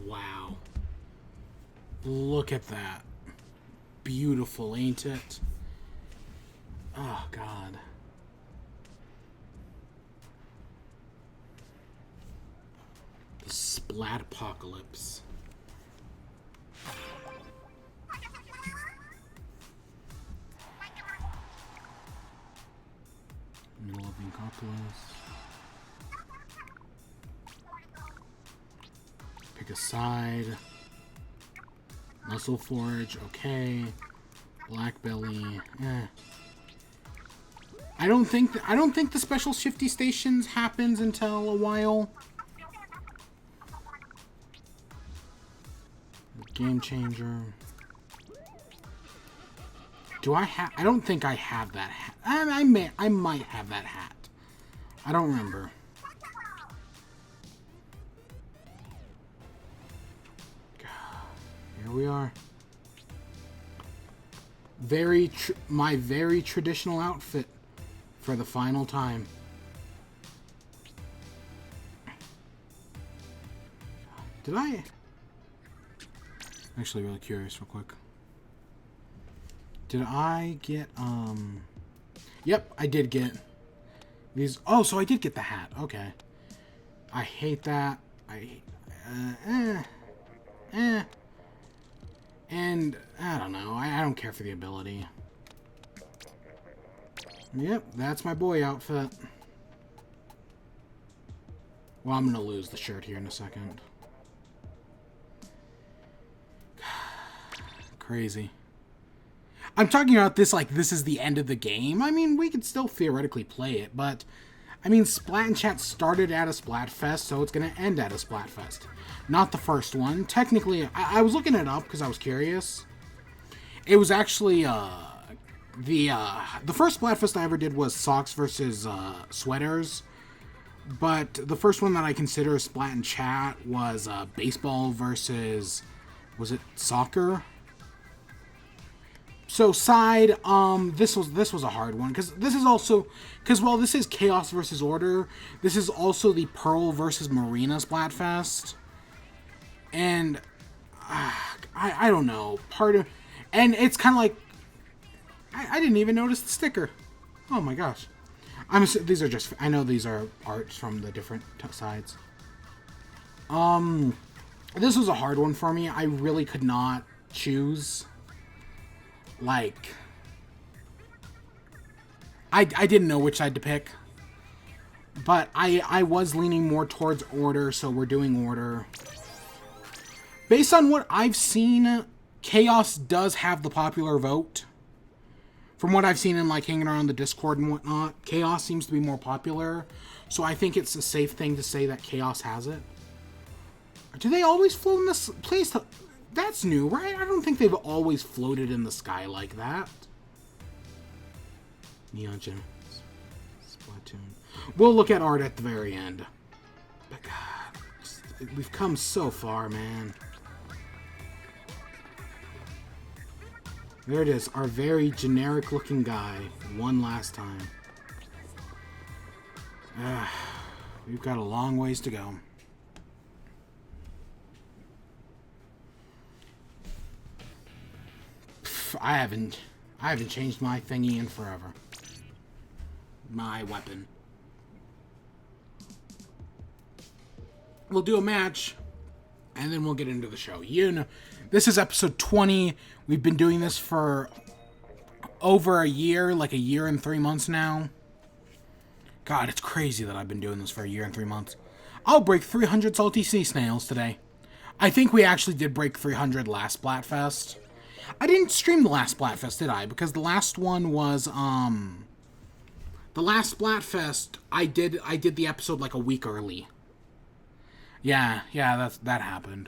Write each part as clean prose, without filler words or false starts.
Wow. Look at that. Beautiful, ain't it? Oh, God. The Splat Apocalypse. Middle of Incopolis. Pick a side. Muscle Forge, okay. Black Belly, I don't think the special shifty stations happens until a while. Game Changer. Do I have? I don't think I have that hat. I might have that hat. I don't remember. Here we are. My very traditional outfit for the final time. Did I? Actually, really curious, real quick. Did I get Yep, I did get these. Oh, so I did get the hat. Okay. I hate that. And, I don't know. I don't care for the ability. Yep, that's my boy outfit. Well, I'm gonna lose the shirt here in a second. Crazy. I'm talking about this like this is the end of the game. I mean, we could still theoretically play it, but... I mean, Splat and Chat started at a Splatfest, so it's going to end at a Splatfest. Not the first one. Technically, I was looking it up because I was curious. It was actually, the first Splatfest I ever did was socks versus, sweaters. But the first one that I consider Splat and Chat was, baseball versus, was it soccer? So side, this was a hard one because this is also while this is Chaos versus Order, this is also the Pearl versus Marina Splatfest, and I don't know and it's kind of like I didn't even notice the sticker. Oh my gosh, these are just I know these are arts from the different sides. This was a hard one for me. I really could not choose. Like, I didn't know which side to pick, but I was leaning more towards Order, so we're doing Order. Based on what I've seen, Chaos does have the popular vote. From what I've seen in, like, hanging around the Discord and whatnot, Chaos seems to be more popular, so I think it's a safe thing to say that Chaos has it. Do they always float in this place? That's new, right? I don't think they've always floated in the sky like that. Neon Gem. Splatoon. We'll look at art at the very end. But God, we've come so far, man. There it is, our very generic-looking guy, one last time. We've got a long ways to go. I haven't changed my thingy in forever. My weapon. We'll do a match, and then we'll get into the show. You know, this is episode 20. We've been doing this for over a year, like a year and 3 months now. God, it's crazy that I've been doing this for a year and 3 months. I'll break 300 salty sea snails today. I think we actually did break 300 last Splatfest. I didn't stream the last Splatfest, did I? Because the last one was, the last Splatfest, I did the episode like a week early. Yeah, that happened.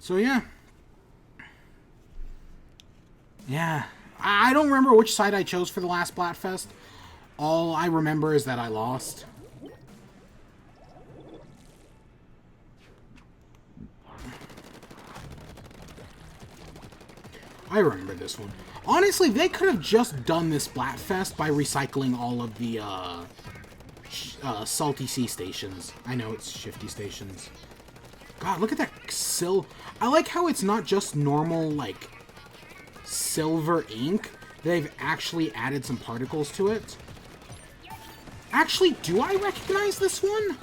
So, yeah. Yeah. I don't remember which side I chose for the last Splatfest. All I remember is that I lost. I remember this one. Honestly, they could have just done this Splatfest by recycling all of the, salty sea stations. I know it's shifty stations. God, look at that I like how it's not just normal, like, silver ink. They've actually added some particles to it. Actually, do I recognize this one?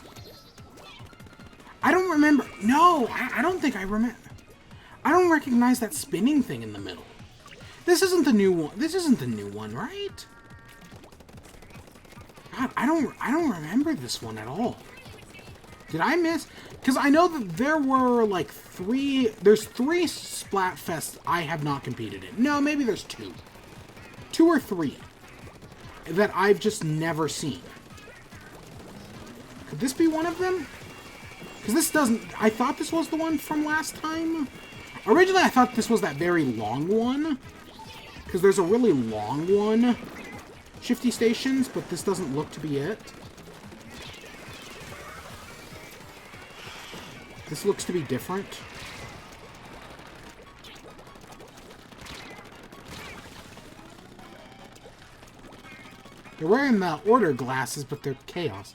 I don't remember. No, I don't think I remember. I don't recognize that spinning thing in the middle. This isn't the new one. This isn't the new one, right? God, I don't remember this one at all. Did I miss? Because I know that there were like there's three Splatfests I have not competed in. No, maybe there's two. Two or three that I've just never seen. Could this be one of them? Because this doesn't... I thought this was the one from last time. Originally, I thought this was that very long one. Because there's a really long one. Shifty stations, but this doesn't look to be it. This looks to be different. They're wearing the order glasses, but they're chaos.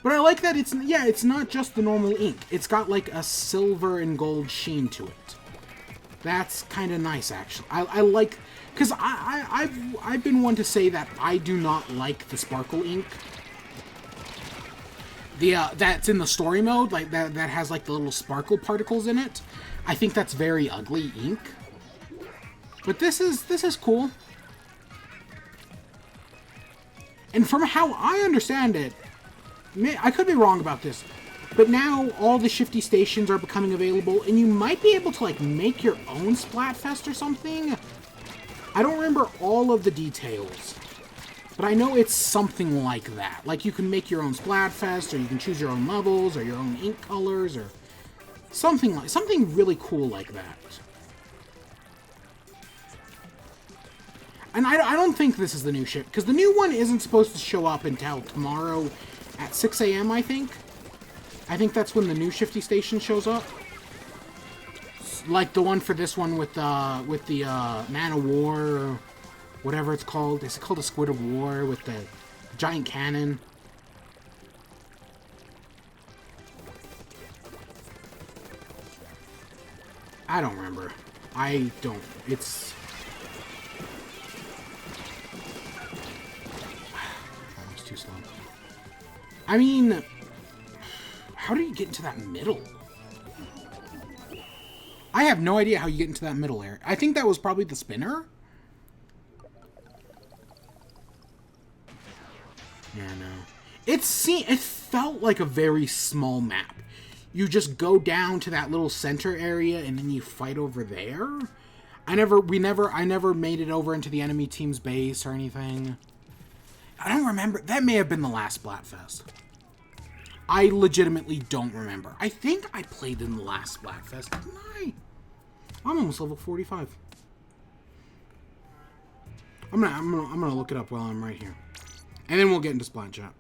But I like that it's not just the normal ink. It's got like a silver and gold sheen to it. That's kind of nice, actually. I like, because I've been one to say that I do not like the sparkle ink. That's in the story mode, like that has like the little sparkle particles in it. I think that's very ugly ink. But this is cool. And from how I understand it, I could be wrong about this, but now all the shifty stations are becoming available, and you might be able to like make your own Splatfest or something. I don't remember all of the details, but I know it's something like that. Like you can make your own Splatfest, or you can choose your own levels, or your own ink colors, or something really cool like that. And I don't think this is the new ship, because the new one isn't supposed to show up until tomorrow at 6 a.m., I think. I think that's when the new shifty station shows up. Like the one for this one with the Man of War, or whatever it's called. Is it called a Squid of War with the giant cannon? I don't remember. It's... Too slow. I mean, how do you get into that middle? I have no idea how you get into that middle area. I think that was probably the spinner. Yeah, no. It felt like a very small map. You just go down to that little center area and then you fight over there. I never made it over into the enemy team's base or anything. I don't remember. That may have been the last Splatfest. I legitimately don't remember. I think I played in the last Splatfest, didn't I? I'm almost level 45. I'm gonna look it up while I'm right here, and then we'll get into Splat chat.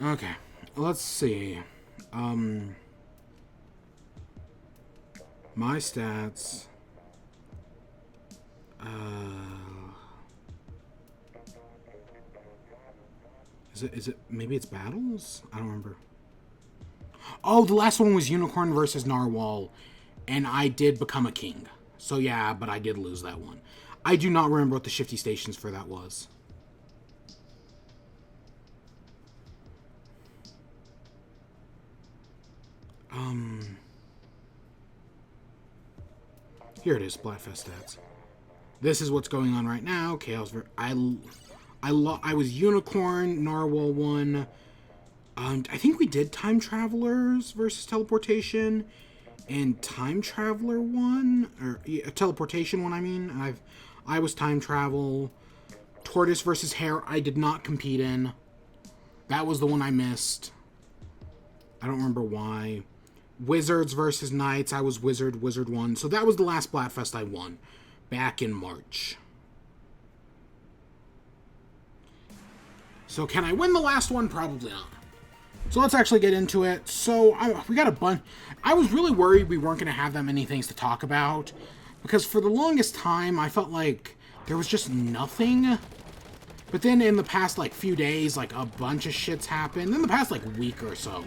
Okay. Let's see. My stats. Is it, maybe it's battles? I don't remember. Oh, the last one was Unicorn versus Narwhal, and I did become a king. So yeah, but I did lose that one. I do not remember what the shifty stations for that was. Here it is, Splatfest stats. This is what's going on right now. Chaos. I was Unicorn, Narwhal won. I think we did Time Travelers versus Teleportation, and Time Traveler won, or Teleportation won. I mean, I was Time Travel. Tortoise versus Hare. I did not compete in. That was the one I missed. I don't remember why. Wizards versus Knights. I was Wizard. Wizard won. So that was the last Splatfest I won. Back in March. So can I win the last one? Probably not. So let's actually get into it. So we got a bunch. I was really worried we weren't going to have that many things to talk about, because for the longest time I felt like there was just nothing. But then in the past like few days, like a bunch of shit's happened. In the past like week or so,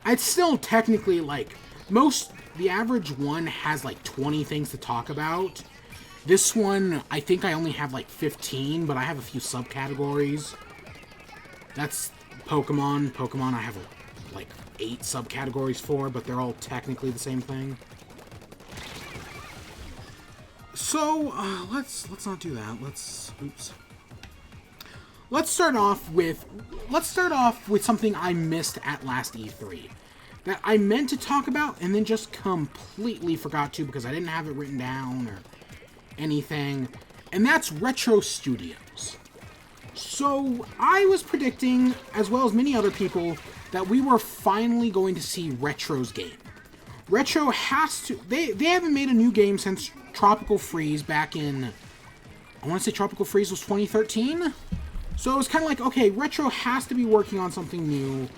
it's still technically like the average one has like 20 things to talk about. This one, I think I only have like 15, but I have a few subcategories. That's Pokemon. Pokemon I have like 8 subcategories for, but they're all technically the same thing. So, let's not do that. Let's start off with something I missed at last E3. That I meant to talk about and then just completely forgot to because I didn't have it written down or anything. And that's Retro Studios. So, I was predicting, as well as many other people, that we were finally going to see Retro's game. Retro has to... They haven't made a new game since Tropical Freeze back in... I want to say Tropical Freeze was 2013? So it was kind of like, okay, Retro has to be working on something new,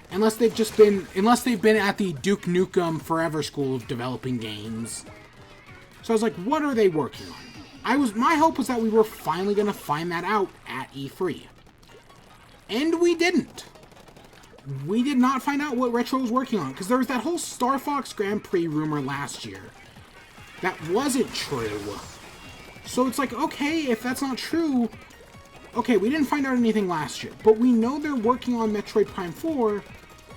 unless they've been at the Duke Nukem Forever School of developing games. So I was like, what are they working on? My hope was that we were finally going to find that out at E3. And we didn't. We did not find out what Retro was working on, because there was that whole Star Fox Grand Prix rumor last year. That wasn't true. So it's like, okay, if that's not true... Okay, we didn't find out anything last year, but we know they're working on Metroid Prime 4,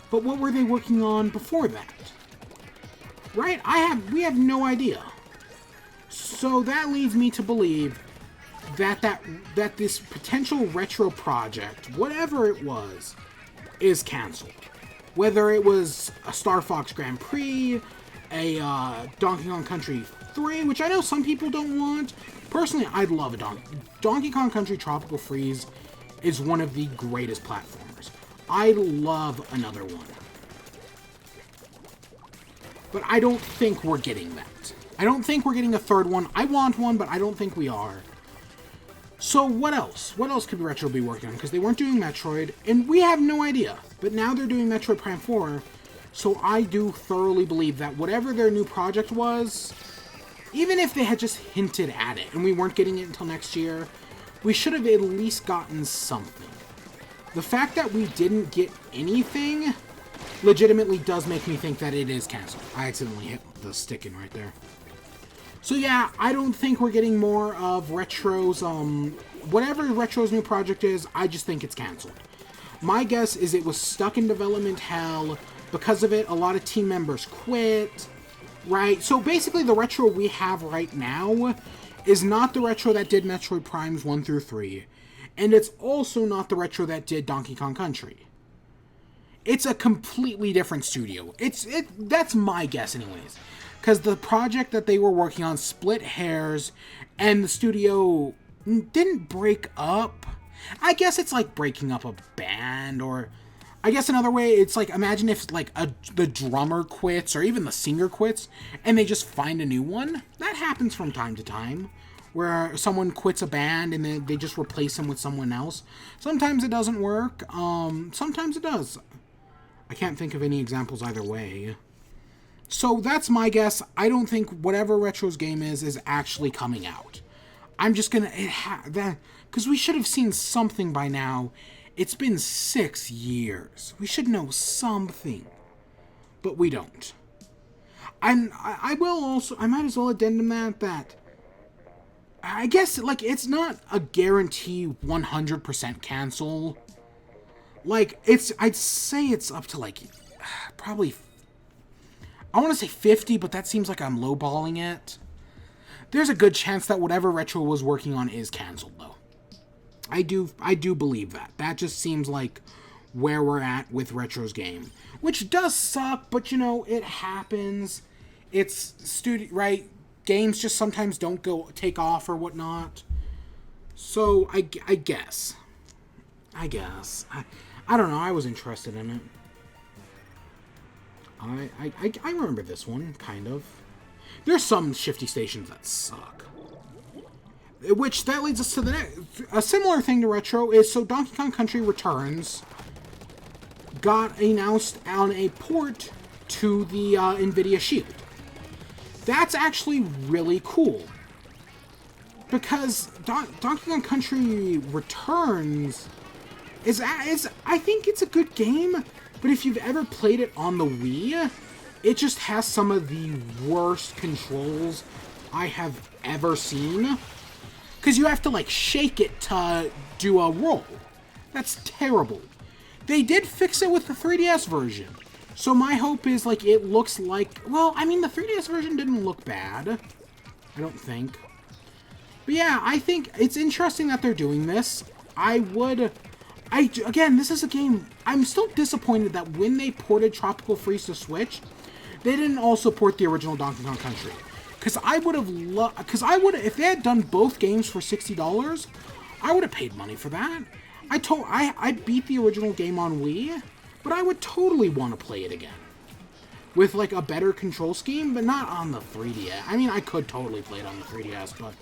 but what were they working on before that? Right? We have no idea. So that leads me to believe that this potential Retro project, whatever it was, is canceled. Whether it was a Star Fox Grand Prix, a Donkey Kong Country 3, which I know some people don't want. Personally, I'd love a Donkey Kong Country Tropical Freeze is one of the greatest platformers. I'd love another one. But I don't think we're getting that. I don't think we're getting a third one. I want one, but I don't think we are. So what else? What else could Retro be working on? Because they weren't doing Metroid, and we have no idea. But now they're doing Metroid Prime 4, so I do thoroughly believe that whatever their new project was... Even if they had just hinted at it, and we weren't getting it until next year, we should have at least gotten something. The fact that we didn't get anything legitimately does make me think that it is canceled. I accidentally hit the stick in right there. So yeah, I don't think we're getting more of Retro's, whatever Retro's new project is, I just think it's canceled. My guess is it was stuck in development hell. Because of it, a lot of team members quit. Right, so basically the Retro we have right now is not the Retro that did Metroid Primes 1 through 3, and it's also not the Retro that did Donkey Kong Country. It's a completely different studio. That's my guess anyways, because the project that they were working on split hairs, and the studio didn't break up. I guess it's like breaking up a band, or... I guess another way, it's like, imagine if like the drummer quits, or even the singer quits, and they just find a new one. That happens from time to time, where someone quits a band and then they just replace them with someone else. Sometimes it doesn't work, sometimes it does. I can't think of any examples either way. So that's my guess. I don't think whatever Retro's game is actually coming out. I'm just gonna, because we should have seen something by now. It's been 6 years. We should know something. But we don't. And I might as well addendum that I guess, like, it's not a guarantee 100% cancel. Like, I'd say it's up to, like, probably, I want to say 50, but that seems like I'm lowballing it. There's a good chance that whatever Retro was working on is canceled, though. I do believe that. That just seems like where we're at with Retro's game. Which does suck, but you know, it happens. It's right? Games just sometimes don't take off or whatnot. So I guess. I don't know, I was interested in it. I remember this one, kind of. There's some shifty stations that suck. Which, that leads us to the next... A similar thing to Retro is, so Donkey Kong Country Returns. got announced on a port to the NVIDIA Shield. That's actually really cool. Because Donkey Kong Country Returns is I think it's a good game, but if you've ever played it on the Wii, it just has some of the worst controls I have ever seen. Because you have to, like, shake it to do a roll. That's terrible. They did fix it with the 3DS version. So my hope is, like, it looks like... Well, I mean, the 3DS version didn't look bad. I don't think. But yeah, I think it's interesting that they're doing this. Again, this is a game... I'm still disappointed that when they ported Tropical Freeze to Switch, they didn't also port the original Donkey Kong Country. Because I would have loved... if they had done both games for $60, I would have paid money for that. I beat the original game on Wii, but I would totally want to play it again. With, like, a better control scheme, but not on the 3DS. I mean, I could totally play it on the 3DS, but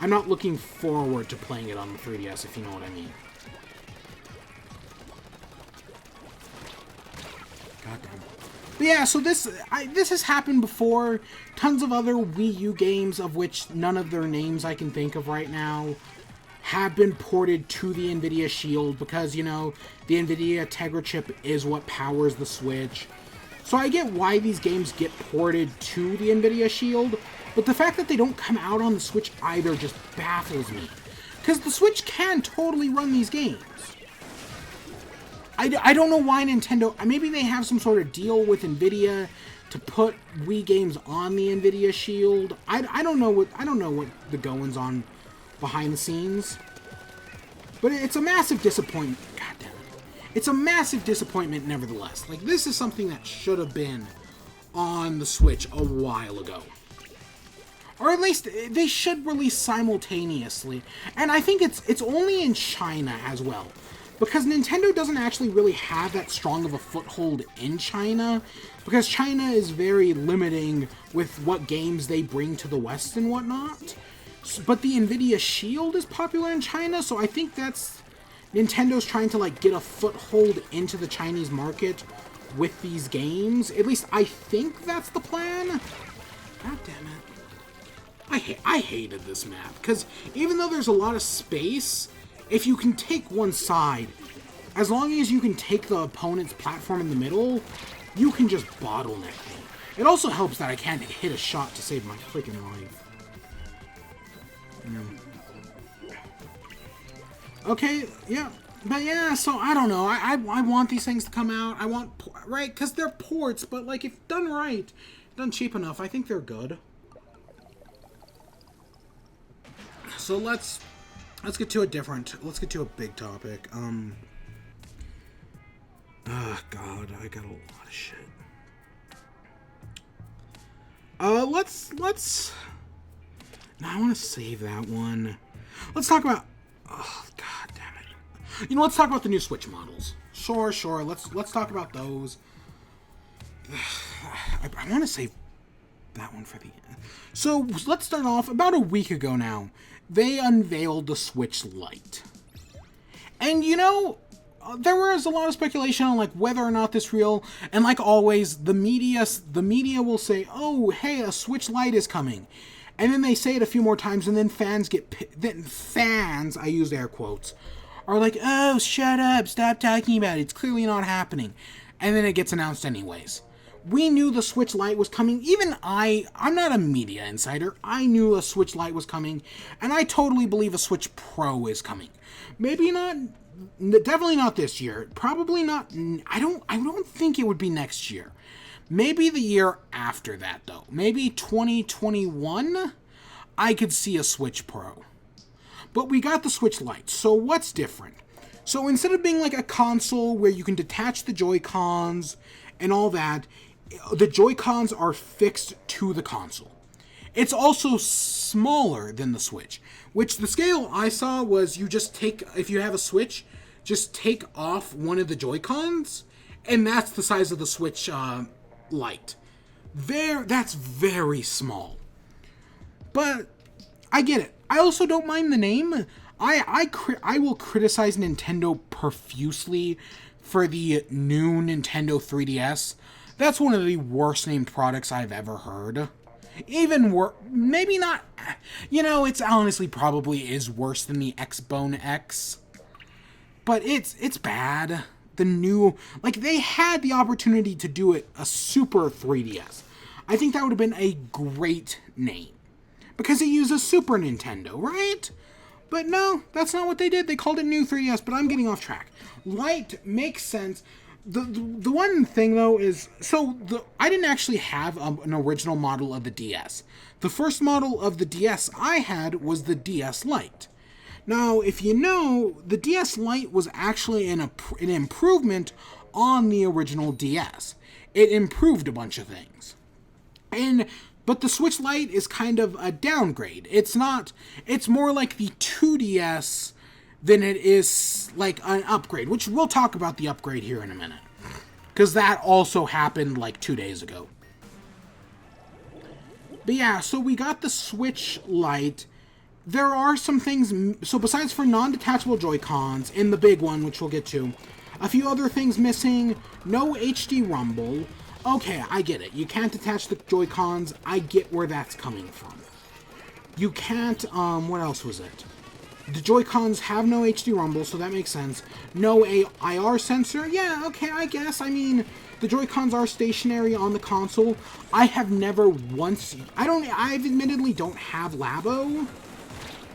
I'm not looking forward to playing it on the 3DS, if you know what I mean. God damn it. But yeah, so this has happened before. Tons of other Wii U games, of which none of their names I can think of right now, have been ported to the NVIDIA Shield because, you know, the NVIDIA Tegra chip is what powers the Switch. So I get why these games get ported to the NVIDIA Shield, but the fact that they don't come out on the Switch either just baffles me. Because the Switch can totally run these games. I don't know why Nintendo... Maybe they have some sort of deal with NVIDIA to put Wii games on the NVIDIA Shield. I don't know what the goings on behind the scenes. But it's a massive disappointment. God damn it. It's a massive disappointment nevertheless. Like, this is something that should have been on the Switch a while ago. Or at least they should release simultaneously. And I think it's only in China as well. Because Nintendo doesn't actually really have that strong of a foothold in China. Because China is very limiting with what games they bring to the West and whatnot. But the NVIDIA Shield is popular in China, so I think that's... Nintendo's trying to, like, get a foothold into the Chinese market with these games. At least I think that's the plan. God damn it. I hated this map. Because even though there's a lot of space... If you can take one side, as long as you can take the opponent's platform in the middle, you can just bottleneck me. It also helps that I can't hit a shot to save my freaking life. Okay, yeah. But yeah, so I don't know. I want these things to come out. I want... Right? Because they're ports, but like if done right, done cheap enough, I think they're good. So let's get to a big topic. Oh God, I got a lot of shit. Let's. No, I want to save that one. Let's talk about. Oh God damn it! You know, let's talk about the new Switch models. Sure. Let's talk about those. I want to save that one for the end. So let's start off. About a week ago now, they unveiled the Switch Lite. And, you know, there was a lot of speculation on, like, whether or not this real. And like always, the media will say, oh, hey, a Switch Lite is coming. And then they say it a few more times, and then fans, I used air quotes, are like, oh, shut up, stop talking about it, it's clearly not happening. And then it gets announced anyways. We knew the Switch Lite was coming. Even I'm not a media insider. I knew a Switch Lite was coming, and I totally believe a Switch Pro is coming. Maybe not, definitely not this year. Probably not. I don't think it would be next year. Maybe the year after that, though. Maybe 2021. I could see a Switch Pro. But we got the Switch Lite. So what's different? So instead of being like a console where you can detach the Joy-Cons and all that, the Joy-Cons are fixed to the console. It's also smaller than the Switch, which the scale I saw was you just take, if you have a Switch, just take off one of the Joy-Cons, and that's the size of the Switch Lite. That's very small. But I get it. I also don't mind the name. I will criticize Nintendo profusely for the new Nintendo 3DS. That's one of the worst named products I've ever heard. Even worse, maybe not, it's honestly probably is worse than the Xbone X. But it's bad. The new, they had the opportunity to do it a Super 3DS. I think that would have been a great name. Because it uses Super Nintendo, right? But no, that's not what they did. They called it New 3DS, but I'm getting off track. Lite makes sense. The one thing, though, is... I didn't actually have an original model of the DS. The first model of the DS I had was the DS Lite. Now, if you know, the DS Lite was actually an improvement on the original DS. It improved a bunch of things. But the Switch Lite is kind of a downgrade. It's more like the 2DS than it is like an upgrade, which we'll talk about the upgrade here in a minute. Because that also happened 2 days ago. But yeah, so we got the Switch Lite. There are some things, so besides for non-detachable Joy-Cons, and the big one, which we'll get to, a few other things missing, no HD rumble. Okay, I get it. You can't detach the Joy-Cons. I get where that's coming from. You can't, what else was it? The Joy-Cons have no HD rumble, so that makes sense. No IR sensor? Yeah, okay, I guess. I mean, the Joy-Cons are stationary on the console. I have never once... I admittedly don't have Labo,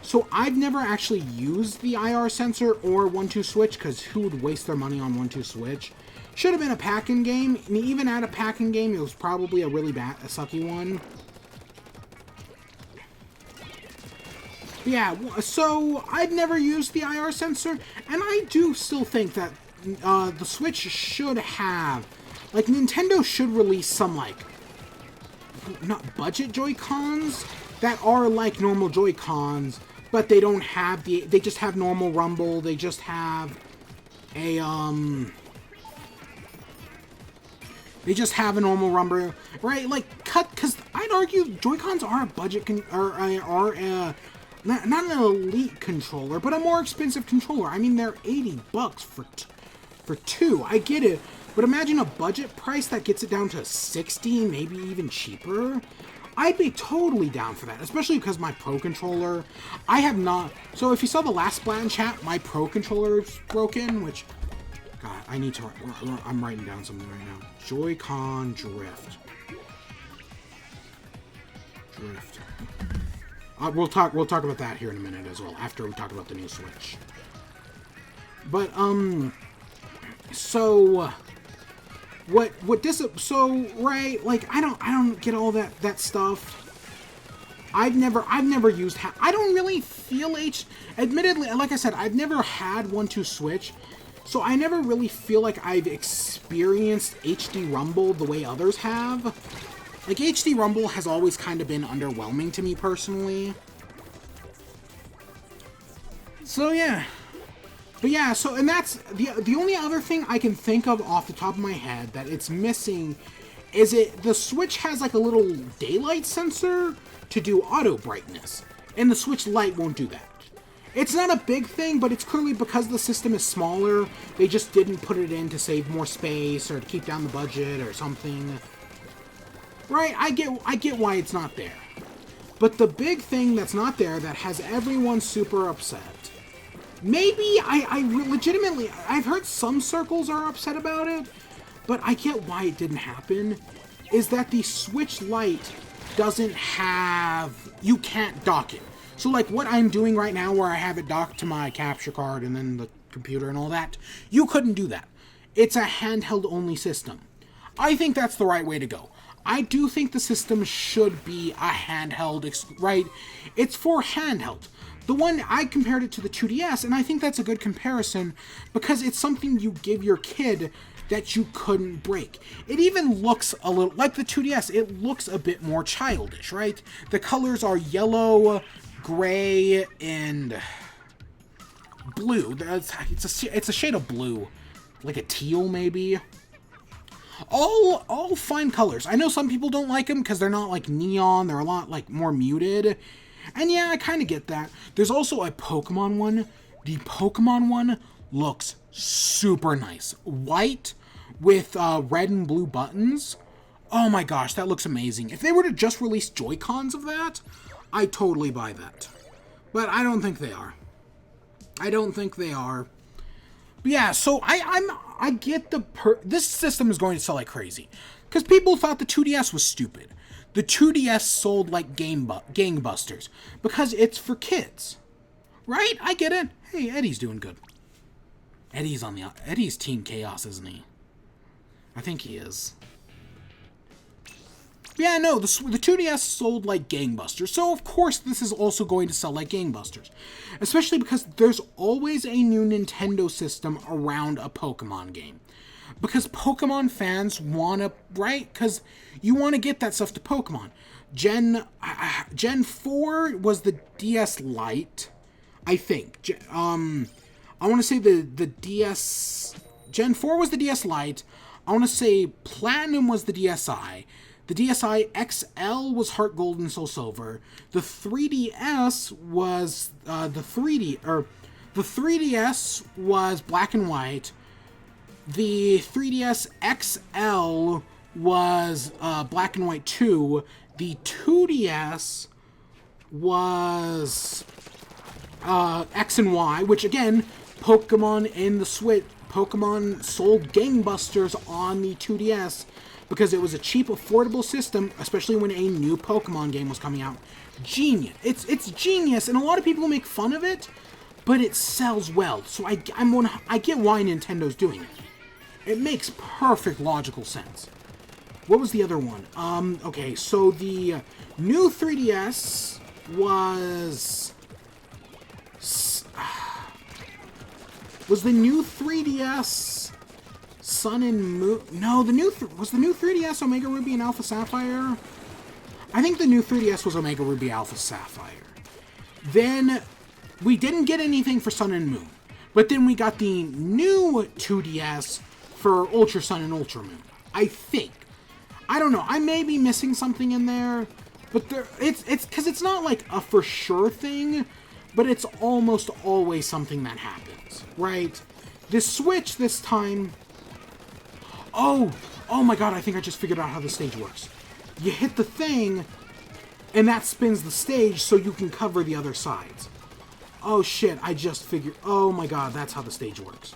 so I've never actually used the IR sensor or 1-2 switch, because who would waste their money on 1-2 switch? Should have been a pack-in game. I mean, even at a pack-in game, it was probably a really sucky one. But yeah, so I've never used the IR sensor, and I do still think that the Switch should have, Nintendo should release some, not budget Joy-Cons that are like normal Joy-Cons, but they don't have they just have normal rumble, they just have a, they just have a normal rumble, right? Because I'd argue Joy-Cons are a budget, not an elite controller, but a more expensive controller. I mean, they're $80 for two. I get it, but imagine a budget price that gets it down to $60, maybe even cheaper. I'd be totally down for that, especially because my Pro Controller, I have not... So if you saw the last Splat chat, my Pro Controller is broken, which... God, I need to... I'm writing down something right now. Joy-Con drift. Drift. We'll talk about that here in a minute as well, after we talk about the new Switch. But, so... right, I don't get all that stuff. I've never used, I don't really feel admittedly, like I said, I've never had 1-2 switch, so I never really feel like I've experienced HD rumble the way others have. HD rumble has always kind of been underwhelming to me personally. So yeah. But yeah, so, and that's, the only other thing I can think of off the top of my head that it's missing is the Switch has a little daylight sensor to do auto brightness, and the Switch Lite won't do that. It's not a big thing, but it's clearly because the system is smaller, they just didn't put it in to save more space, or to keep down the budget, or something. Right, I get why it's not there. But the big thing that's not there that has everyone super upset, maybe, I legitimately, I've heard some circles are upset about it, but I get why it didn't happen, is that the Switch Lite doesn't have, you can't dock it. So what I'm doing right now where I have it docked to my capture card and then the computer and all that, you couldn't do that. It's a handheld only system. I think that's the right way to go. I do think the system should be a handheld, right? It's for handheld. The one, I compared it to the 2DS, and I think that's a good comparison because it's something you give your kid that you couldn't break. It even looks a little, like the 2DS, it looks a bit more childish, right? The colors are yellow, gray, and blue. It's a shade of blue. Like a teal, maybe? All fine colors. I know some people don't like them because they're not neon, they're a lot more muted. And yeah, I kind of get that. There's also a Pokemon one. The Pokemon one looks super nice. White with red and blue buttons. Oh my gosh, that looks amazing. If they were to just release Joy-Cons of that, I'd totally buy that. But I don't think they are. I don't think they are. But yeah, so I get this system is going to sell like crazy. Because people thought the 2DS was stupid. The 2DS sold like gangbusters. Because it's for kids. Right? I get it. Hey, Eddie's doing good. Eddie's Team Chaos, isn't he? I think he is. Yeah, no, the 2DS sold like gangbusters, so of course this is also going to sell like gangbusters. Especially because there's always a new Nintendo system around a Pokemon game. Because Pokemon fans want to, right? Because you want to get that stuff to Pokemon. Gen 4 was the DS Lite, I think. I want to say the DS... Gen 4 was the DS Lite. I want to say Platinum was the DSi. The DSi XL was Heart Gold and Soul Silver. The 3DS was the 3DS was Black and White. The 3DS XL was Black and White 2. The 2DS was X and Y, which again, Pokemon in the Switch. Pokemon sold gangbusters on the 2DS because it was a cheap, affordable system, especially when a new Pokemon game was coming out. Genius. It's genius, and a lot of people make fun of it, but it sells well. So I get why Nintendo's doing it. It makes perfect logical sense. What was the other one? Okay, so the new 3DS was... Was the new 3DS Sun and Moon? No, was the new 3DS Omega Ruby and Alpha Sapphire? I think the new 3DS was Omega Ruby Alpha Sapphire. Then we didn't get anything for Sun and Moon, but then we got the new 2DS for Ultra Sun and Ultra Moon. I think. I don't know. I may be missing something in there, but it's because it's not like a for sure thing. But it's almost always something that happens, right? The Switch this time... Oh my god, I think I just figured out how the stage works. You hit the thing, and that spins the stage so you can cover the other sides. Oh shit, I just figured... Oh my god, that's how the stage works.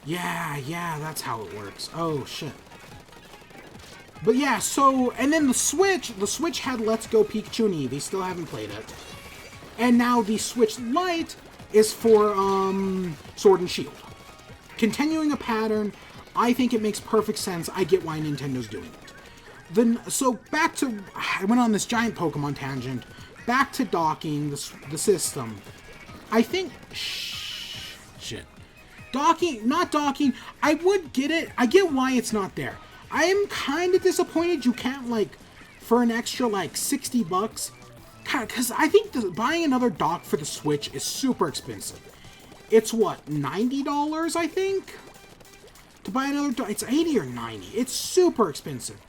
Yeah, that's how it works. Oh shit. But yeah, so, and then the Switch had Let's Go Pikachu and Eevee, still haven't played it. And now the Switch Lite is for, Sword and Shield. Continuing a pattern, I think it makes perfect sense. I get why Nintendo's doing it. Then, so back to, I went on this giant Pokemon tangent, back to docking, the system. I think, shit. Docking, not docking, I would get it, I get why it's not there. I am kind of disappointed you can't, like, for an extra, like, $60, because I think buying another dock for the Switch is super expensive. It's, what, $90, I think? To buy another dock, it's 80 or 90. It's super expensive.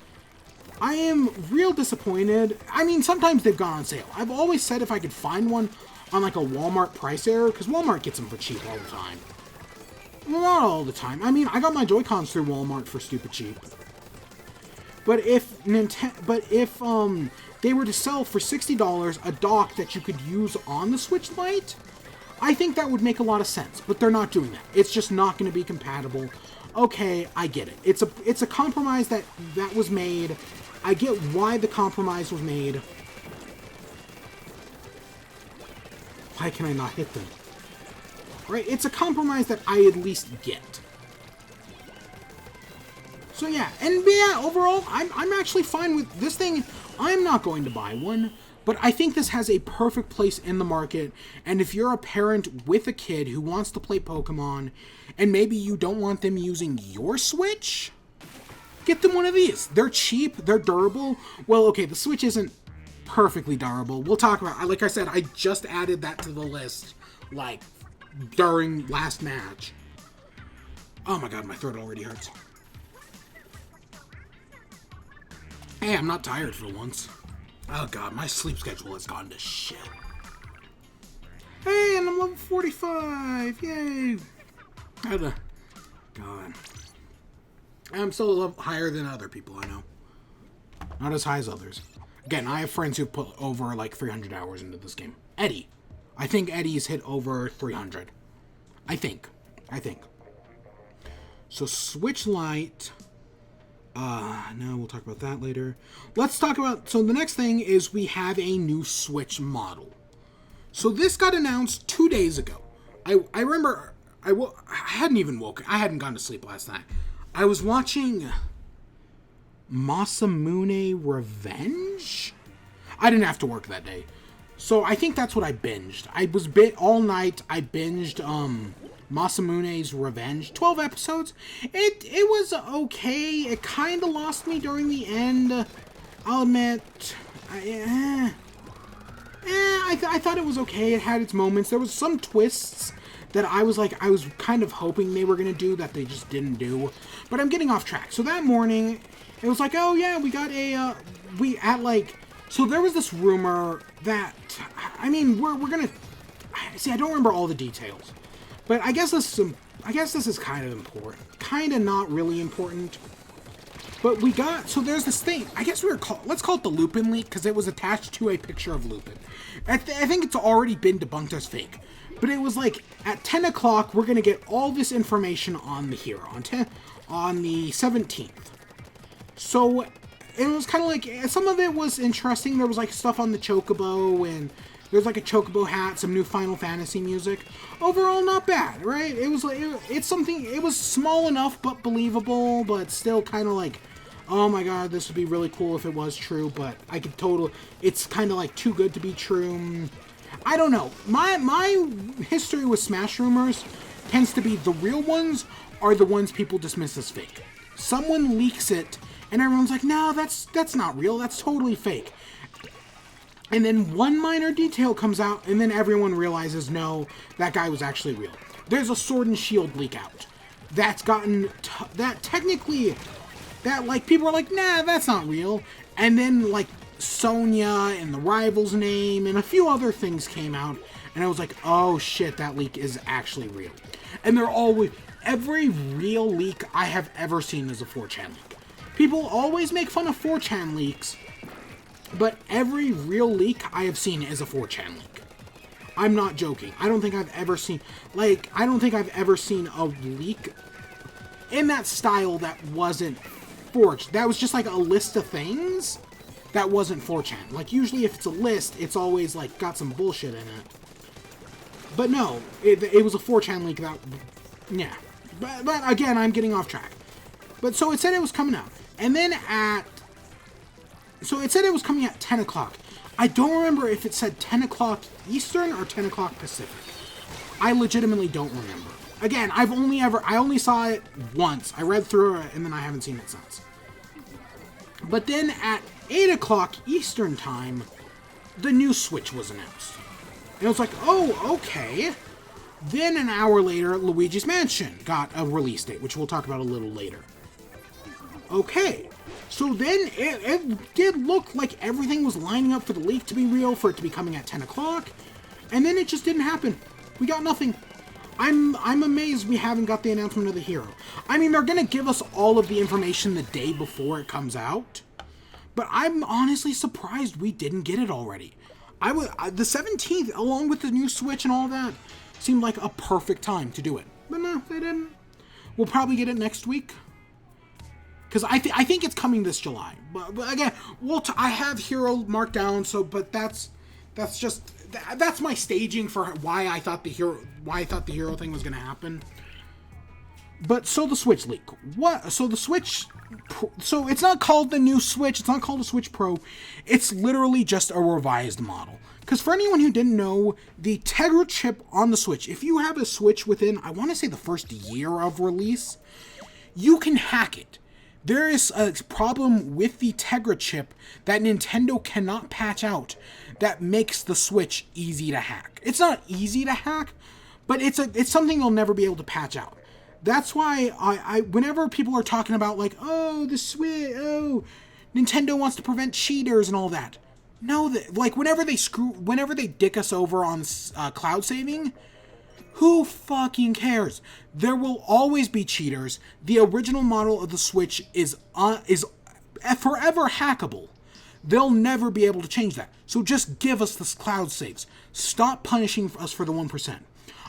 I am real disappointed. I mean, sometimes they've gone on sale. I've always said if I could find one on, like, a Walmart price error, because Walmart gets them for cheap all the time. Well, not all the time. I mean, I got my Joy-Cons through Walmart for stupid cheap. But if they were to sell for $60 a dock that you could use on the Switch Lite, I think that would make a lot of sense. But they're not doing that. It's just not going to be compatible. Okay, I get it. It's a compromise that was made. I get why the compromise was made. Why can I not hit them? Right? It's a compromise that I at least get. So yeah, and yeah, overall, I'm actually fine with this thing. I'm not going to buy one, but I think this has a perfect place in the market, and if you're a parent with a kid who wants to play Pokemon, and maybe you don't want them using your Switch, get them one of these. They're cheap, they're durable. Well, okay, the Switch isn't perfectly durable. We'll talk about, like I said, I just added that to the list, like, during last match. Oh my god, my throat already hurts. Hey, I'm not tired for once. Oh god, my sleep schedule has gone to shit. Hey, and I'm level 45. Yay. God. I'm still a level higher than other people, I know. Not as high as others. Again, I have friends who put over like 300 hours into this game. Eddie. I think Eddie's hit over 300. I think. So Switch Lite. No, we'll talk about that later. Let's talk about... So the next thing is we have a new Switch model. So this got announced 2 days ago. I remember... I hadn't even woken. I hadn't gone to sleep last night. I was watching Masamune Revenge? I didn't have to work that day. So I think that's what I binged. I was bit all night. I binged Masamune's Revenge. 12 episodes. It was okay. It kind of lost me during the end. I'll admit. I thought it was okay. It had its moments. There was some twists that I was kind of hoping they were going to do that they just didn't do. But I'm getting off track. So that morning, it was like, oh yeah, we got a, so there was this rumor that, I mean, we're going to, see, I don't remember all the details. But I guess this is kind of important. Kind of not really important. But we got, so there's this thing, I guess let's call it the Lupin leak, because it was attached to a picture of Lupin. I think it's already been debunked as fake. But it was like, at 10 o'clock, we're going to get all this information on the hero, on the 17th. So, it was kind of like, some of it was interesting. There was like stuff on the Chocobo, and there's like a Chocobo hat, some new Final Fantasy music. Overall, not bad, right? It was like, it's something, it was small enough, but believable, but still kind of like, oh my god, this would be really cool if it was true, but I could it's kind of like too good to be true. I don't know. My history with Smash rumors tends to be the real ones are the ones people dismiss as fake. Someone leaks it, and everyone's like, no, that's not real, that's totally fake. And then one minor detail comes out, and then everyone realizes, no, that guy was actually real. There's a Sword and Shield leak out. That's gotten, that technically, that, like, people are like, nah, that's not real. And then, like, Sonya and the rival's name and a few other things came out, and I was like, oh shit, that leak is actually real. And they're always, every real leak I have ever seen is a 4chan leak. People always make fun of 4chan leaks, but every real leak I have seen is a 4chan leak. I'm not joking. I don't think I've ever seen a leak in that style that wasn't forged. That was just like a list of things that wasn't 4chan. Like, usually if it's a list, it's always, like, got some bullshit in it. But no, it was a 4chan leak that, yeah. But again, I'm getting off track. But, so it said it was coming out. And then so it said it was coming at 10 o'clock. I don't remember if it said 10 o'clock Eastern or 10 o'clock Pacific. I legitimately don't remember. Again, I only saw it once. I read through it, and then I haven't seen it since. But then at 8 o'clock Eastern time, the new Switch was announced. And it was like, oh, okay. Then an hour later, Luigi's Mansion got a release date, which we'll talk about a little later. Okay. So then it did look like everything was lining up for the leak to be real, for it to be coming at 10 o'clock. And then it just didn't happen. We got nothing. I'm amazed we haven't got the announcement of the hero. I mean, they're going to give us all of the information the day before it comes out. But I'm honestly surprised we didn't get it already. The 17th, along with the new Switch and all that, seemed like a perfect time to do it. But no, they didn't. We'll probably get it next week. Because I think it's coming this July. But again, I have Hero marked down, so, but that's my staging for why I thought the Hero thing was going to happen. But so the Switch leak. So the Switch, so it's not called the new Switch, it's not called a Switch Pro, it's literally just a revised model. Because for anyone who didn't know, the Tegra chip on the Switch, if you have a Switch within, I want to say the first year of release, you can hack it. There is a problem with the Tegra chip that Nintendo cannot patch out that makes the Switch easy to hack. It's not easy to hack, but it's something they'll never be able to patch out. That's why I whenever people are talking about like, oh, the Switch, oh, Nintendo wants to prevent cheaters and all that. know that, like, whenever they dick us over on cloud saving, who fucking cares? There will always be cheaters. The original model of the Switch is forever hackable. They'll never be able to change that. So just give us the cloud saves. Stop punishing us for the 1%.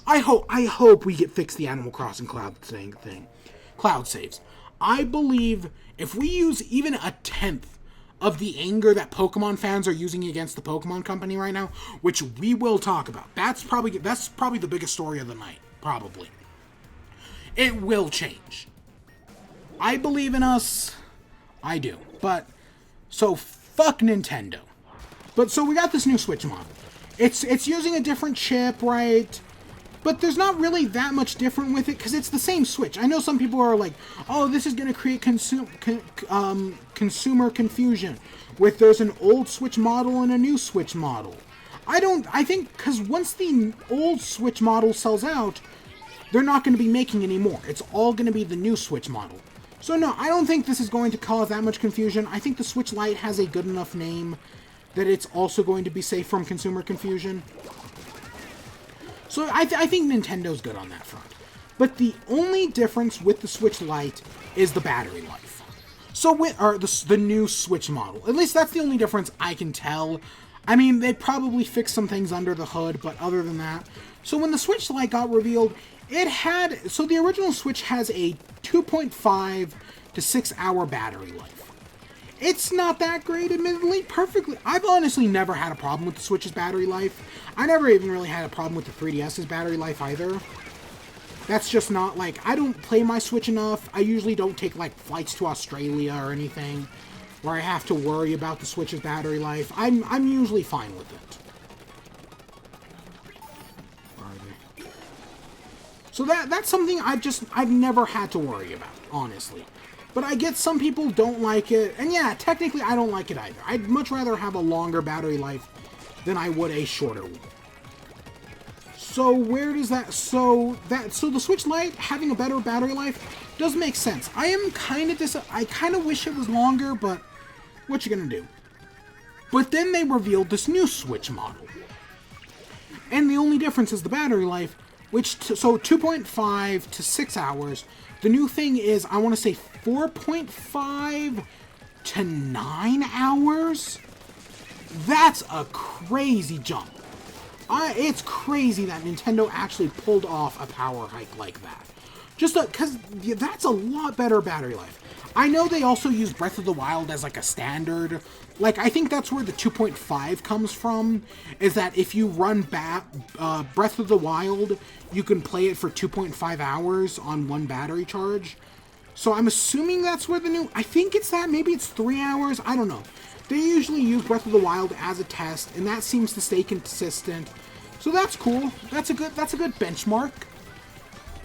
I hope we get fixed the Animal Crossing cloud thing. Cloud saves. I believe if we use even a tenth of the anger that Pokemon fans are using against the Pokemon Company right now, which we will talk about. That's probably the biggest story of the night. Probably. It will change. I believe in us. I do. But, so fuck Nintendo. But, so we got this new Switch model. It's using a different chip, right? But there's not really that much different with it, because it's the same Switch. I know some people are like, oh, this is going to create consumer confusion, with there's an old Switch model and a new Switch model. I think, because once the old Switch model sells out, they're not going to be making any more. It's all going to be the new Switch model. So no, I don't think this is going to cause that much confusion. I think the Switch Lite has a good enough name that it's also going to be safe from consumer confusion. So I think Nintendo's good on that front. But the only difference with the Switch Lite is the battery life. So the new Switch model. At least that's the only difference I can tell. I mean, they probably fixed some things under the hood, but other than that. So when the Switch Lite got revealed, so the original Switch has a 2.5 to 6 hour battery life. It's not that great, admittedly. I've honestly never had a problem with the Switch's battery life. I never even really had a problem with the 3DS's battery life either. That's just not, like, I don't play my Switch enough. I usually don't take, like, flights to Australia or anything where I have to worry about the Switch's battery life. I'm usually fine with it. Where are they? So that's something I've never had to worry about, honestly. But I get some people don't like it, and yeah, technically I don't like it either. I'd much rather have a longer battery life than I would a shorter one. So where does that, so the Switch Lite having a better battery life does make sense. I kind of wish it was longer, but what you gonna do? But then they revealed this new Switch model. And the only difference is the battery life, so 2.5 to 6 hours. The new thing is, I want to say 4.5 to 9 hours? That's a crazy jump. It's crazy that Nintendo actually pulled off a power hike like that. Just because that's a lot better battery life. I know they also use Breath of the Wild as like a standard. Like, I think that's where the 2.5 comes from, is that if you run Breath of the Wild, you can play it for 2.5 hours on one battery charge. So I'm assuming that's where I think it's that, maybe it's 3 hours, I don't know. They usually use Breath of the Wild as a test, and that seems to stay consistent. So that's cool. That's a good benchmark.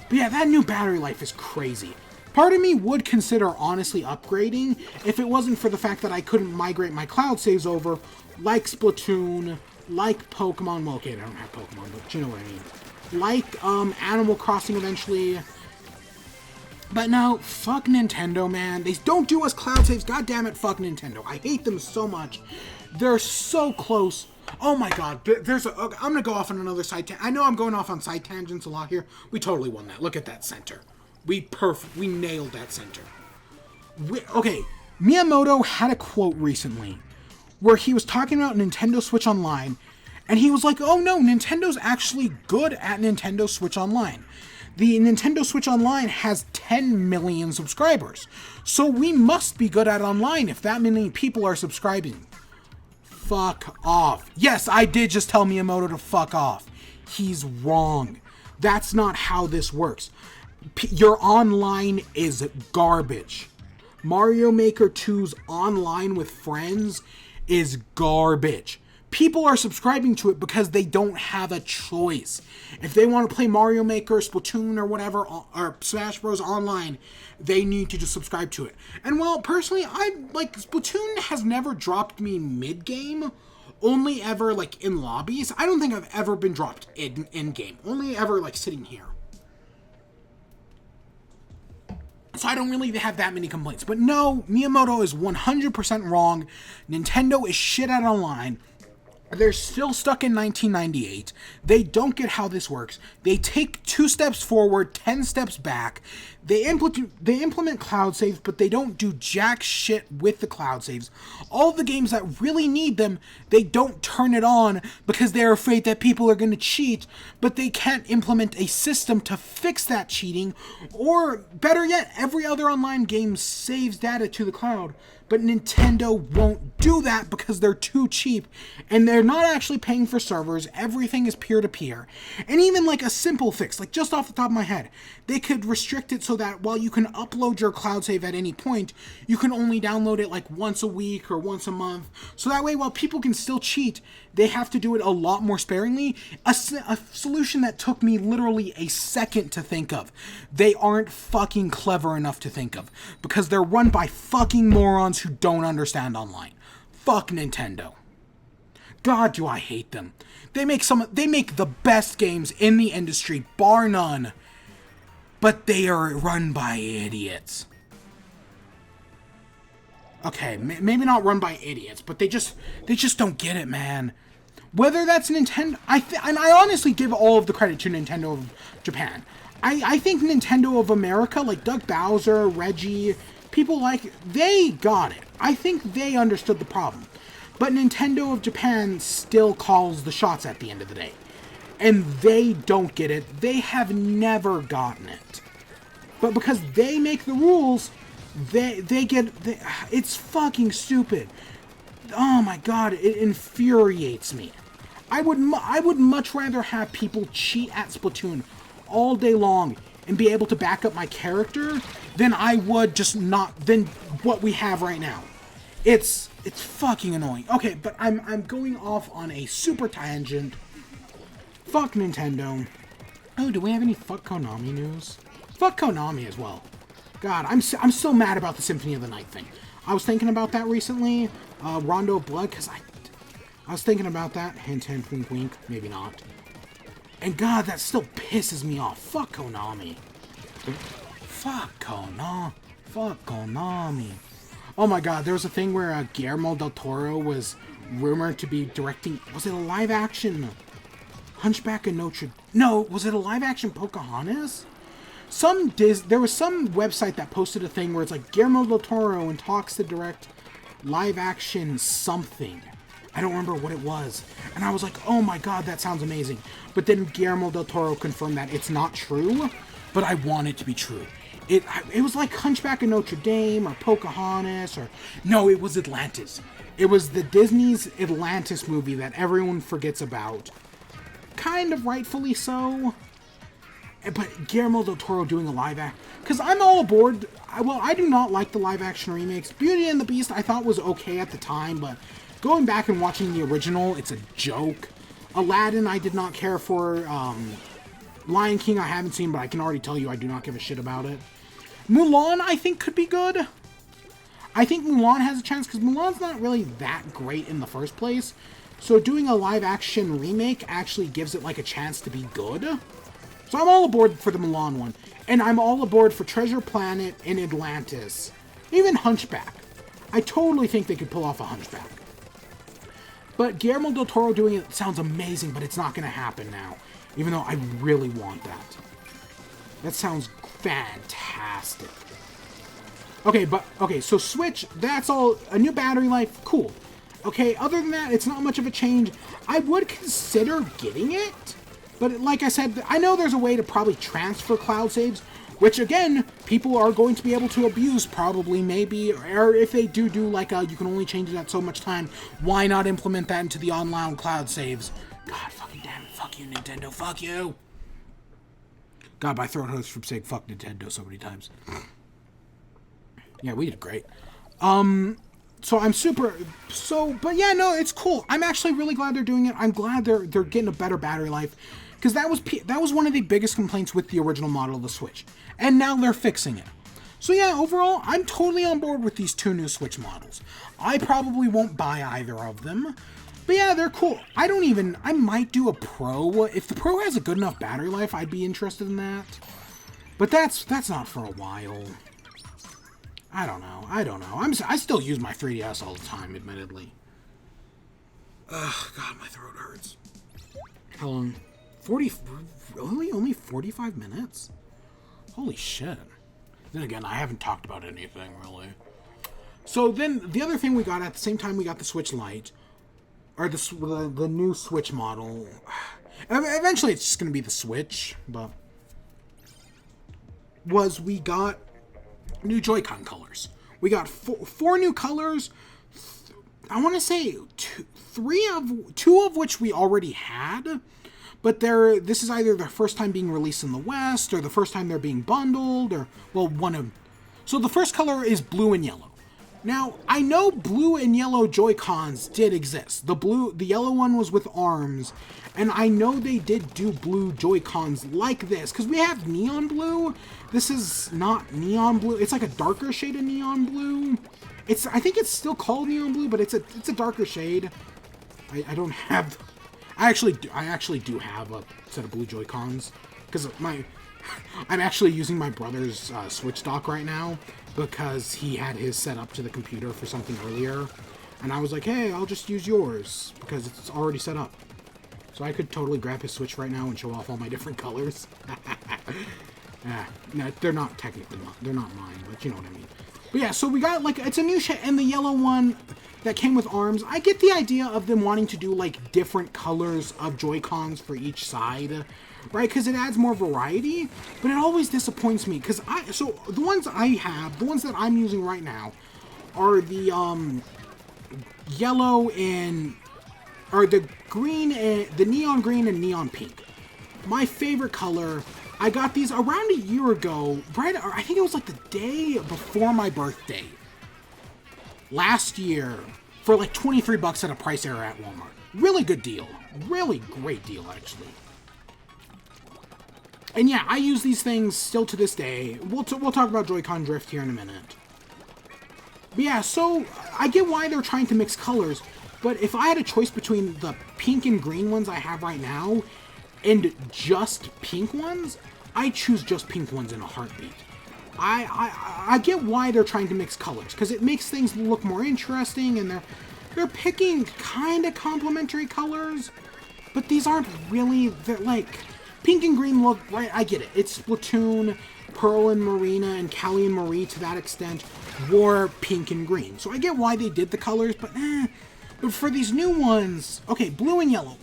But yeah, that new battery life is crazy. Part of me would consider honestly upgrading if it wasn't for the fact that I couldn't migrate my cloud saves over, like Splatoon, like Pokemon. Well, okay, I don't have Pokemon, but you know what I mean. Like Animal Crossing eventually. But no, fuck Nintendo, man. They don't do us cloud saves. God damn it, fuck Nintendo. I hate them so much. They're so close. Oh my god, I'm gonna go off on another side I know I'm going off on side tangents a lot here. We totally won that. Look at that center. We nailed that center. Okay, Miyamoto had a quote recently where he was talking about Nintendo Switch Online, and he was like, oh no, Nintendo's actually good at Nintendo Switch Online. The Nintendo Switch Online has 10 million subscribers, so we must be good at online if that many people are subscribing. Fuck off. Yes, I did just tell Miyamoto to fuck off. He's wrong. That's not how this works. Your online is garbage. Mario Maker 2's online with friends is garbage. People are subscribing to it because they don't have a choice. If they want to play Mario Maker, Splatoon, or whatever, or Smash Bros. Online, they need to just subscribe to it. And well, personally, Splatoon has never dropped me mid-game, only ever, like, in lobbies. I don't think I've ever been dropped in-game, only ever, like, sitting here. So I don't really have that many complaints. But no, Miyamoto is 100% wrong. Nintendo is shit out of line. They're still stuck in 1998. They don't get how this works. They take 2 steps forward, 10 steps back. They implement cloud saves, but they don't do jack shit with the cloud saves. All the games that really need them, they don't turn it on because they're afraid that people are going to cheat, but they can't implement a system to fix that cheating, or better yet, every other online game saves data to the cloud. But Nintendo won't do that because they're too cheap, and they're not actually paying for servers. Everything is peer-to-peer. And even like a simple fix, like just off the top of my head, they could restrict it so that while you can upload your cloud save at any point, you can only download it like once a week or once a month. So that way, while people can still cheat, they have to do it a lot more sparingly. A solution that took me literally a second to think of. They aren't fucking clever enough to think of, because they're run by fucking morons who don't understand online. Fuck Nintendo. God, do I hate them. They make the best games in the industry, bar none. But they are run by idiots. Okay, maybe not run by idiots, but they just don't get it, man. Whether that's Nintendo, and I honestly give all of the credit to Nintendo of Japan. I think Nintendo of America, like Doug Bowser, Reggie, people like, they got it. I think they understood the problem. But Nintendo of Japan still calls the shots at the end of the day. And they don't get it. They have never gotten it. But because they make the rules, it's fucking stupid. Oh my god, it infuriates me. I would much rather have people cheat at Splatoon all day long and be able to back up my character than I would than what we have right now. It's fucking annoying. Okay, but I'm going off on a super tangent. Fuck Nintendo. Oh, do we have any fuck Konami news? Fuck Konami as well. God, I'm so mad about the Symphony of the Night thing. I was thinking about that recently. Rondo of Blood, because I was thinking about that. Hint, hint, wink, wink. Maybe not. And God, that still pisses me off. Fuck Konami. Fuck Konami. Fuck Konami. Oh my god, there was a thing where Guillermo del Toro was rumored to be directing... Was it a live-action Hunchback of Notre... No, was it a live-action Pocahontas? There was some website that posted a thing where it's like Guillermo del Toro in talks to direct live-action something. I don't remember what it was. And I was like, oh my god, that sounds amazing. But then Guillermo del Toro confirmed that it's not true, but I want it to be true. It was like Hunchback of Notre Dame or Pocahontas or... No, it was Atlantis. It was the Disney's Atlantis movie that everyone forgets about. Kind of rightfully so. But Guillermo del Toro doing a live act... Because I'm all aboard... I do not like the live action remakes. Beauty and the Beast I thought was okay at the time, but going back and watching the original, it's a joke. Aladdin I did not care for. Lion King I haven't seen, but I can already tell you I do not give a shit about it. Mulan I think could be good. I think Mulan has a chance because Mulan's not really that great in the first place. So doing a live action remake actually gives it like a chance to be good. So I'm all aboard for the Mulan one. And I'm all aboard for Treasure Planet and Atlantis. Even Hunchback. I totally think they could pull off a Hunchback. But Guillermo del Toro doing it sounds amazing, but it's not going to happen now. Even though I really want that. That sounds fantastic. Okay, so Switch, that's all. A new battery life, cool. Okay, other than that, it's not much of a change. I would consider getting it. But like I said, I know there's a way to probably transfer cloud saves, which again, people are going to be able to abuse probably, maybe, or if they do like you can only change it at so much time, why not implement that into the online cloud saves? God fucking damn it, fuck you Nintendo, fuck you! God, my throat hurts from saying fuck Nintendo so many times. Yeah, we did great. So I'm but yeah, no, it's cool. I'm actually really glad they're doing it. I'm glad they're getting a better battery life. Because that was one of the biggest complaints with the original model of the Switch. And now they're fixing it. So yeah, overall, I'm totally on board with these two new Switch models. I probably won't buy either of them. But yeah, they're cool. I might do a Pro. If the Pro has a good enough battery life, I'd be interested in that. But that's not for a while. I don't know. I still use my 3DS all the time, admittedly. Ugh, God, my throat hurts. How long? 40... Really? Only 45 minutes? Holy shit. Then again, I haven't talked about anything, really. So then, the other thing we got at the same time we got the Switch Lite, or the new Switch model. Eventually, it's just going to be the Switch, but... we got new Joy-Con colors. We got four new colors. I want to say two of which we already had, but this is either the first time being released in the West, or the first time they're being bundled, or, well, one of... So the first color is blue and yellow. Now, I know blue and yellow Joy-Cons did exist. The yellow one was with arms, and I know they did do blue Joy-Cons like this, because we have neon blue. This is not neon blue. It's like a darker shade of neon blue. I think it's still called neon blue, but it's a darker shade. I don't have... I actually do have a set of blue Joy-Cons, because I'm actually using my brother's Switch dock right now, because he had his set up to the computer for something earlier, and I was like, hey, I'll just use yours, because it's already set up. So I could totally grab his Switch right now and show off all my different colors. No, they're not technically they're not mine, but you know what I mean. But yeah, so we got, like, it's a new shade, and the yellow one that came with arms, I get the idea of them wanting to do, like, different colors of Joy-Cons for each side, right? Because it adds more variety, but it always disappoints me, because so the ones I have, the ones that I'm using right now, are the, yellow and, or the green, and the neon green and neon pink. My favorite color. I got these around a year ago, right? I think it was like the day before my birthday. Last year, for like $23 at a price error at Walmart. Really good deal. Really great deal, actually. And yeah, I use these things still to this day. We'll talk about Joy-Con drift here in a minute. But yeah, so I get why they're trying to mix colors, but if I had a choice between the pink and green ones I have right now and just pink ones, I choose just pink ones in a heartbeat. I get why they're trying to mix colors, because it makes things look more interesting, and they're picking kind of complementary colors, but these aren't really, they're like, pink and green look, right, I get it. It's Splatoon, Pearl and Marina, and Callie and Marie to that extent wore pink and green. So I get why they did the colors, but But for these new ones, okay, blue and yellow,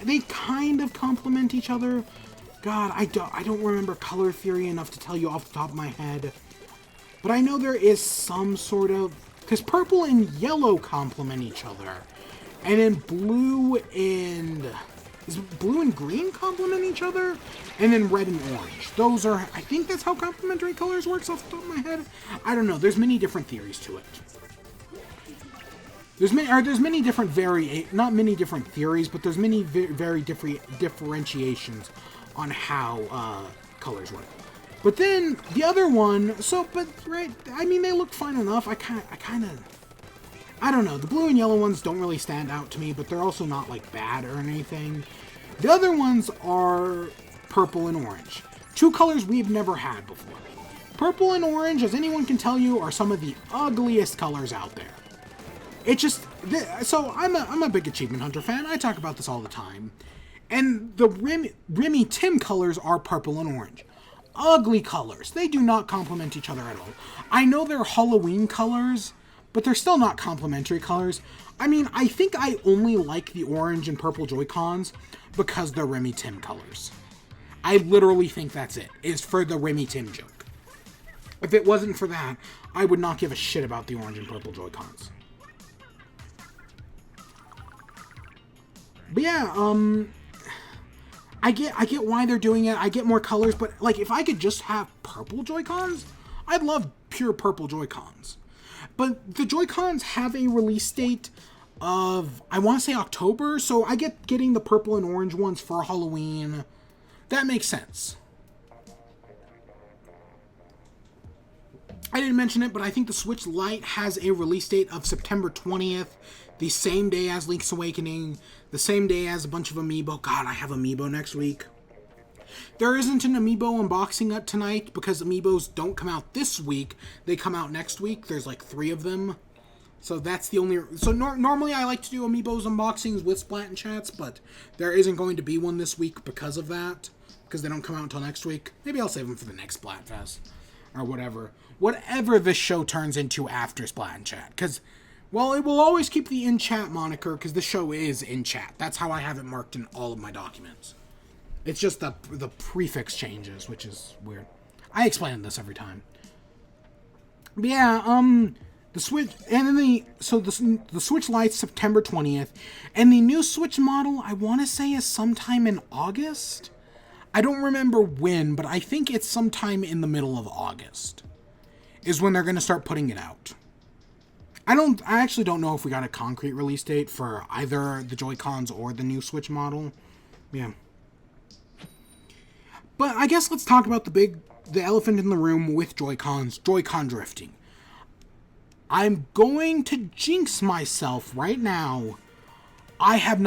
they kind of complement each other. God, I don't remember color theory enough to tell you off the top of my head. But I know there is some sort of... Because purple and yellow complement each other. And then blue and... Is blue and green complement each other? And then red and orange. Those are... I think that's how complementary colors works off the top of my head. I don't know. There's many different theories to it. There's many different not many different theories, but there's many very different differentiations on how colors work. But then the other one, right? I mean, they look fine enough. I don't know. The blue and yellow ones don't really stand out to me, but they're also not like bad or anything. The other ones are purple and orange, two colors we've never had before. Purple and orange, as anyone can tell you, are some of the ugliest colors out there. It just, so I'm a big Achievement Hunter fan. I talk about this all the time. And the Remy Tim colors are purple and orange. Ugly colors. They do not complement each other at all. I know they're Halloween colors, but they're still not complementary colors. I mean, I think I only like the orange and purple Joy-Cons because they're Remy Tim colors. I literally think that's it. It's for the Remy Tim joke. If it wasn't for that, I would not give a shit about the orange and purple Joy-Cons. But yeah, I get why they're doing it. I get more colors, but like if I could just have purple Joy-Cons, I'd love pure purple Joy-Cons. But the Joy-Cons have a release date of, I want to say October, so I get getting the purple and orange ones for Halloween. That makes sense. I didn't mention it, but I think the Switch Lite has a release date of September 20th, the same day as Link's Awakening, the same day as a bunch of Amiibo. God, I have Amiibo next week. There isn't an Amiibo unboxing up tonight because Amiibos don't come out this week. They come out next week. There's like 3 of them. So that's the only... So normally I like to do Amiibos unboxings with Splat and chats, but there isn't going to be one this week because of that. Because they don't come out until next week. Maybe I'll save them for the next Splatfest. Or whatever. Whatever this show turns into after Splat and chat. Because... Well, it will always keep the in-chat moniker, because the show is in-chat. That's how I have it marked in all of my documents. It's just the prefix changes, which is weird. I explain this every time. But yeah, the Switch, and then the Switch Lite's September 20th, and the new Switch model, I want to say, is sometime in August? I don't remember when, but I think it's sometime in the middle of August, is when they're going to start putting it out. I actually don't know if we got a concrete release date for either the Joy-Cons or the new Switch model. Yeah. But I guess let's talk about the elephant in the room with Joy-Cons, Joy-Con drifting. I'm going to jinx myself right now. I have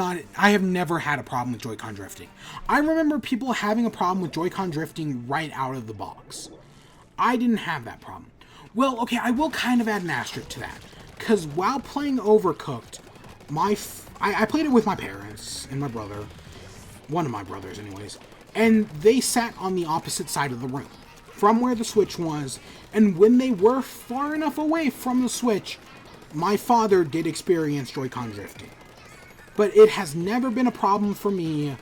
never had a problem with Joy-Con drifting. I remember people having a problem with Joy-Con drifting right out of the box. I didn't have that problem. Well, okay, I will kind of add an asterisk to that. Because while playing Overcooked, I played it with my parents and my brother. One of my brothers, anyways. And they sat on the opposite side of the room from where the Switch was. And when they were far enough away from the Switch, my father did experience Joy-Con drifting. But it has never been a problem for me.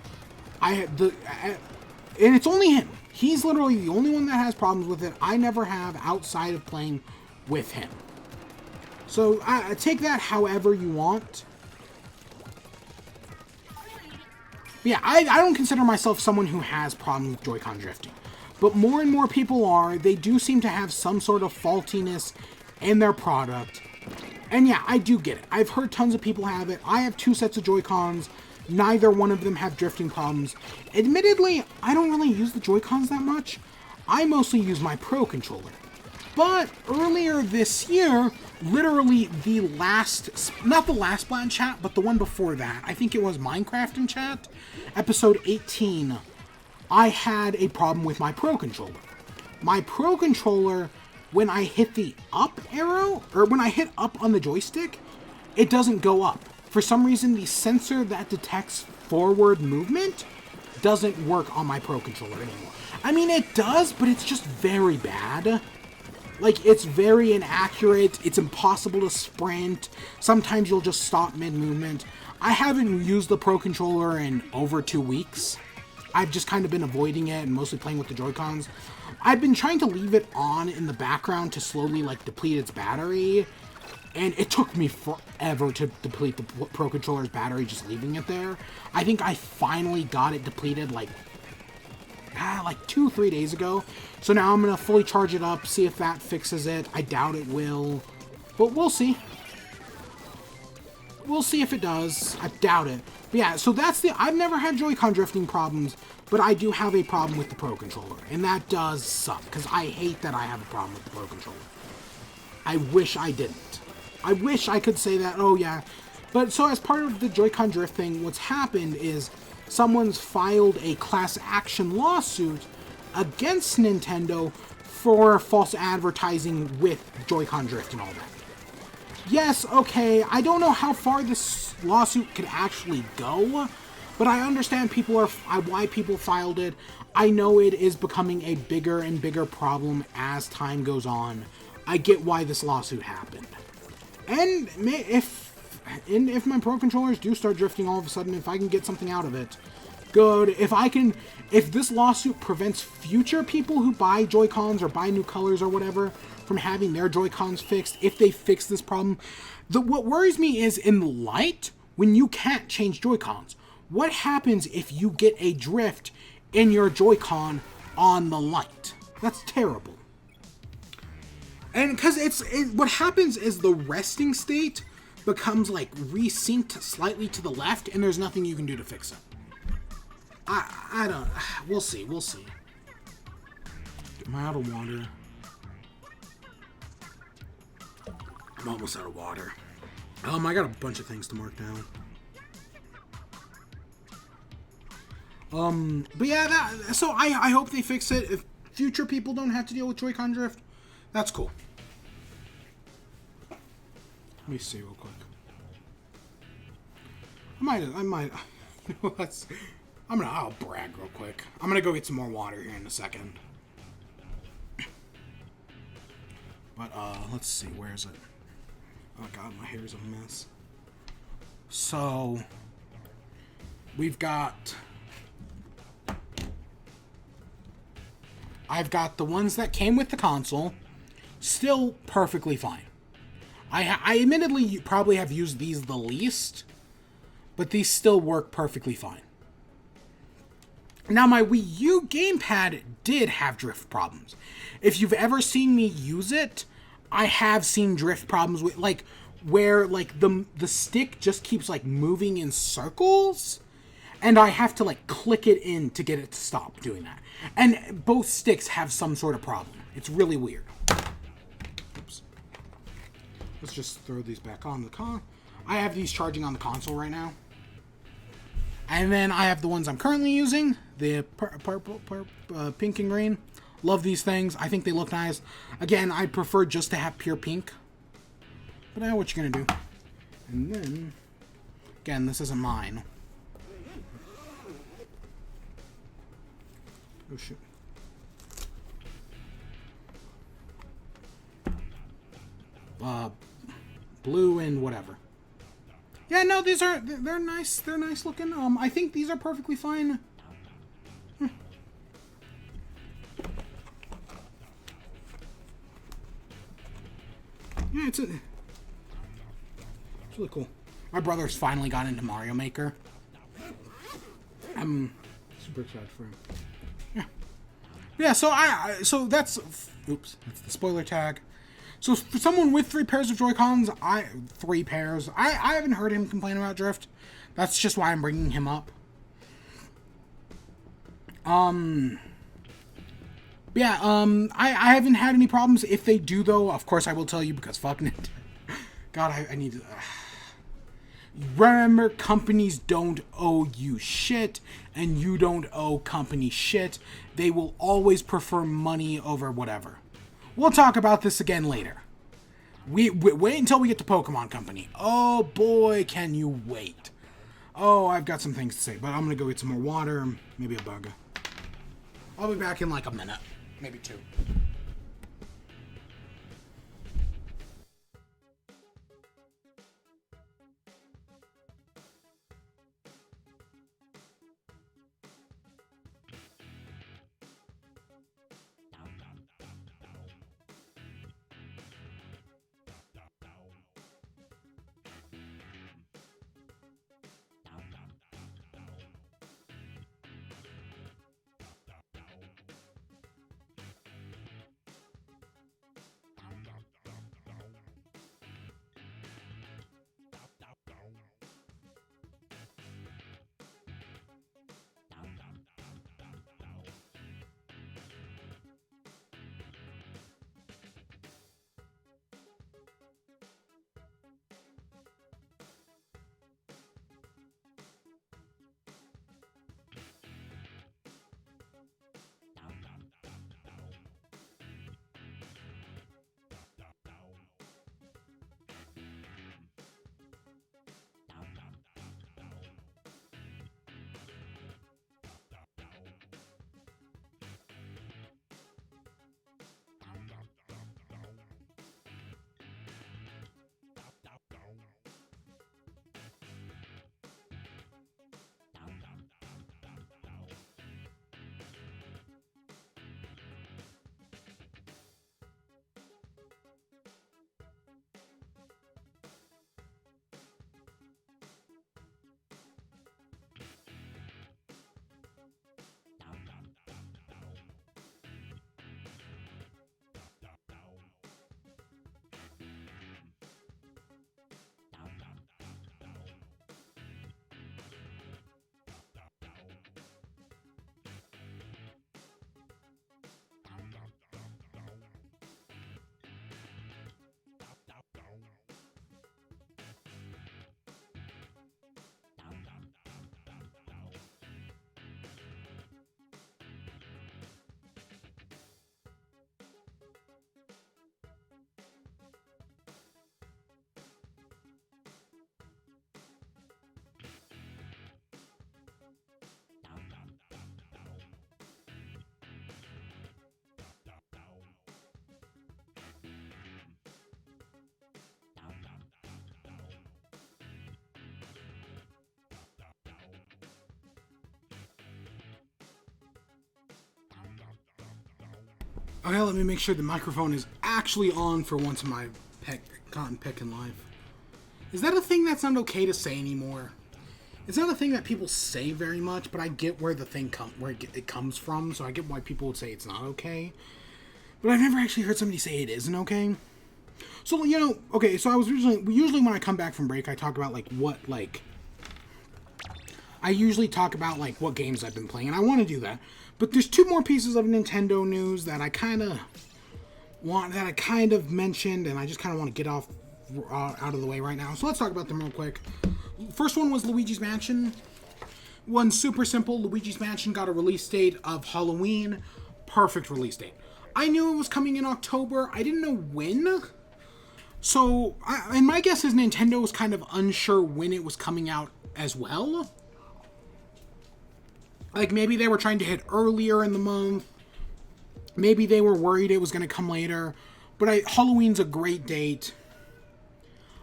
And it's only him. He's literally the only one that has problems with it. I never have outside of playing with him. So, take that however you want. But yeah, I don't consider myself someone who has problems with Joy-Con drifting. But more and more people are. They do seem to have some sort of faultiness in their product. And yeah, I do get it. I've heard tons of people have it. I have 2 sets of Joy-Cons. Neither one of them have drifting problems. Admittedly, I don't really use the Joy-Cons that much. I mostly use my Pro Controller. But earlier this year, literally not the last Splat in Chat, but the one before that, I think it was Minecraft in Chat, episode 18, I had a problem with my Pro Controller. My Pro Controller, when I hit the up arrow, or when I hit up on the joystick, it doesn't go up. For some reason, the sensor that detects forward movement doesn't work on my Pro Controller anymore. I mean, it does, but it's just very bad. Like, it's very inaccurate, it's impossible to sprint, sometimes you'll just stop mid-movement. I haven't used the Pro Controller in over 2 weeks. I've just kind of been avoiding it and mostly playing with the Joy-Cons. I've been trying to leave it on in the background to slowly, like, deplete its battery. And it took me forever to deplete the Pro Controller's battery just leaving it there. I think I finally got it depleted, like 2-3 days ago. So now I'm going to fully charge it up, see if that fixes it. I doubt it will, but we'll see. We'll see if it does. I doubt it. But yeah, so I've never had Joy-Con drifting problems, but I do have a problem with the Pro Controller. And that does suck, because I hate that I have a problem with the Pro Controller. I wish I didn't. I wish I could say that, oh yeah. But so as part of the Joy-Con drift thing, what's happened is someone's filed a class action lawsuit against Nintendo for false advertising with Joy-Con drift and all that. Yes, okay, I don't know how far this lawsuit could actually go, but I understand why people filed it. I know it is becoming a bigger and bigger problem as time goes on. I get why this lawsuit happened. And if my Pro Controllers do start drifting all of a sudden, if I can get something out of it, good. If this lawsuit prevents future people who buy Joy-Cons or buy new colors or whatever from having their Joy-Cons fixed, if they fix this problem, what worries me is in the Lite, when you can't change Joy-Cons, what happens if you get a drift in your Joy-Con on the Lite? That's terrible. And because what happens is the resting state becomes like resynced slightly to the left, and there's nothing you can do to fix it. I don't. We'll see. Am I out of water? I'm almost out of water. I got a bunch of things to mark down. But yeah, so I hope they fix it. If future people don't have to deal with Joy-Con drift, that's cool. Let me see real quick. I might. I'll brag real quick. I'm gonna go get some more water here in a second. But let's see, where is it? Oh god, my hair's a mess. So I've got the ones that came with the console, still perfectly fine. I admittedly probably have used these the least, but these still work perfectly fine. Now, my Wii U gamepad did have drift problems. If you've ever seen me use it, I have seen drift problems with, like, where, like, the stick just keeps, like, moving in circles, and I have to, like, click it in to get it to stop doing that. And both sticks have some sort of problem. It's really weird. Oops. Let's just throw these back on the I have these charging on the console right now. And then I have the ones I'm currently using, the purple, pink and green. Love these things. I think they look nice. Again, I prefer just to have pure pink. But I know what you're going to do. And then, again, this isn't mine. Oh, shoot. Blue and whatever. Yeah, no, they're nice. They're nice looking. I think these are perfectly fine. Yeah, it's really cool. My brother's finally got into Mario Maker. I'm super excited for him. Yeah. Yeah, so that's that's the spoiler tag. So for someone with 3 pairs of Joy-Cons, 3 pairs, I haven't heard him complain about drift. That's just why I'm bringing him up. Yeah, I haven't had any problems. If they do, though, of course I will tell you, because fuck Nintendo. God, I need to... Remember, companies don't owe you shit, and you don't owe company shit. They will always prefer money over whatever. We'll talk about this again later. We wait until we get to Pokemon Company. Oh boy, can you wait. Oh, I've got some things to say, but I'm gonna go get some more water, maybe a bug. I'll be back in like a minute, maybe 2. Okay, let me make sure the microphone is actually on for once in my cotton picking life. Is that a thing that's not okay to say anymore? It's not a thing that people say very much, but I get where the thing it comes from, so I get why people would say it's not okay. But I've never actually heard somebody say it isn't okay. So, you know, okay, so I was usually when I come back from break, I talk about, like, I usually talk about, like, what games I've been playing, and I want to do that. But there's two more pieces of Nintendo news that I kind of mentioned, and I just kind of want to get out of the way right now. So let's talk about them real quick. First one was Luigi's Mansion. One super simple. Luigi's Mansion got a release date of Halloween. Perfect release date. I knew it was coming in October. I didn't know when. So, and my guess is Nintendo was kind of unsure when it was coming out as well. Like, maybe they were trying to hit earlier in the month. Maybe they were worried it was going to come later. But Halloween's a great date.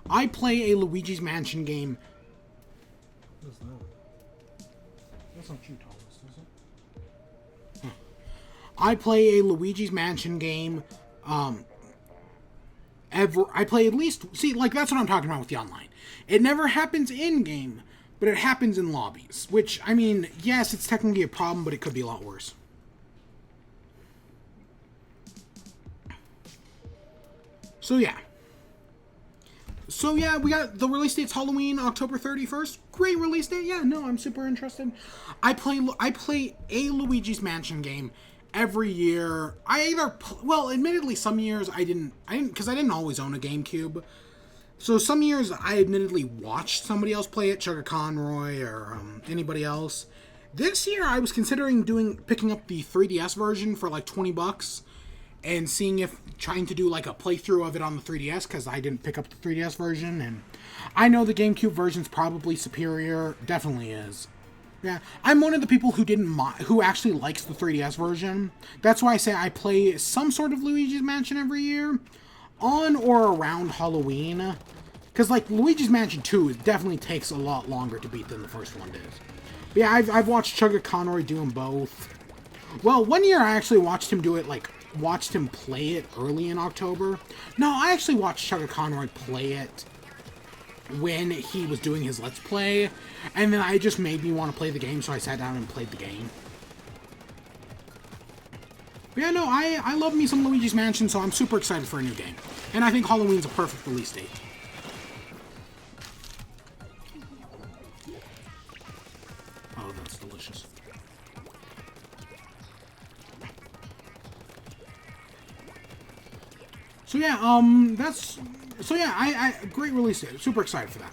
I play a Luigi's Mansion game. What is that? That's not you, Thomas, is it? Huh. I play a Luigi's Mansion game. I play at least... See, like, that's what I'm talking about with the online. It never happens in-game, but it happens in lobbies. Which, I mean, yes, it's technically a problem, but it could be a lot worse. So, yeah. We got the release date's Halloween, October 31st. Great release date. Yeah, no, I'm super interested. I play a Luigi's Mansion game every year. Admittedly, some years I didn't, because I didn't always own a GameCube. So some years I admittedly watched somebody else play it, Chugga Conroy or anybody else. This year I was considering picking up the 3DS version for like $20 and trying to do like a playthrough of it on the 3DS, because I didn't pick up the 3DS version, and I know the GameCube version's probably superior. Definitely is. Yeah, I'm one of the people who actually likes the 3DS version. That's why I say I play some sort of Luigi's Mansion every year, on or around Halloween. Because, like, Luigi's Mansion 2 definitely takes a lot longer to beat than the first one did. But yeah, I've watched Chugga Conroy do them both. Well, one year I actually watched him play it early in October. No, I actually watched Chugga Conroy play it when he was doing his Let's Play, and then it just made me want to play the game, so I sat down and played the game. But yeah, no, I love me some Luigi's Mansion, so I'm super excited for a new game. And I think Halloween's a perfect release date. Oh, that's delicious. So yeah, I great release date. Super excited for that.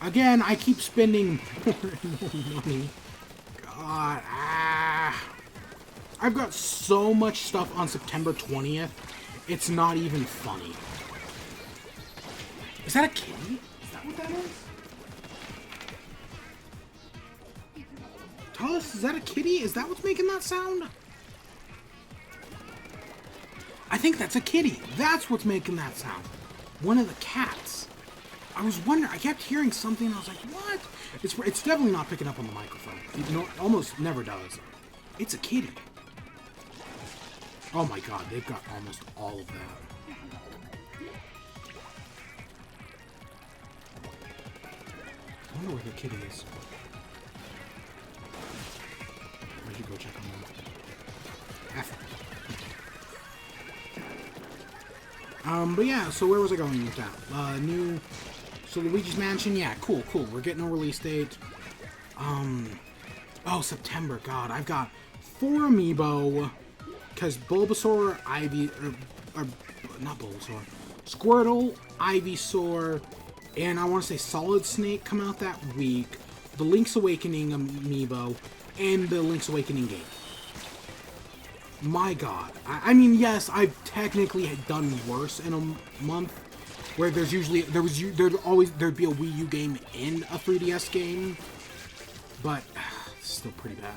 Again, I keep spending more and more money. God, I've got so much stuff on September 20th. It's not even funny. Is that a kitty? Is that what that is? Thomas, is that a kitty? Is that what's making that sound? I think that's a kitty. That's what's making that sound. One of the cats. I was wondering, I kept hearing something and I was like, what? It's definitely not picking up on the microphone. It almost never does. It's a kitty. Oh my god, they've got almost all of that. I wonder where the kitty is. I should go check on that. F. But yeah, so where was I going with that? So Luigi's Mansion, yeah, cool. We're getting a release date. Oh, September, god, I've got 4 amiibo, because Bulbasaur, not Bulbasaur, Squirtle, Ivysaur, and I want to say Solid Snake come out that week, the Link's Awakening amiibo, and the Link's Awakening game. My god. I mean, yes, I've technically done worse in a month, where there'd be a Wii U game in a 3DS game, but it's still pretty bad.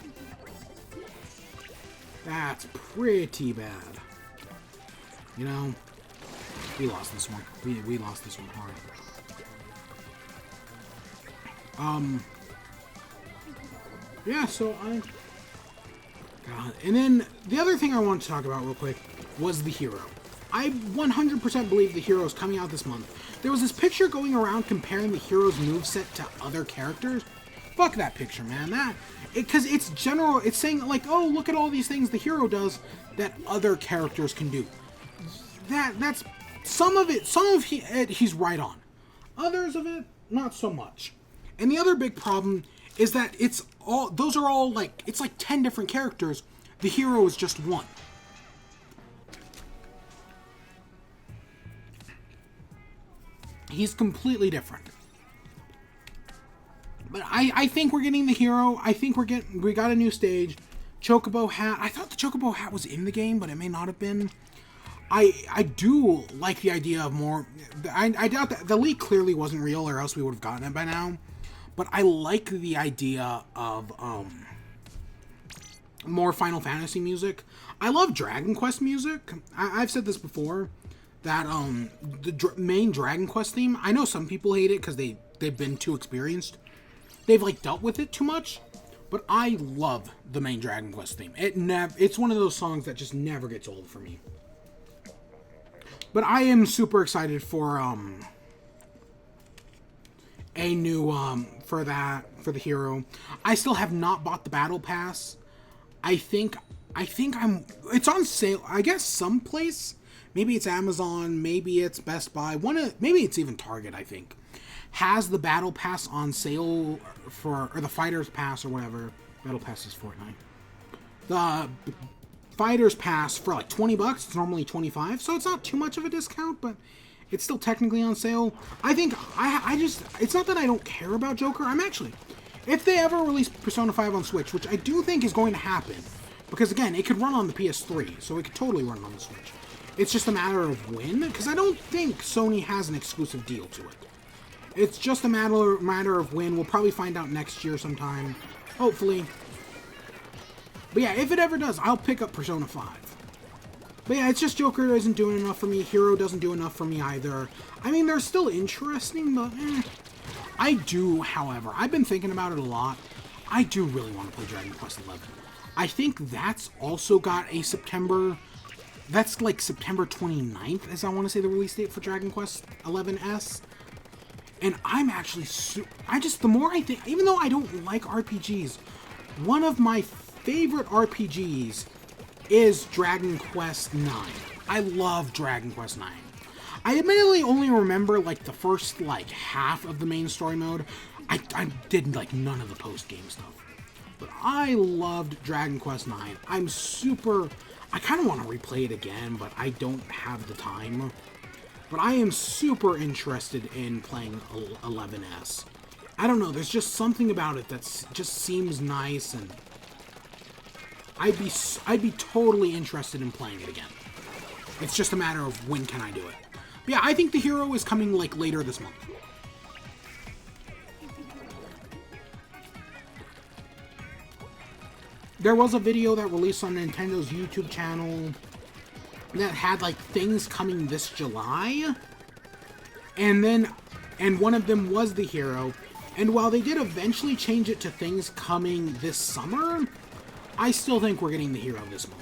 That's pretty bad. You know, we lost this one. We lost this one hard. Yeah, so God. And then the other thing I want to talk about real quick was the hero. I 100% believe the hero is coming out this month. There was this picture going around comparing the hero's moveset to other characters. Fuck that picture, man. Because it's general. It's saying like, oh, look at all these things the hero does that other characters can do. That's some of it. Some of it he's right on. Others of it, not so much. And the other big problem is that it's all. Those are all like it's like 10 different characters. The hero is just one. He's completely different. But I think we're getting the hero. I think we got a new stage. Chocobo hat. I thought the Chocobo hat was in the game, but it may not have been. I do like the idea of more. I doubt that the leak clearly wasn't real, or else we would have gotten it by now. But I like the idea of more Final Fantasy music. I love Dragon Quest music. I've said this before. That the main Dragon Quest theme, I know some people hate it because they've been too experienced. They've like dealt with it too much, but I love the main Dragon Quest theme. It's one of those songs that just never gets old for me. But I am super excited for a new for the hero. I still have not bought the battle pass. I think it's on sale. I guess someplace. Maybe it's Amazon, maybe it's Best Buy, maybe it's even Target, I think, has the Battle Pass on sale or the Fighter's Pass or whatever. Battle Pass is Fortnite. The Fighter's Pass for like $20, it's normally $25, so it's not too much of a discount, but it's still technically on sale. I think, it's not that I don't care about Joker, if they ever release Persona 5 on Switch, which I do think is going to happen, because again, it could run on the PS3, so it could totally run on the Switch. It's just a matter of when, because I don't think Sony has an exclusive deal to it. It's just a matter of when. We'll probably find out next year sometime, hopefully. But yeah, if it ever does, I'll pick up Persona 5. But yeah, it's just Joker isn't doing enough for me. Hero doesn't do enough for me either. I mean, they're still interesting, but I do, however, I've been thinking about it a lot. I do really want to play Dragon Quest XI. I think that's also got a September... That's like September 29th, as I want to say the release date for Dragon Quest XI's. And I'm actually the more I think, even though I don't like RPGs, one of my favorite RPGs is Dragon Quest IX. I love Dragon Quest IX. I admittedly only remember like the first like half of the main story mode. I did like none of the post-game stuff. But I loved Dragon Quest IX. I kind of want to replay it again, but I don't have the time. But I am super interested in playing 11S. I don't know, there's just something about it that just seems nice, and I'd be totally interested in playing it again. It's just a matter of when can I do it. But yeah, I think the hero is coming like later this month. There was a video that released on Nintendo's YouTube channel that had like things coming this July, and one of them was the hero. And while they did eventually change it to things coming this summer, I still think we're getting the hero this month.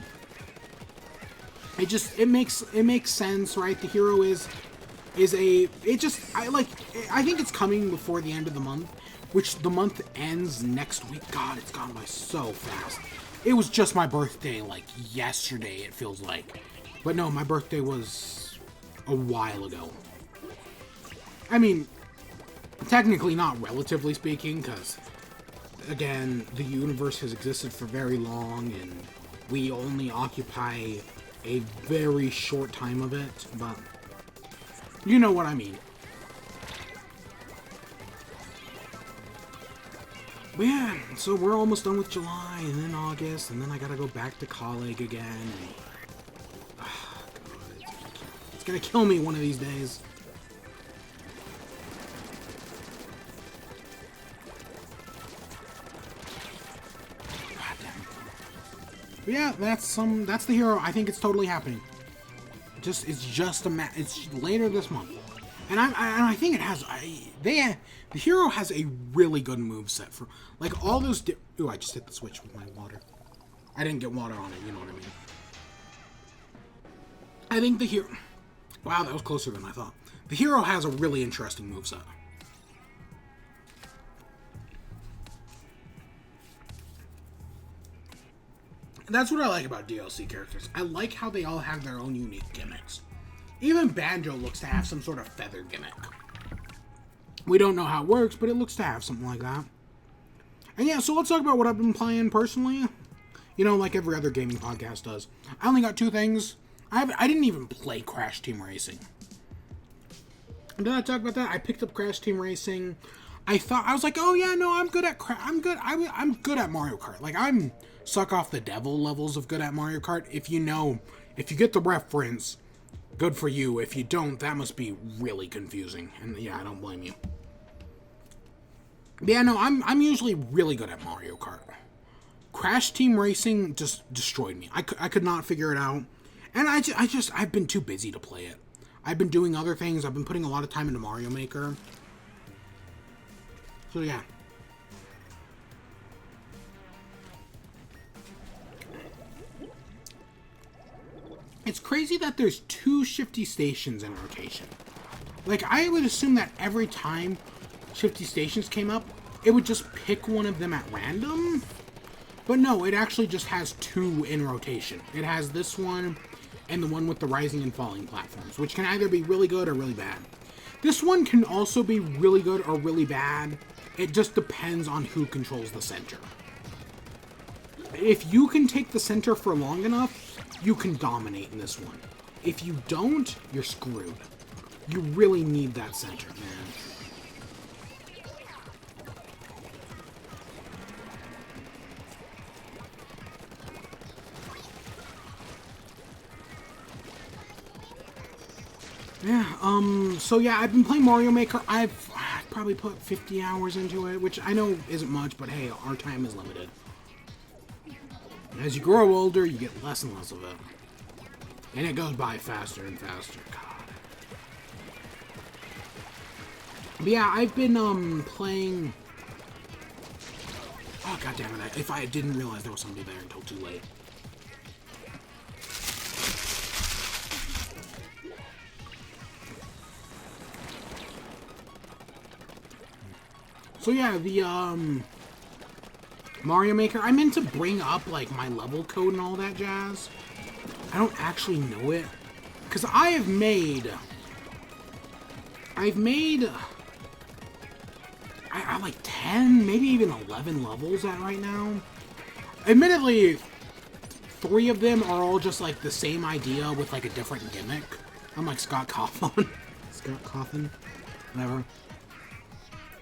It makes sense, right? The hero I think it's coming before the end of the month. Which the month ends next week. God, it's gone by so fast. It was just my birthday, like, yesterday, it feels like. But no, my birthday was a while ago. I mean, technically not relatively speaking, because, again, the universe has existed for very long, and we only occupy a very short time of it, but you know what I mean. But yeah, so we're almost done with July, and then August, and then I gotta go back to college again. And, God, it's gonna kill me one of these days. God damn it. But yeah, that's the hero. I think it's totally happening. It's later this month. And I think it has the hero has a really good moveset for like all those. Ooh, I just hit the switch with my water. I didn't get water on it. You know what I mean. I think the hero... Wow, that was closer than I thought. The hero has a really interesting moveset. That's what I like about DLC characters. I like how they all have their own unique gimmicks. Even Banjo looks to have some sort of feather gimmick. We don't know how it works, but it looks to have something like that. And yeah, so let's talk about what I've been playing personally. You know, like every other gaming podcast does. I only got two things. I didn't even play Crash Team Racing. Did I talk about that? I picked up Crash Team Racing. I was like, oh yeah, no, I'm good at I'm good at Mario Kart. Like, I'm suck off the devil levels of good at Mario Kart. If you get the reference, good for you. If you don't, that must be really confusing. And yeah, I don't blame you. But yeah, no, I'm usually really good at Mario Kart. Crash Team Racing just destroyed me. I could not figure it out. And I've been too busy to play it. I've been doing other things. I've been putting a lot of time into Mario Maker. So yeah. It's crazy that there's 2 shifty stations in rotation. Like, I would assume that every time shifty stations came up, it would just pick one of them at random. But no, it actually just has 2 in rotation. It has this one and the one with the rising and falling platforms, which can either be really good or really bad. This one can also be really good or really bad. It just depends on who controls the center. If you can take the center for long enough, you can dominate in this one. If you don't, you're screwed. You really need that center, man. Yeah, so yeah, I've been playing Mario Maker. I've probably put 50 hours into it, which I know isn't much, but hey, our time is limited. As you grow older, you get less and less of it. And it goes by faster and faster. God. But yeah, I've been, playing... Oh, god damn it. If I didn't realize there was somebody there until too late. So yeah, the, Mario Maker, I meant to bring up, like, my level code and all that jazz. I don't actually know it. Because I've made, I like 10, maybe even 11 levels at right now. Admittedly, 3 of them are all just, like, the same idea with, like, a different gimmick. I'm like Scott Cawthon. Scott Cawthon? Whatever.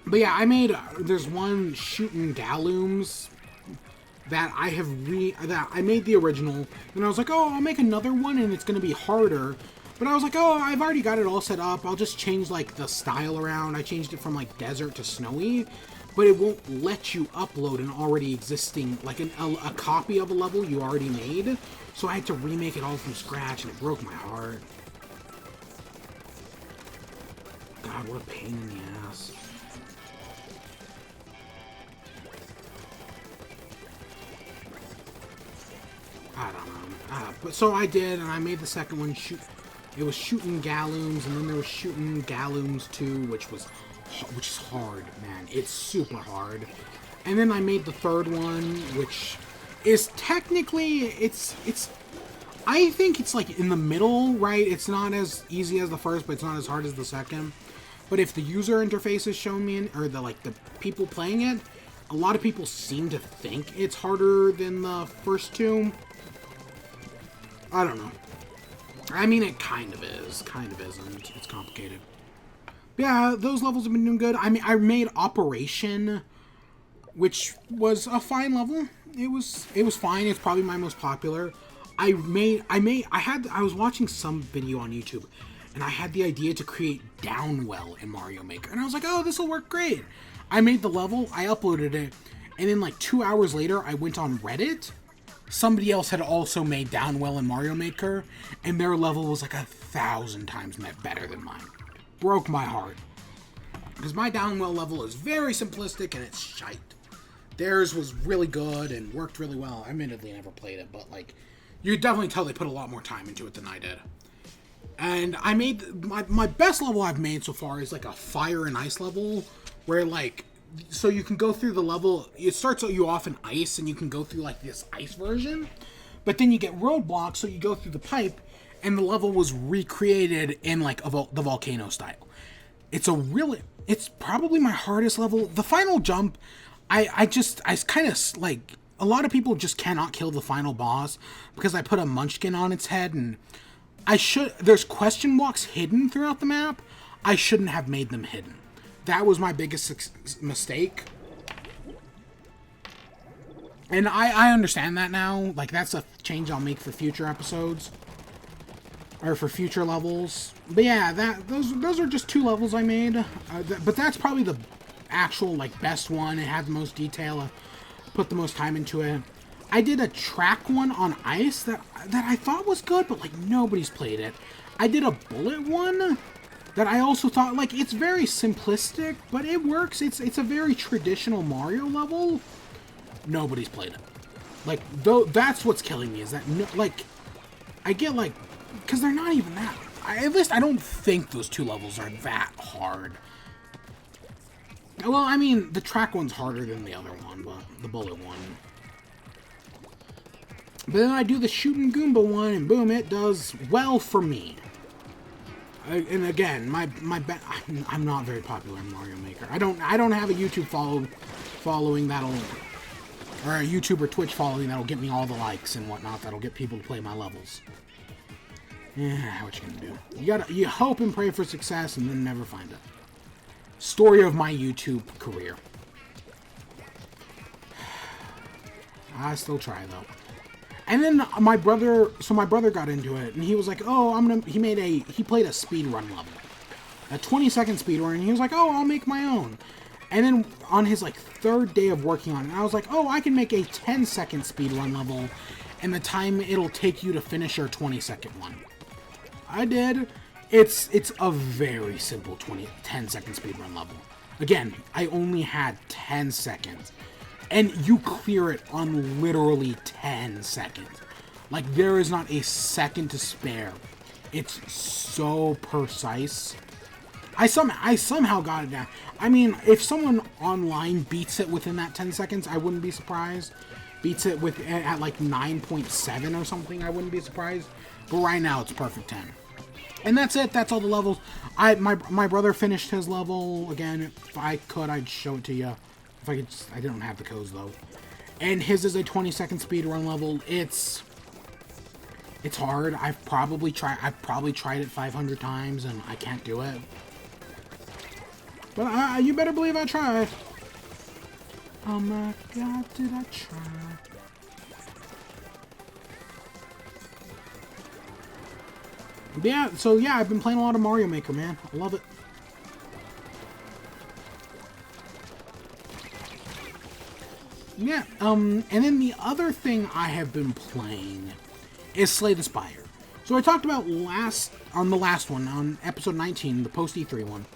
But yeah, there's one shooting Gallooms that I made the original, and I was like, oh, I'll make another one, and it's gonna be harder. But I was like, oh, I've already got it all set up. I'll just change, like, the style around. I changed it from, like, desert to snowy, but it won't let you upload an already existing, like, a copy of a level you already made. So I had to remake it all from scratch, and it broke my heart. God, what a pain in the ass. I don't know. But so I did, and I made the second one. It was shooting Gallooms, and then there was shooting Gallooms 2, which is hard, man. It's super hard. And then I made the third one, which is technically I think it's like in the middle, right? It's not as easy as the first, but it's not as hard as the second. But if the user interface is shown me, or the people playing it, a lot of people seem to think it's harder than the first 2. I don't know. I mean, it kind of is. Kind of isn't. It's complicated. But yeah, those levels have been doing good. I mean, I made Operation, which was a fine level. It was fine. It's probably my most popular. I was watching some video on YouTube, and I had the idea to create Downwell in Mario Maker. And I was like, oh, this will work great. I made the level, I uploaded it, and then like 2 hours later, I went on Reddit. Somebody else had also made Downwell in Mario Maker, and their level was like 1,000 times better than mine. Broke my heart. Because my Downwell level is very simplistic, and it's shite. Theirs was really good and worked really well. I admittedly never played it, but like, you could definitely tell they put a lot more time into it than I did. And I made my best level I've made so far is like a fire and ice level, where like, so you can go through the level. It starts you off in ice, and you can go through like this ice version, but then you get roadblocks, so you go through the pipe, and the level was recreated in like the volcano style. It's probably my hardest level. The final jump, I kind of like, a lot of people just cannot kill the final boss because I put a munchkin on its head, and there's question marks hidden throughout the map. I shouldn't have made them hidden. That was my biggest mistake. And I understand that now. Like, that's a change I'll make for future episodes. Or for future levels. But yeah, those are just 2 levels I made. But that's probably the actual, like, best one. It had the most detail. I put the most time into it. I did a track one on ice that I thought was good, but like nobody's played it. I did a bullet one that I also thought, like, it's very simplistic, but it works. It's a very traditional Mario level. Nobody's played it. Like, though, that's what's killing me, is that, no, like, I get, like, because they're not even that, at least I don't think those 2 levels are that hard. Well, I mean, the track one's harder than the other one, but the bullet one. But then I do the shooting Goomba one, and boom, it does well for me. And again, I'm not very popular in Mario Maker. I don't have a YouTube following that'll, or a YouTube or Twitch following that'll get me all the likes and whatnot. That'll get people to play my levels. Yeah, what you gonna do? You hope and pray for success, and then never find it. Story of my YouTube career. I still try though. And then my brother got into it, and he was like, oh, he played a speedrun level. A 20-second speedrun, and he was like, oh, I'll make my own. And then on his, like, 3rd day of working on it, I was like, oh, I can make a 10-second speedrun level, and the time it'll take you to finish your 20-second one. I did. It's a very simple 10-second speedrun level. Again, I only had 10 seconds. And you clear it on literally 10 seconds. Like, there is not a second to spare. It's so precise. I somehow got it down. I mean, if someone online beats it within that 10 seconds, I wouldn't be surprised. Beats it at like 9.7 or something, I wouldn't be surprised. But right now, it's perfect 10. And that's it. That's all the levels. My brother finished his level. Again, if I could, I'd show it to you. If I could I don't have the codes though. And his is a 20-second speedrun level. It's hard. I've probably tried it 500 times and I can't do it. But you better believe I tried. Oh my god, did I try? Yeah, so yeah, I've been playing a lot of Mario Maker, man. I love it. Yeah, and then the other thing I have been playing is Slay the Spire. So I talked about on the last one, on episode 19, the post E3 one,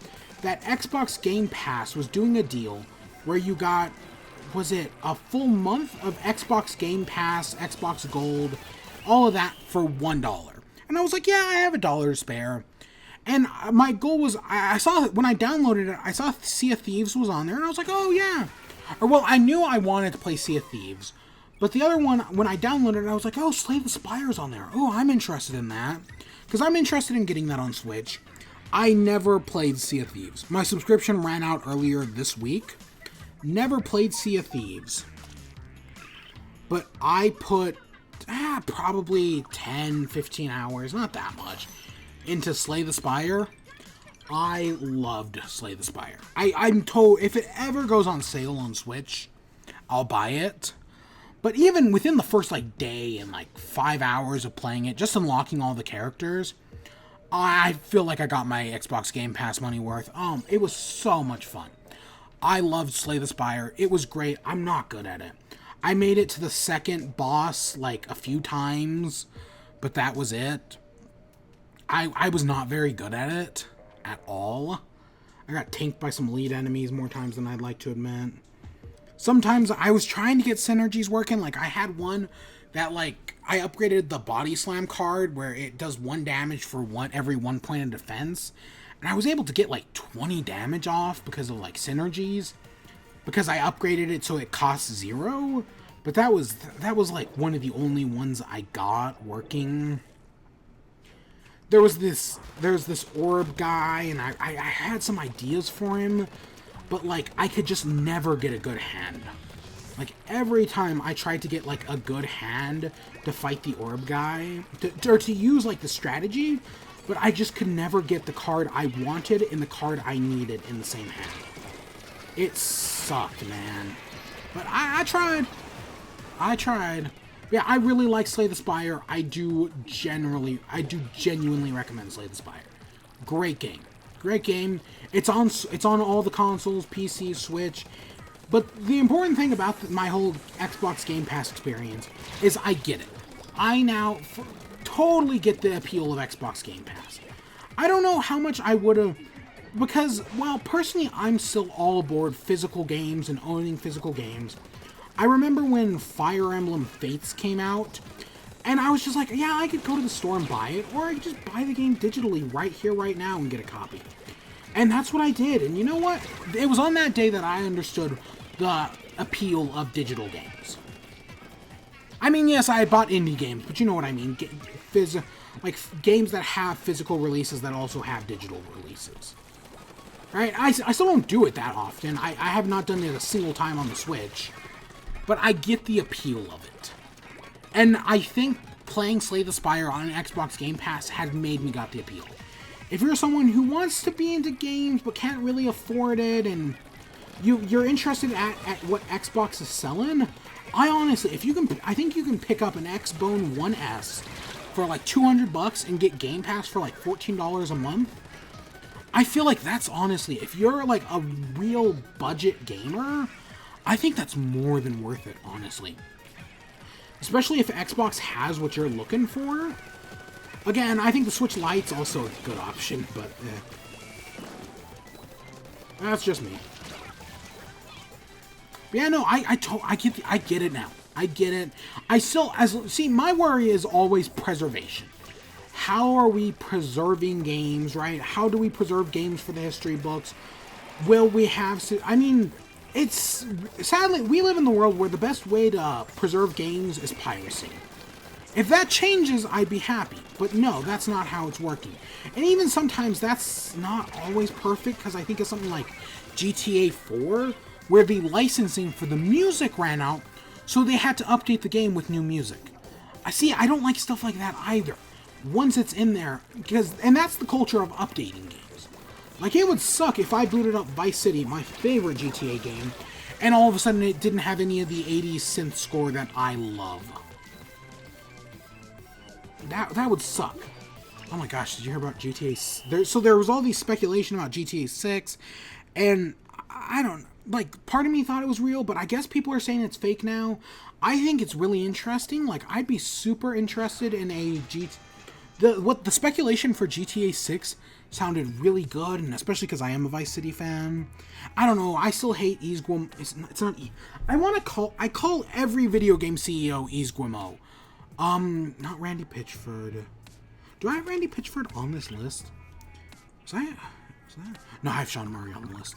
that Xbox Game Pass was doing a deal where you got, was it a full month of Xbox Game Pass, Xbox Gold, all of that for $1. And I was like, yeah, I have $1 to spare. And my goal was, I saw, when I downloaded it, I saw Sea of Thieves was on there, and I was like, oh yeah. Or, well, I knew I wanted to play Sea of Thieves. But the other one, when I downloaded it, I was like, oh, Slay the Spire's on there. Oh, I'm interested in that. Because I'm interested in getting that on Switch. I never played Sea of Thieves. My subscription ran out earlier this week. Never played Sea of Thieves. But I put probably 10, 15 hours, not that much, into Slay the Spire. I loved Slay the Spire. I'm told if it ever goes on sale on Switch, I'll buy it. But even within the first day and 5 hours of playing it, just unlocking all the characters, I feel like I got my Xbox Game Pass money worth. It was so much fun. I loved Slay the Spire. It was great. I'm not good at it. I made it to the second boss a few times, but that was it. I was not very good at it at all. I got tanked by some lead enemies more times than I'd like to admit. sometimes I was trying to get synergies working. Like, I had one that, like, I upgraded the body slam card where it does 1 damage for every 1 point of defense. And I was able to get, like, 20 damage off because of, like, synergies. Because I upgraded it so it costs 0. But that was like, one of the only ones I got working. There's this orb guy, and I had some ideas for him. But, like, I could just never get a good hand. Like, every time I tried to get, like, a good hand to fight the orb guy, or to use, like, the strategy, but I just could never get the card I wanted and the card I needed in the same hand. It sucked, man. But I tried. Yeah, I really like Slay the Spire. I do genuinely recommend Slay the Spire. Great game. Great game. It's on all the consoles, PC, Switch. But the important thing about my whole Xbox Game Pass experience is I get it. I now totally get the appeal of Xbox Game Pass. I don't know how much I would have, because, well, personally, I'm still all aboard physical games and owning physical games. I remember when Fire Emblem Fates came out, and I was just like, yeah, I could go to the store and buy it, or I could just buy the game digitally right here, right now, and get a copy. And that's what I did, and you know what? It was on that day that I understood the appeal of digital games. I mean, yes, I bought indie games, but you know what I mean. Like, games that have physical releases that also have digital releases. Right? I still don't do it that often. I have not done it a single time on the Switch. But I get the appeal of it. And I think playing Slay the Spire on Xbox Game Pass has made me got the appeal. If you're someone who wants to be into games but can't really afford it, and you're interested at what Xbox is selling, I think you can pick up an Xbone 1S for like $200 and get Game Pass for like $14 a month. I feel like that's honestly, if you're like a real budget gamer, I think that's more than worth it, honestly. Especially if Xbox has what you're looking for. Again, I think the Switch Lite's also a good option, but that's just me. But yeah, no, I get it now. I get it. See, my worry is always preservation. How are we preserving games, right? How do we preserve games for the history books? Will we have to, I mean, sadly, we live in the world where the best way to preserve games is piracy. If that changes, I'd be happy. But no, that's not how it's working. And even sometimes that's not always perfect, because I think of something like GTA 4, where the licensing for the music ran out, so they had to update the game with new music. I don't like stuff like that either. Once it's in there, and that's the culture of updating games. Like, it would suck if I booted up Vice City, my favorite GTA game, and all of a sudden it didn't have any of the 80s synth score that I love. That would suck. Oh my gosh, did you hear about GTA? So there was all these speculation about GTA 6, and I don't, like, part of me thought it was real, but I guess people are saying it's fake now. I think it's really interesting. Like, I'd be super interested in the speculation for GTA 6 sounded really good, and especially because I am a Vice City fan. I don't know, I still hate Yves Guillemot. It's not I call every video game CEO Yves Guillemot. Not Randy Pitchford. Do I have Randy Pitchford on this list? Is that? No, I have Sean Murray on the list.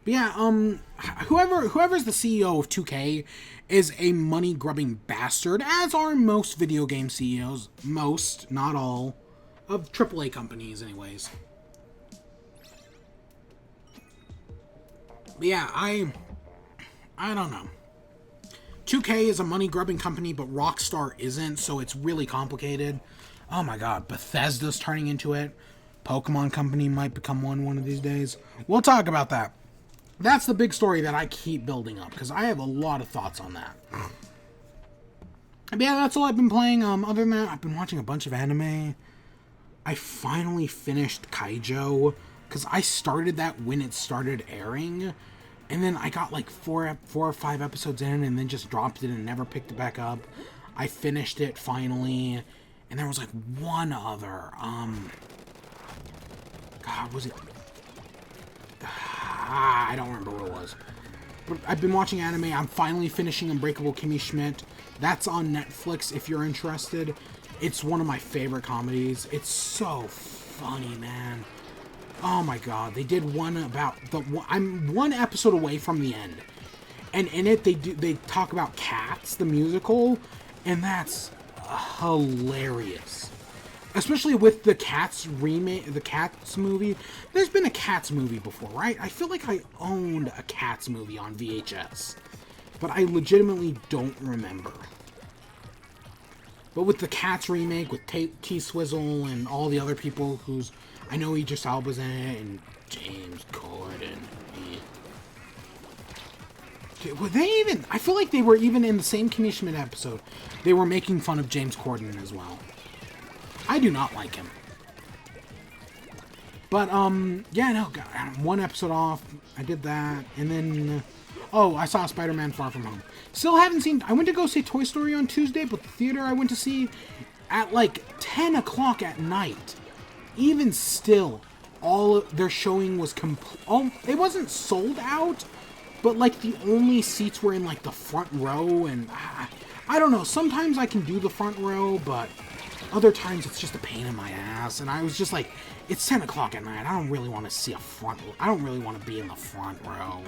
But yeah, whoever's the CEO of 2K is a money-grubbing bastard, as are most video game CEOs. Most, not all, of AAA companies, anyways. But yeah, I don't know. 2K is a money-grubbing company, but Rockstar isn't, so it's really complicated. Oh my god, Bethesda's turning into it. Pokemon Company might become one of these days. We'll talk about that. That's the big story that I keep building up, because I have a lot of thoughts on that. But yeah, that's all I've been playing. Other than that, I've been watching a bunch of anime. I finally finished Kaijo, because I started that when it started airing, and then I got like four or five episodes in, and then just dropped it and never picked it back up. I finished it finally, and there was like one other, God, was it? I don't remember what it was. But I've been watching anime. I'm finally finishing Unbreakable Kimmy Schmidt. That's on Netflix if you're interested. It's one of my favorite comedies. It's so funny, man. Oh my god, they did one about I'm one episode away from the end. And in it they talk about Cats, the musical, and that's hilarious. Especially with the Cats remake, the Cats movie. There's been a Cats movie before, right? I feel like I owned a Cats movie on VHS. But I legitimately don't remember. But with the Cats remake, with T-Swizzle and all the other people who's... I know Idris Elba's in it, and James Corden. Were they even... I feel like they were even in the same Kimmy Schmidt episode. They were making fun of James Corden as well. I do not like him. But, yeah, no, one episode off. I did that. And then, oh, I saw Spider-Man Far From Home. Still haven't seen, I went to go see Toy Story on Tuesday, but the theater I went to see at like 10 o'clock at night. Even still, all their showing was it wasn't sold out, but like the only seats were in like the front row, and I don't know, sometimes I can do the front row, but other times it's just a pain in my ass, and I was just like, it's 10 o'clock at night, I don't really want to see I don't really want to be in the front row.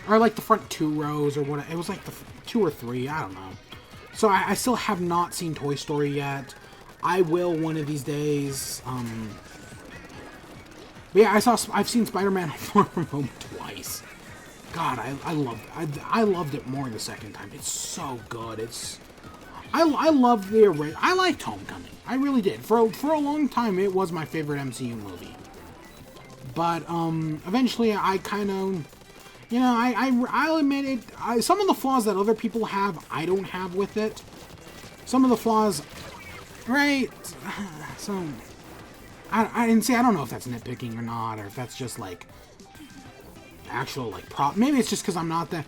Or like the front 2 rows, or what, it was like the 2 or 3, I don't know. So I still have not seen Toy Story yet. I will one of these days. But yeah, I've seen Spider-Man Far From Home twice. God, I loved it more the second time. It's so good. I love I liked Homecoming. I really did. For a long time, it was my favorite MCU movie. But eventually, I kind of, you know, I'll admit it. Some of the flaws that other people have, I don't have with it. Some of the flaws, right? So I didn't say. I don't know if that's nitpicking or not, or if that's just like actual like maybe it's just because I'm not that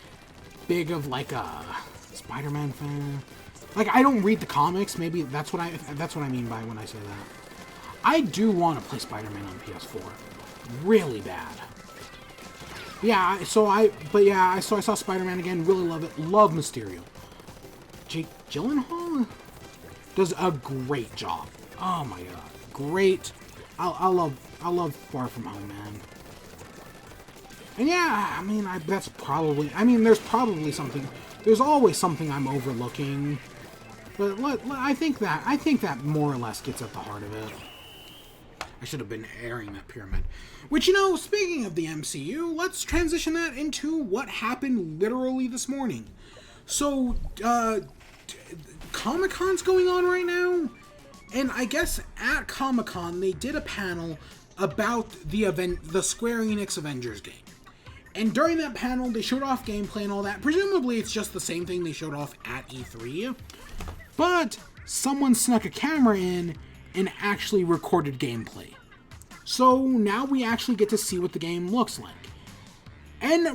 big of like a Spider-Man fan. Like, I don't read the comics. Maybe that's what I mean by when I say that. I do want to play Spider-Man on PS4, really bad. Yeah, so I saw Spider-Man again. Really love it. Love Mysterio. Jake Gyllenhaal does a great job. Oh my god, great. I love Far From Home, man. And yeah, I mean, there's probably something. There's always something I'm overlooking. But I think that more or less gets at the heart of it. I should have been airing that pyramid. Which, you know, speaking of the MCU, let's transition that into what happened literally this morning. So, Comic-Con's going on right now, and I guess at Comic-Con they did a panel about the Square Enix Avengers game. And during that panel, they showed off gameplay and all that. Presumably, it's just the same thing they showed off at E3. But someone snuck a camera in and actually recorded gameplay. So now we actually get to see what the game looks like. And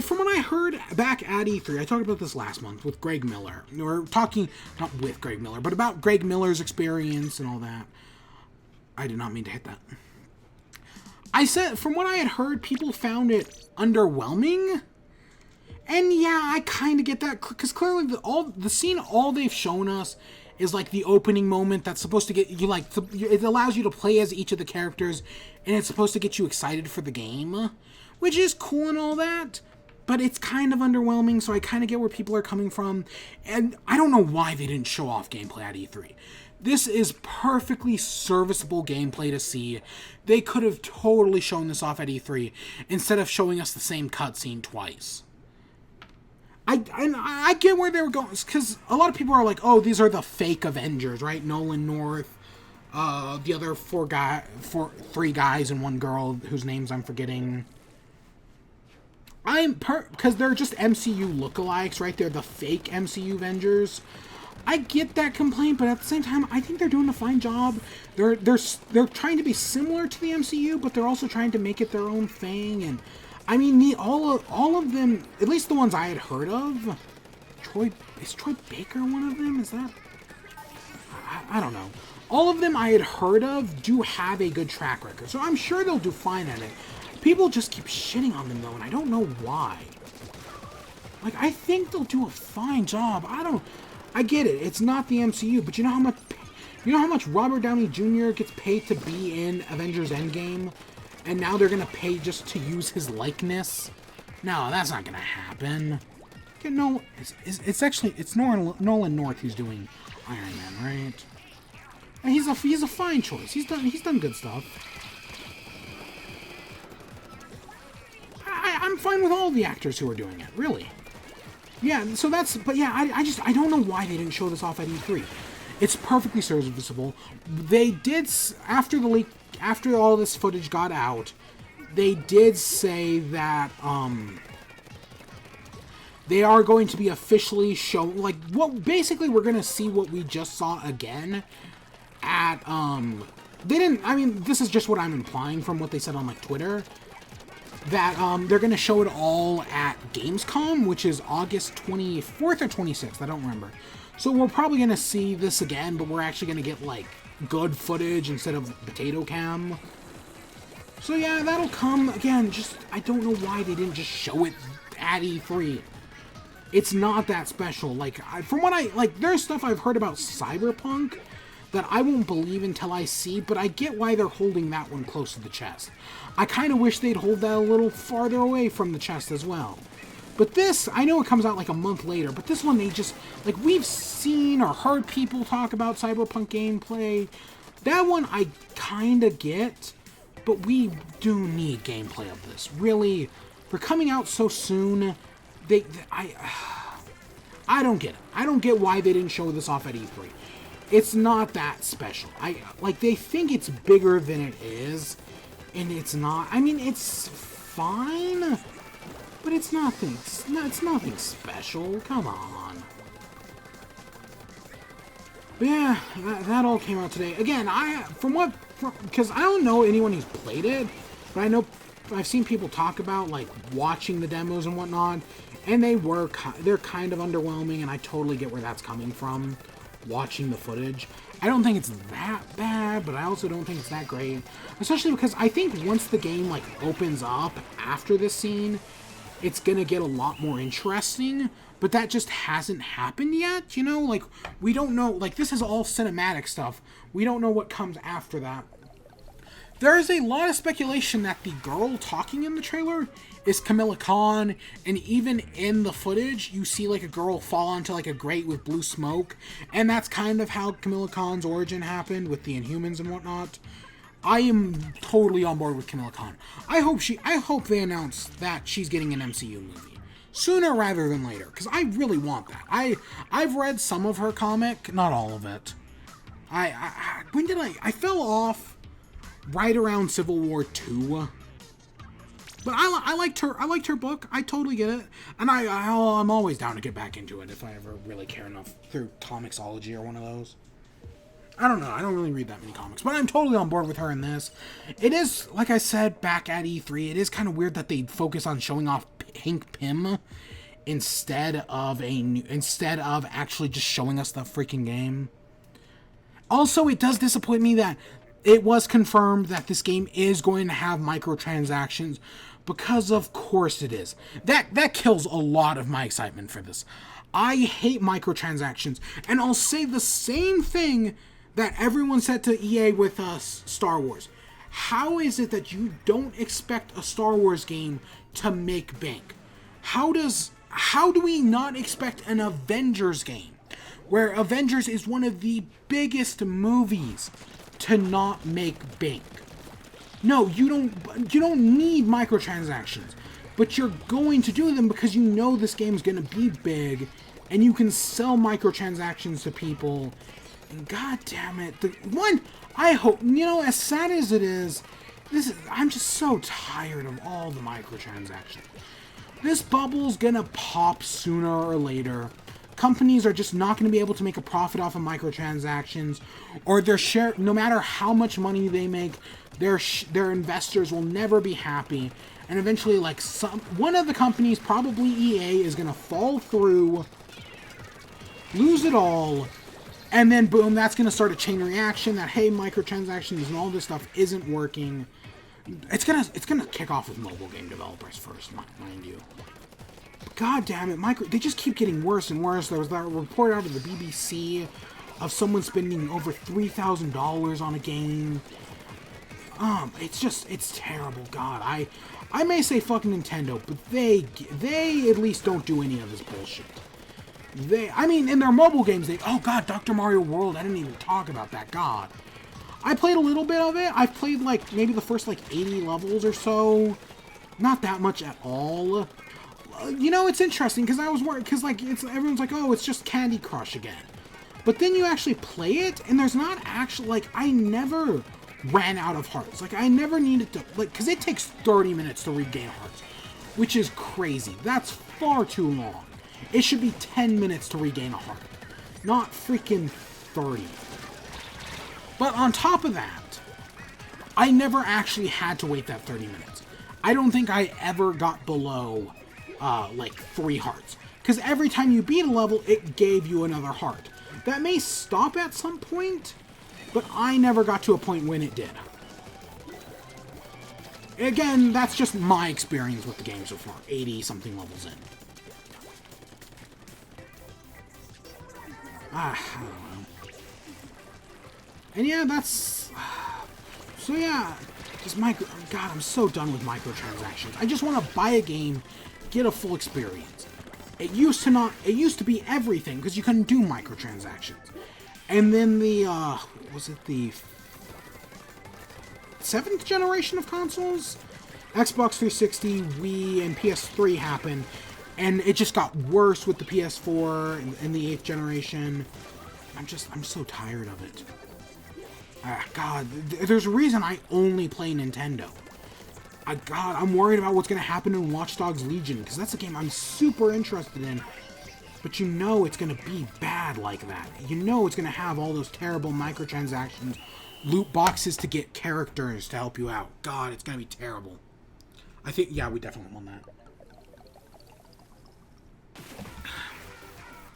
from what I heard back at E3, I talked about this last month with Greg Miller. We're talking, not with Greg Miller, but about Greg Miller's experience and all that. I did not mean to hit that. I said, from what I had heard, people found it underwhelming. And yeah, I kind of get that, because clearly all they've shown us is like the opening moment that's supposed to get you it allows you to play as each of the characters, and it's supposed to get you excited for the game, which is cool and all that, but it's kind of underwhelming, so I kind of get where people are coming from, and I don't know why they didn't show off gameplay at E3. This is perfectly serviceable gameplay to see. They could have totally shown this off at E3 instead of showing us the same cutscene twice. I get where they were going, because a lot of people are like, oh, these are the fake Avengers, right? Nolan North, the other three guys and one girl whose names I'm forgetting. Because they're just MCU lookalikes, right? They're the fake MCU Avengers. I get that complaint, but at the same time, I think they're doing a fine job. They're trying to be similar to the MCU, but they're also trying to make it their own thing. And I mean, all of them, at least the ones I had heard of. Is Troy Baker one of them? Is that? I don't know. All of them I had heard of do have a good track record, so I'm sure they'll do fine at it. People just keep shitting on them, though, and I don't know why. Like, I think they'll do a fine job. I get it. It's not the MCU, but you know how much Robert Downey Jr. gets paid to be in Avengers Endgame? And now they're gonna pay just to use his likeness? No, that's not gonna happen. No, it's Nolan North who's doing Iron Man, right? And he's a fine choice. He's done good stuff. I'm fine with all the actors who are doing it, really. Yeah, so but yeah, I don't know why they didn't show this off at E3. It's perfectly serviceable. They did, after the leak, after all this footage got out, they did say that, they are going to be officially shown, like, basically we're going to see what we just saw again at, this is just what I'm implying from what they said on, like, Twitter, that, they're going to show it all at Gamescom, which is August 24th or 26th, I don't remember. So we're probably going to see this again, but we're actually going to get, like, good footage instead of potato cam. So yeah, that'll come, again, I don't know why they didn't just show it at E3. It's not that special. Like, there's stuff I've heard about Cyberpunk that I won't believe until I see, but I get why they're holding that one close to the chest. I kind of wish they'd hold that a little farther away from the chest as well. But this, I know it comes out like a month later, but this one they just, like, we've seen or heard people talk about Cyberpunk gameplay. That one I kind of get, but we do need gameplay of this. Really, for coming out so soon, I don't get it. I don't get why they didn't show this off at E3. It's not that special. They think it's bigger than it is, and it's not. I mean, it's fine, but it's nothing. It's nothing special. Come on. But yeah, that all came out today. Again, because I don't know anyone who's played it, but I know I've seen people talk about, like, watching the demos and whatnot, and they're kind of underwhelming, and I totally get where that's coming from, watching the footage. I don't think it's that bad, but I also don't think it's that great, especially because I think once the game, like, opens up after this scene, it's gonna get a lot more interesting, but that just hasn't happened yet, you know? Like, we don't know, like, this is all cinematic stuff. We don't know what comes after that. There is a lot of speculation that the girl talking in the trailer is Camilla Khan, and even in the footage, you see, like, a girl fall onto, like, a grate with blue smoke, and that's kind of how Camilla Khan's origin happened with the Inhumans and whatnot. I am totally on board with Camilla Khan. I hope they announce that she's getting an MCU movie sooner rather than later, because I really want that. I've read some of her comic, not all of it. I fell off right around Civil War 2. But I liked her book. I totally get it. And I'm always down to get back into it if I ever really care enough through Comixology or one of those. I don't know. I don't really read that many comics. But I'm totally on board with her in this. It is, like I said back at E3, it is kind of weird that they focus on showing off Hank Pym instead of actually just showing us the freaking game. Also, it does disappoint me that it was confirmed that this game is going to have microtransactions, because of course it is. That kills a lot of my excitement for this. I hate microtransactions, and I'll say the same thing that everyone said to EA with Star Wars. How is it that you don't expect a Star Wars game to make bank? How do we not expect an Avengers game, where Avengers is one of the biggest movies, to not make bank? No, you don't need microtransactions, but you're going to do them because you know this game's going to be big, and you can sell microtransactions to people. And god damn it, I hope, as sad as it is, I'm just so tired of all the microtransactions. This bubble's gonna pop sooner or later. Companies are just not going to be able to make a profit off of microtransactions, or their share, no matter how much money they make, their investors will never be happy, and eventually, like, one of the companies, probably EA, is going to fall through, lose it all, and then boom, that's going to start a chain reaction that, hey, microtransactions and all this stuff isn't working. It's gonna kick off with mobile game developers first, mind you. God damn it, they just keep getting worse and worse. There was that report out of the BBC of someone spending over $3,000 on a game. It's terrible. God, I may say fuck Nintendo, but they at least don't do any of this bullshit. I mean, in their mobile games, oh god, Dr. Mario World, I didn't even talk about that, god. I played a little bit of it. I've played, like, maybe the first, like, 80 levels or so. Not that much at all. You know, it's interesting, because I was worried, because, like, everyone's like, oh, it's just Candy Crush again. But then you actually play it, and there's not actually, like, I never ran out of hearts. Like, I never needed to, like, because it takes 30 minutes to regain hearts, which is crazy. That's far too long. It should be 10 minutes to regain a heart, not freaking 30. But on top of that, I never actually had to wait that 30 minutes. I don't think I ever got below, like, 3 hearts. Because every time you beat a level, it gave you another heart. That may stop at some point, but I never got to a point when it did. Again, that's just my experience with the game so far, 80-something levels in. I don't know. And yeah, that's... So yeah, just God, I'm so done with microtransactions. I just want to buy a game, get a full experience. It used to be everything, because you couldn't do microtransactions. And then the, was it the 7th generation of consoles? Xbox 360, Wii, and PS3 happened. And it just got worse with the PS4 and the 8th generation. I'm so tired of it. God, there's a reason I only play Nintendo. God, I'm worried about what's going to happen in Watch Dogs Legion, because that's a game I'm super interested in. But you know it's going to be bad like that. You know it's going to have all those terrible microtransactions, loot boxes to get characters to help you out. God, it's going to be terrible. I think, yeah, we definitely won that.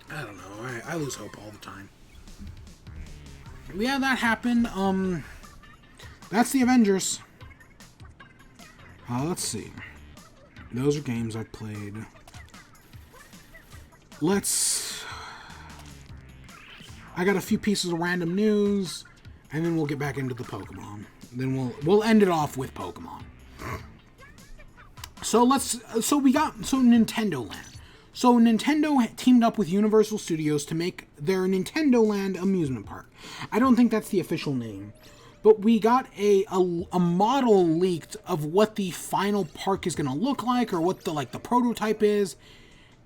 I don't know. I lose hope all the time. Yeah, that happened. That's the Avengers. Let's see. Those are games I've played. I got a few pieces of random news, and then we'll get back into the Pokemon. Then we'll end it off with Pokemon. So Nintendo Land. So Nintendo teamed up with Universal Studios to make their Nintendo Land amusement park. I don't think that's the official name, but we got a model leaked of what the final park is going to look like, or what the prototype is.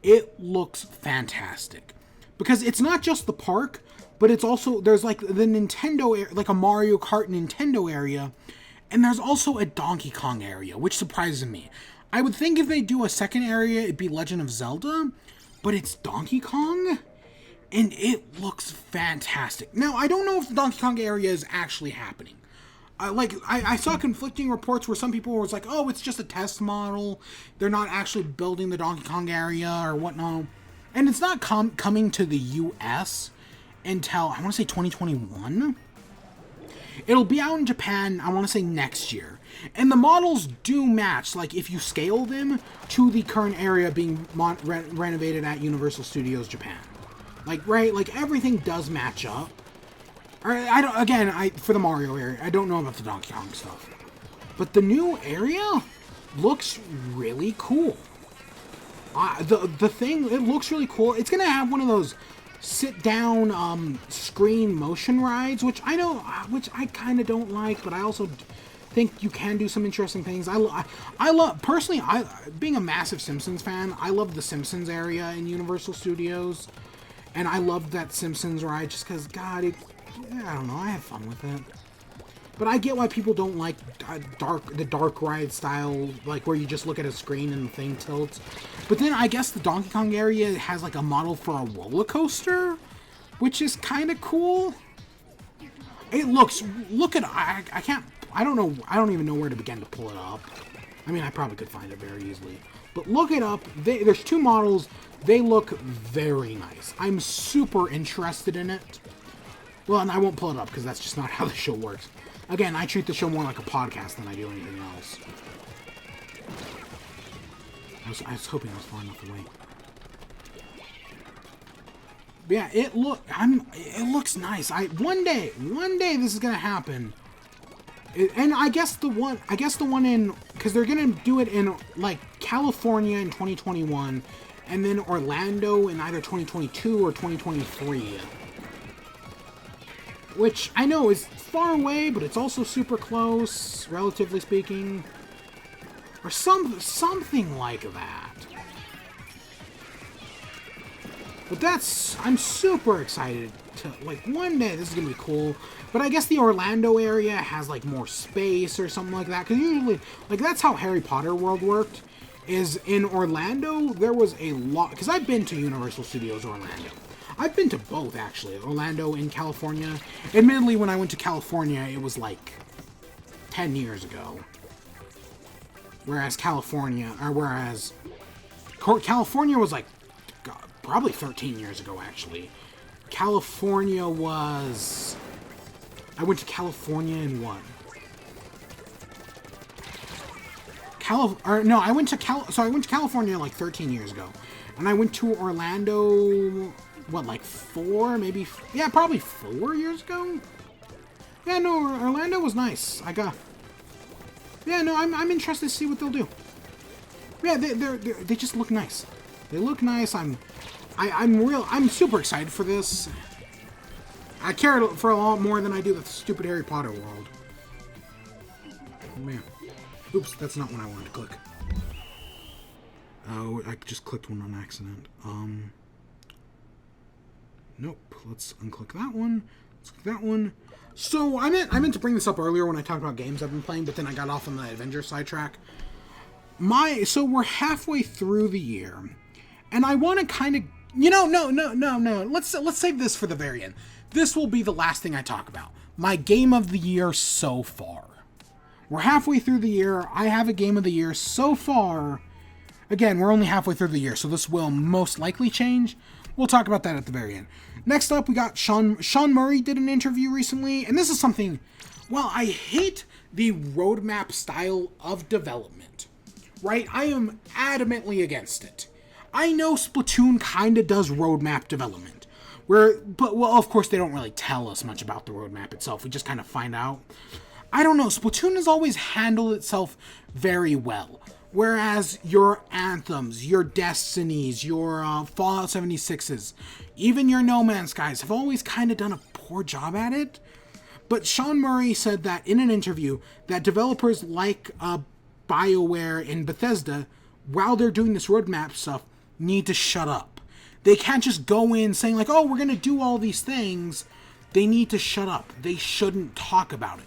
It looks fantastic, because it's not just the park, but it's also, there's like the Nintendo, like a Mario Kart Nintendo area, and there's also a Donkey Kong area, which surprises me. I would think if they do a second area, it'd be Legend of Zelda, but it's Donkey Kong, and it looks fantastic. Now, I don't know if the Donkey Kong area is actually happening. I saw conflicting reports where some people were like, oh, it's just a test model. They're not actually building the Donkey Kong area or whatnot. And it's not coming to the U.S. until, I want to say 2021. It'll be out in Japan, I want to say next year. And the models do match, like, if you scale them to the current area being renovated at Universal Studios Japan. Like, right? Like, everything does match up. For the Mario area, I don't know about the Donkey Kong stuff. But the new area looks really cool. The thing, it looks really cool. It's going to have one of those sit-down screen motion rides, which I kind of don't like, but I also think you can do some interesting things. I love, personally, being a massive Simpsons fan, I love the Simpsons area in Universal Studios, and I love that Simpsons ride just because, God, I don't know, I have fun with it. But I get why people don't like the dark ride style, like where you just look at a screen and the thing tilts. But then I guess the Donkey Kong area has like a model for a roller coaster, which is kind of cool. It I don't even know where to begin to pull it up. I mean, I probably could find it very easily. But look it up. There's 2 models. They look very nice. I'm super interested in it. Well, and I won't pull it up because that's just not how the show works. Again, I treat the show more like a podcast than I do anything else. I was hoping I was far enough away. But yeah, it looks nice. One day this is gonna happen. And I guess the one in, because they're gonna do it in like California in 2021, and then Orlando in either 2022 or 2023. Which I know is far away, but it's also super close, relatively speaking. Or something like that. But I'm super excited to, like, one day this is gonna be cool. But I guess the Orlando area has, like, more space or something like that. Because usually, like, that's how Harry Potter World worked. Is in Orlando, there was a lot, because I've been to Universal Studios Orlando. I've been to both, actually. Orlando in California. Admittedly, when I went to California, it was, like, 10 years ago. Whereas California was like, God, probably 13 years ago, actually. California was... I went to California in what? I went to California like 13 years ago. And I went to Orlando, what, like 4, maybe... Yeah, probably 4 years ago? Yeah, no, Orlando was nice. Yeah, no, I'm interested to see what they'll do. Yeah, they just look nice. They look nice. I'm super excited for this. I care for a lot more than I do the stupid Harry Potter world. Oh, man. Oops, that's not what I wanted to click. Oh, I just clicked one on accident. Nope. Let's unclick that one. Let's click that one. So, I meant to bring this up earlier when I talked about games I've been playing, but then I got off on the Avengers sidetrack. So we're halfway through the year, and I want to kind of... No. Let's save this for the very end. This will be the last thing I talk about. My game of the year so far. We're halfway through the year. I have a game of the year so far. Again, we're only halfway through the year, so this will most likely change. We'll talk about that at the very end. Next up, we got Sean Murray did an interview recently, and this is something, well, I hate the roadmap style of development, right? I am adamantly against it. I know Splatoon kind of does roadmap development, but of course they don't really tell us much about the roadmap itself. We just kind of find out. I don't know, Splatoon has always handled itself very well. Whereas your Anthems, your Destinies, your Fallout 76s, even your No Man's Skies have always kind of done a poor job at it. But Sean Murray said that in an interview that developers like BioWare and Bethesda, while they're doing this roadmap stuff, need to shut up. They can't just go in saying like, oh, we're going to do all these things. They need to shut up. They shouldn't talk about it.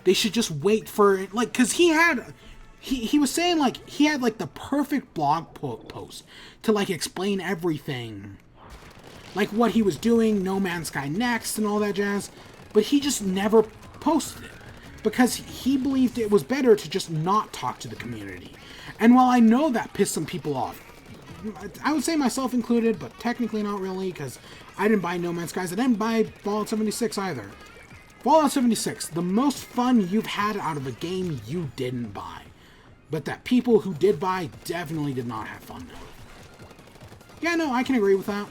They should just wait for, like, because he was saying, like, he had, like, the perfect blog post to, like, explain everything. Like, what he was doing, No Man's Sky Next, and all that jazz. But he just never posted it. Because he believed it was better to just not talk to the community. And while I know that pissed some people off, I would say myself included, but technically not really, because I didn't buy No Man's Skies. I didn't buy Fallout 76 either. Fallout 76, the most fun you've had out of a game you didn't buy. But that people who did buy definitely did not have fun. Yeah, no, I can agree with that.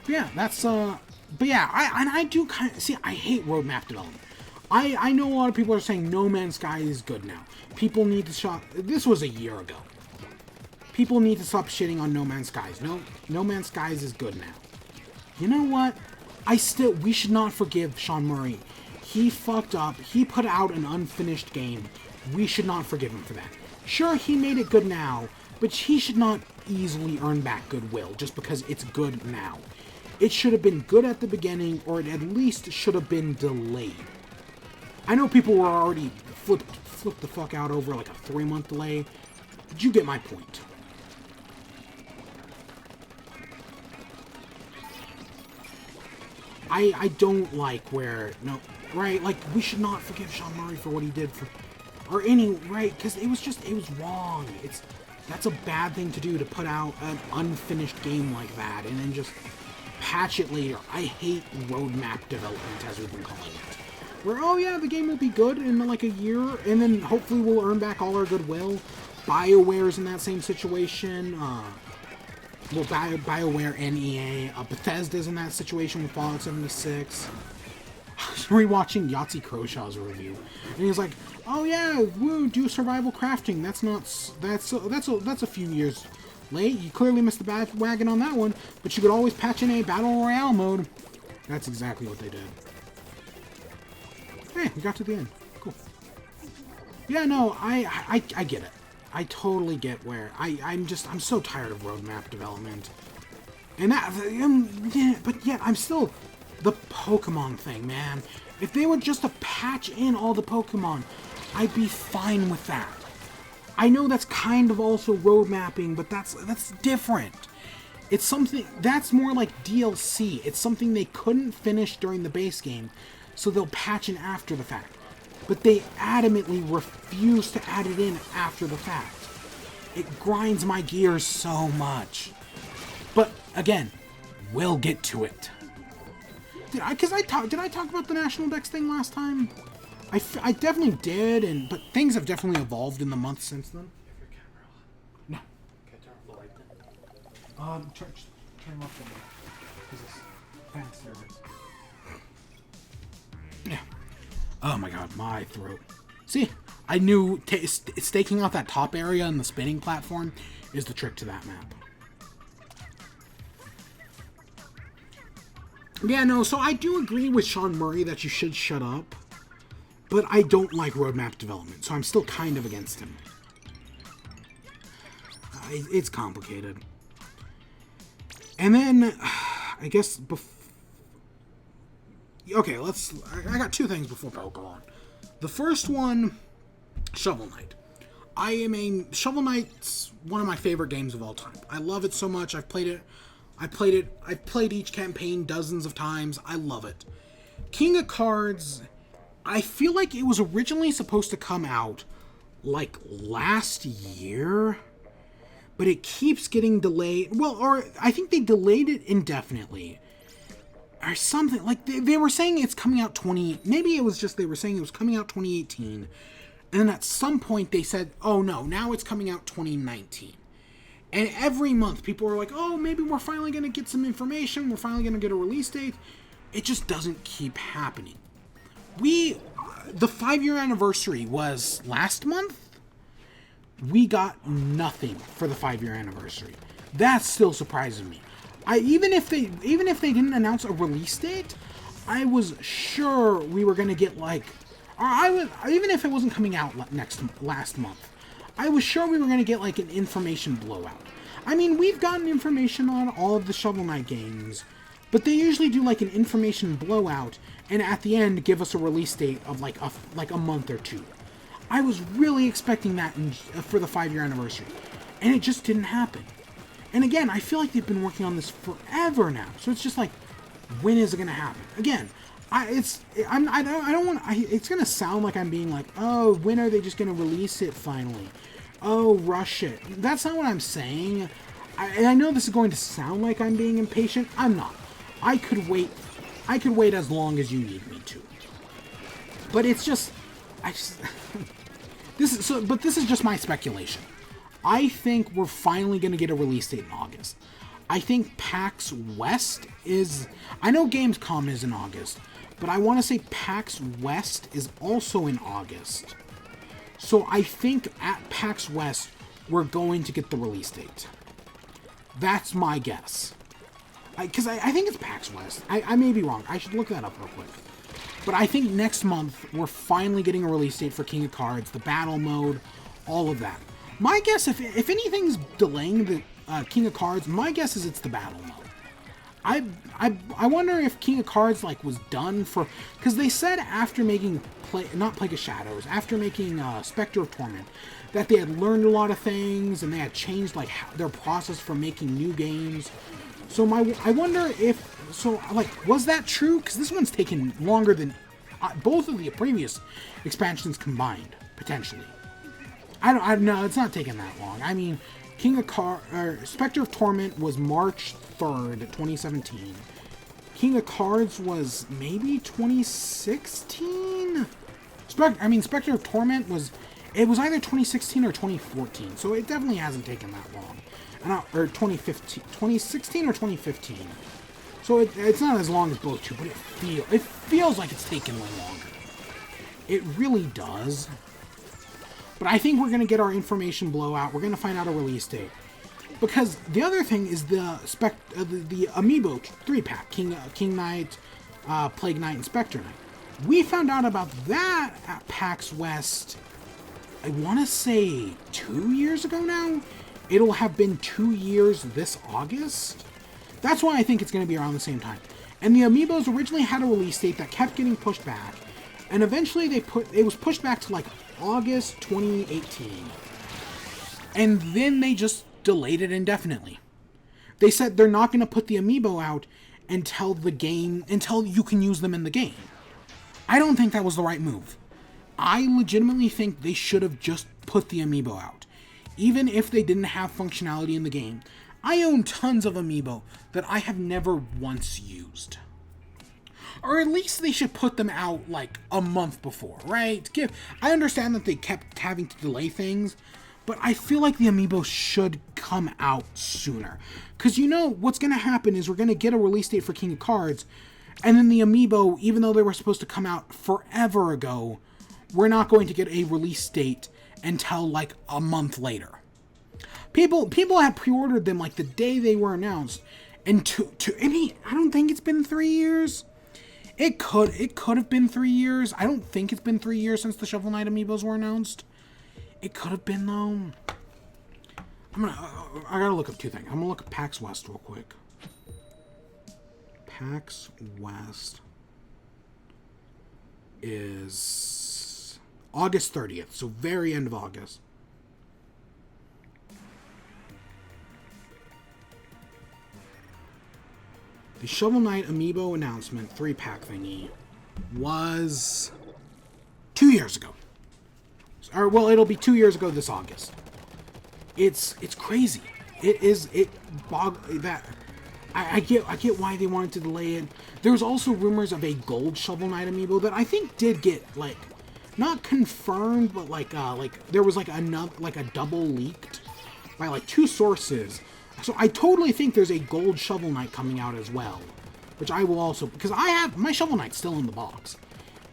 Yeah, that's, but yeah, I do kind of, see, I hate roadmap development. I know a lot of people are saying No Man's Sky is good now. People need to stop, this was a year ago. People need to stop shitting on No Man's Skies. No Man's Skies is good now. You know what? We should not forgive Sean Murray. He fucked up. He put out an unfinished game. We should not forgive him for that. Sure, he made it good now, but he should not easily earn back goodwill just because it's good now. It should have been good at the beginning, or it at least should have been delayed. I know people were already flipped the fuck out over like a 3-month delay, but you get my point. I don't like where, no, right, like, we should not forgive Sean Murray for what he did for, or any, right, because it was wrong. That's a bad thing to do, to put out an unfinished game like that and then just patch it later. I hate roadmap development, as we've been calling it. Where, oh yeah, the game will be good in like a year, and then hopefully we'll earn back all our goodwill. BioWare's in that same situation. Well, BioWare and EA. Bethesda's in that situation with Fallout 76. I was rewatching Yahtzee Crowshaw's review, and he was like, "Oh yeah, woo, do survival crafting. That's a few years late. You clearly missed the wagon on that one, but you could always patch in a battle royale mode." That's exactly what they did. Hey, we got to the end. Cool. Yeah, no, I get it. I totally get where I'm so tired of roadmap development, and that, yeah, but yet I'm still. The Pokemon thing, man. If they were just to patch in all the Pokemon, I'd be fine with that. I know that's kind of also road mapping, but that's different. It's something that's more like DLC. It's something they couldn't finish during the base game, so they'll patch in after the fact. But they adamantly refuse to add it in after the fact. It grinds my gears so much. But again, we'll get to it. Did I talk about the National Dex thing last time? I definitely did, but things have definitely evolved in the months since then. No. Can I turn off the light then? Turn off the light. Because it's fan service. Yeah. Oh my god, my throat. See, I knew staking out that top area and the spinning platform is the trick to that map. Yeah, no, so I do agree with Sean Murray that you should shut up, but I don't like roadmap development, so I'm still kind of against him. It's complicated. And then, I guess, okay, I got two things before Pokemon. The first one, Shovel Knight. Shovel Knight's one of my favorite games of all time. I love it so much. I've played each campaign dozens of times. I love it. King of Cards, I feel like it was originally supposed to come out like last year, but it keeps getting delayed. Well, or I think they delayed it indefinitely. Or something. Like, they were saying it's coming out maybe it was just they were saying it was coming out 2018. And then at some point they said, oh no, now it's coming out 2019. And every month, people are like, oh, maybe we're finally going to get some information. We're finally going to get a release date. It just doesn't keep happening. The 5-year anniversary was last month. We got nothing for the 5-year anniversary. That still surprises me. Even if they didn't announce a release date, I was sure we were going to get even if it wasn't coming out last month. I was sure we were going to get like an information blowout. I mean, we've gotten information on all of the Shovel Knight games, but they usually do like an information blowout and at the end give us a release date of like a month or two. I was really expecting that for the 5-year anniversary, and it just didn't happen. And again, I feel like they've been working on this forever now, so it's just like, when is it going to happen? Again, it's going to sound like I'm being like, oh, when are they just going to release it finally? Oh, rush it. That's not what I'm saying. I know this is going to sound like I'm being impatient. I'm not. I could wait as long as you need me to. But it's just, this is just my speculation. I think we're finally going to get a release date in August. I think PAX West is, I know Gamescom is in August, but I want to say PAX West is also in August. So I think at PAX West, we're going to get the release date. That's my guess. Because I think it's PAX West. I may be wrong. I should look that up real quick. But I think next month, we're finally getting a release date for King of Cards, the battle mode, all of that. My guess, if anything's delaying the King of Cards, my guess is it's the battle mode. I wonder if King of Cards was done for, because they said after making not Plague of Shadows, after making Spectre of Torment, that they had learned a lot of things and they had changed their process for making new games. So I wonder if was that true? Because this one's taken longer than both of the previous expansions combined, potentially. I don't know. It's not taking that long. I mean, Spectre of Torment was March 3rd, 2017. King of Cards was maybe 2016. Spectre of Torment was either 2016 or 2014. So it definitely hasn't taken that long. Or 2016 or 2015. So it's not as long as both two, but it feels like it's taken longer. It really does. But I think we're going to get our information blowout. We're going to find out a release date. Because the other thing is the Amiibo 3-pack, King Knight, Plague Knight, and Spectre Knight. We found out about that at PAX West, I want to say 2 years ago now. It'll have been 2 years this August. That's why I think it's going to be around the same time. And the Amiibos originally had a release date that kept getting pushed back. And eventually it was pushed back to like August 2018. And then they just delayed it indefinitely. They said they're not going to put the Amiibo out until you can use them in the game. I don't think that was the right move. I legitimately think they should have just put the Amiibo out. Even if they didn't have functionality in the game. I own tons of Amiibo that I have never once used. Or at least they should put them out like a month before, right? I understand that they kept having to delay things, but I feel like the Amiibo should come out sooner. Because you know what's going to happen is we're going to get a release date for King of Cards, and then the Amiibo, even though they were supposed to come out forever ago, we're not going to get a release date until like a month later. People had pre-ordered them like the day they were announced, and I don't think it's been 3 years. It could have been 3 years. I don't think it's been 3 years since the Shovel Knight Amiibos were announced. It could have been though. I gotta look up two things. I'm gonna look at PAX West real quick. PAX West is August 30th, so very end of August. The Shovel Knight Amiibo announcement 3-pack thingy was 2 years ago. Or, well, it'll be 2 years ago this August. It's crazy. I get why they wanted to delay it. There was also rumors of a gold Shovel Knight Amiibo that I think did get, like, not confirmed, but like there was like a double leaked by like 2 sources. So I totally think there's a gold Shovel Knight coming out as well, which I will also, because I have my Shovel Knight still in the box.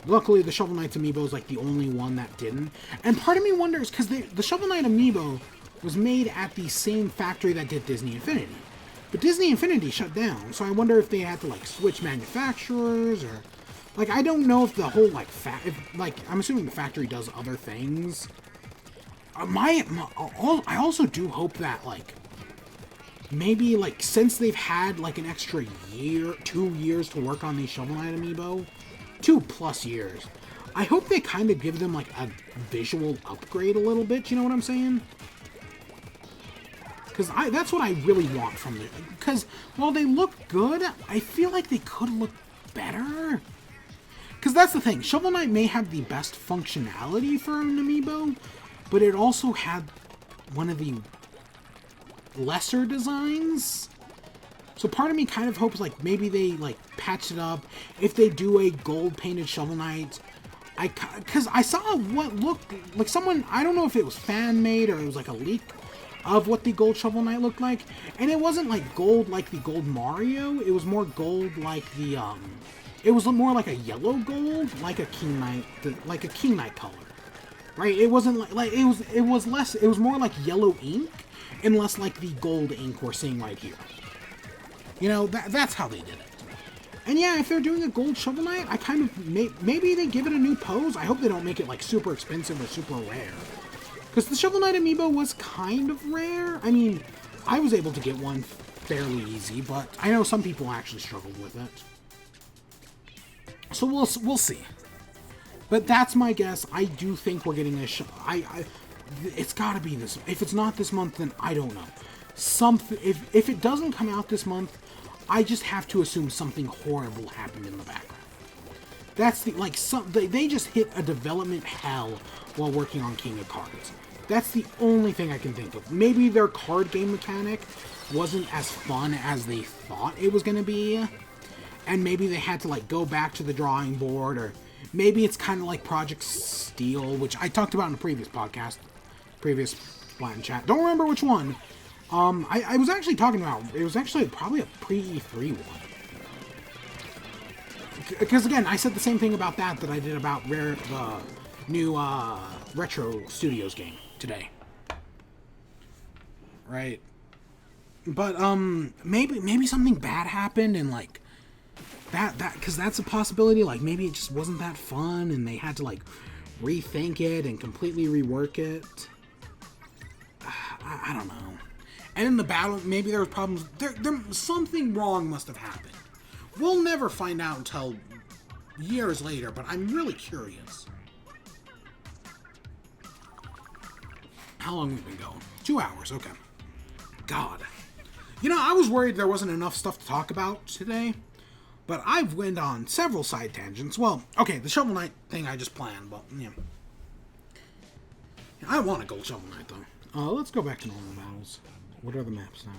Luckily, the Shovel Knight's Amiibo is like the only one that didn't. And part of me wonders, because the Shovel Knight Amiibo was made at the same factory that did Disney Infinity. But Disney Infinity shut down, so I wonder if they had to like switch manufacturers, or like I don't know if the whole like I'm assuming the factory does other things. I also do hope that like maybe like since they've had like an extra year, 2 years to work on these Shovel Knight Amiibo, 2+ years, I hope they kind of give them like a visual upgrade a little bit. You know what I'm saying? Because that's what I really want from them. Because while they look good, I feel like they could look better. Because that's the thing. Shovel Knight may have the best functionality for an Amiibo, but it also had one of the lesser designs. So part of me kind of hopes like maybe they like patch it up. If they do a gold painted Shovel Knight, because I saw what looked like someone, I don't know if it was fan made or it was like a leak of what the gold Shovel Knight looked like, and it wasn't like gold like the gold Mario. It was more gold like the it was more like a yellow gold, like a King Knight color, right? It wasn't like it was less. It was more like yellow ink and less like the gold ink we're seeing right here. You know, that's how they did it. And yeah, if they're doing a gold Shovel Knight, I kind of maybe they give it a new pose. I hope they don't make it like super expensive or super rare. Because the Shovel Knight Amiibo was kind of rare. I mean, I was able to get one fairly easy, but I know some people actually struggled with it. So we'll see. But that's my guess. I do think we're getting a it's got to be this. If it's not this month, then I don't know. If it doesn't come out this month, I just have to assume something horrible happened in the background. That's they just hit a development hell while working on King of Cards. That's the only thing I can think of. Maybe their card game mechanic wasn't as fun as they thought it was going to be. And maybe they had to, like, go back to the drawing board. Or maybe it's kind of like Project Steel, which I talked about in a previous podcast. Previous Splat chat. Don't remember which one. I was actually talking about... It was actually probably a pre-E3 one. Because, again, I said the same thing about that I did about the new Retro Studios game today. Right. But, maybe something bad happened and, like, because that's a possibility. Like, maybe it just wasn't that fun and they had to, like, rethink it and completely rework it. I don't know. And in the battle, maybe there was problems. Something wrong must have happened. We'll never find out until years later, but I'm really curious. How long have we been going? 2 hours, okay. God. You know, I was worried there wasn't enough stuff to talk about today, but I've went on several side tangents. Well, okay, the Shovel Knight thing I just planned, but, yeah. I want a gold Shovel Knight, though. Let's go back to normal battles. What are the maps now?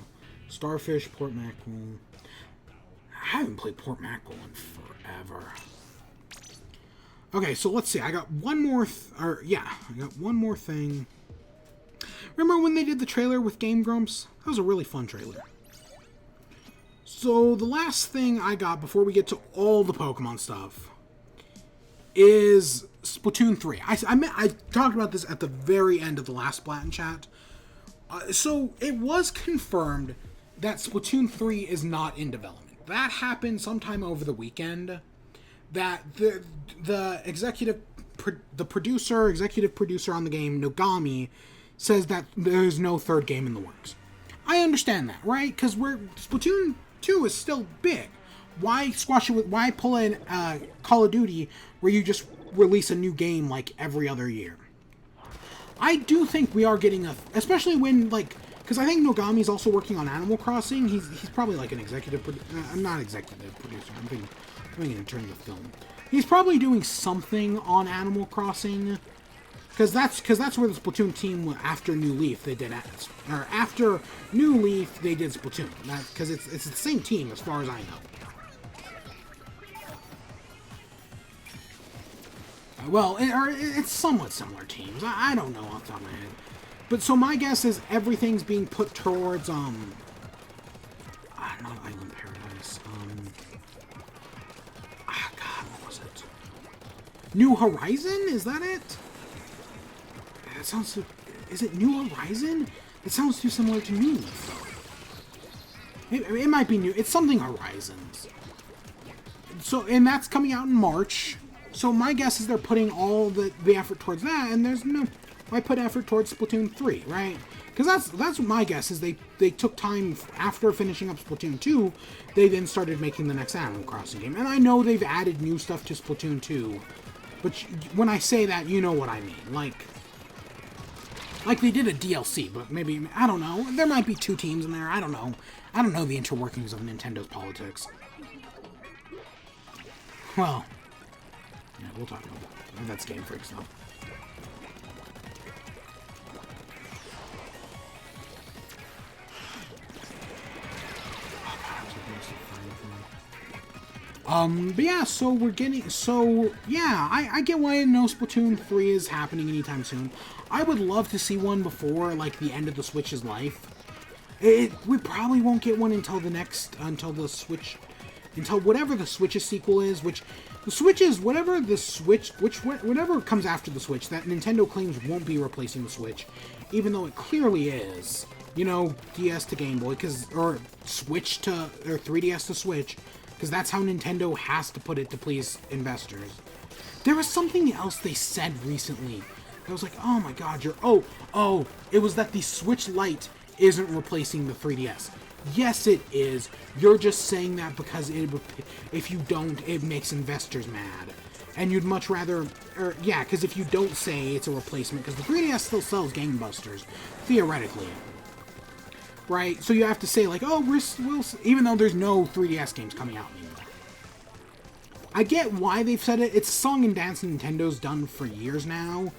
Starfish, Port Mackerel. I haven't played Port Mackerel in forever. Okay, so let's see. I got one more... I got one more thing. Remember when they did the trailer with Game Grumps? That was a really fun trailer. So the last thing I got before we get to all the Pokemon stuff is Splatoon 3. I talked about this at the very end of the last Splat chat. So it was confirmed that Splatoon 3 is not in development. That happened sometime over the weekend. That the executive producer on the game, Nogami, says that there's no third game in the works. I understand that, right? Because Splatoon 2 is still big. Why squash it why pull in Call of Duty where you just release a new game like every other year? I do think we are getting especially when, like, because I think Nogami's also working on Animal Crossing. He's probably like an executive not executive producer. I'm thinking in terms of film. He's probably doing something on Animal Crossing. Because that's where the Splatoon team, after New Leaf, they did or after New Leaf, they did Splatoon. Because it's the same team as far as I know. Well, it's somewhat similar teams. I don't know off the top of my head. But so my guess is everything's being put towards not Island Paradise. God, what was it? New Horizon? Is that it? It sounds. Is it New Horizon? It sounds too similar to New Leaf. It might be new. It's something Horizons. So, and that's coming out in March. So my guess is they're putting all the effort towards that, and there's no... Why put effort towards Splatoon 3, right? Because that's what my guess is. They took time after finishing up Splatoon 2, they then started making the next Animal Crossing game. And I know they've added new stuff to Splatoon 2, but when I say that, you know what I mean. Like they did a DLC, but maybe... I don't know. There might be two teams in there. I don't know. I don't know the interworkings of Nintendo's politics. Well... Yeah, we'll talk about that. That's Game Freak stuff. But yeah, so we're getting... So, yeah, I get why no Splatoon 3 is happening anytime soon. I would love to see one before, like, the end of the Switch's life. We probably won't get one until whatever the Switch's sequel is, which... The Switch is whatever comes after the Switch, that Nintendo claims won't be replacing the Switch, even though it clearly is. You know, DS to Game Boy, or 3DS to Switch, because that's how Nintendo has to put it to please investors. There was something else they said recently. I was like, oh my god, it was that the Switch Lite isn't replacing the 3DS. Yes, it is. You're just saying that because if you don't, it makes investors mad. And you'd much rather... because if you don't say it's a replacement, because the 3DS still sells gangbusters, theoretically. Right? So you have to say, like, oh, we'll... Even though there's no 3DS games coming out anymore. I get why they've said it. It's a song and dance Nintendo's done for years now.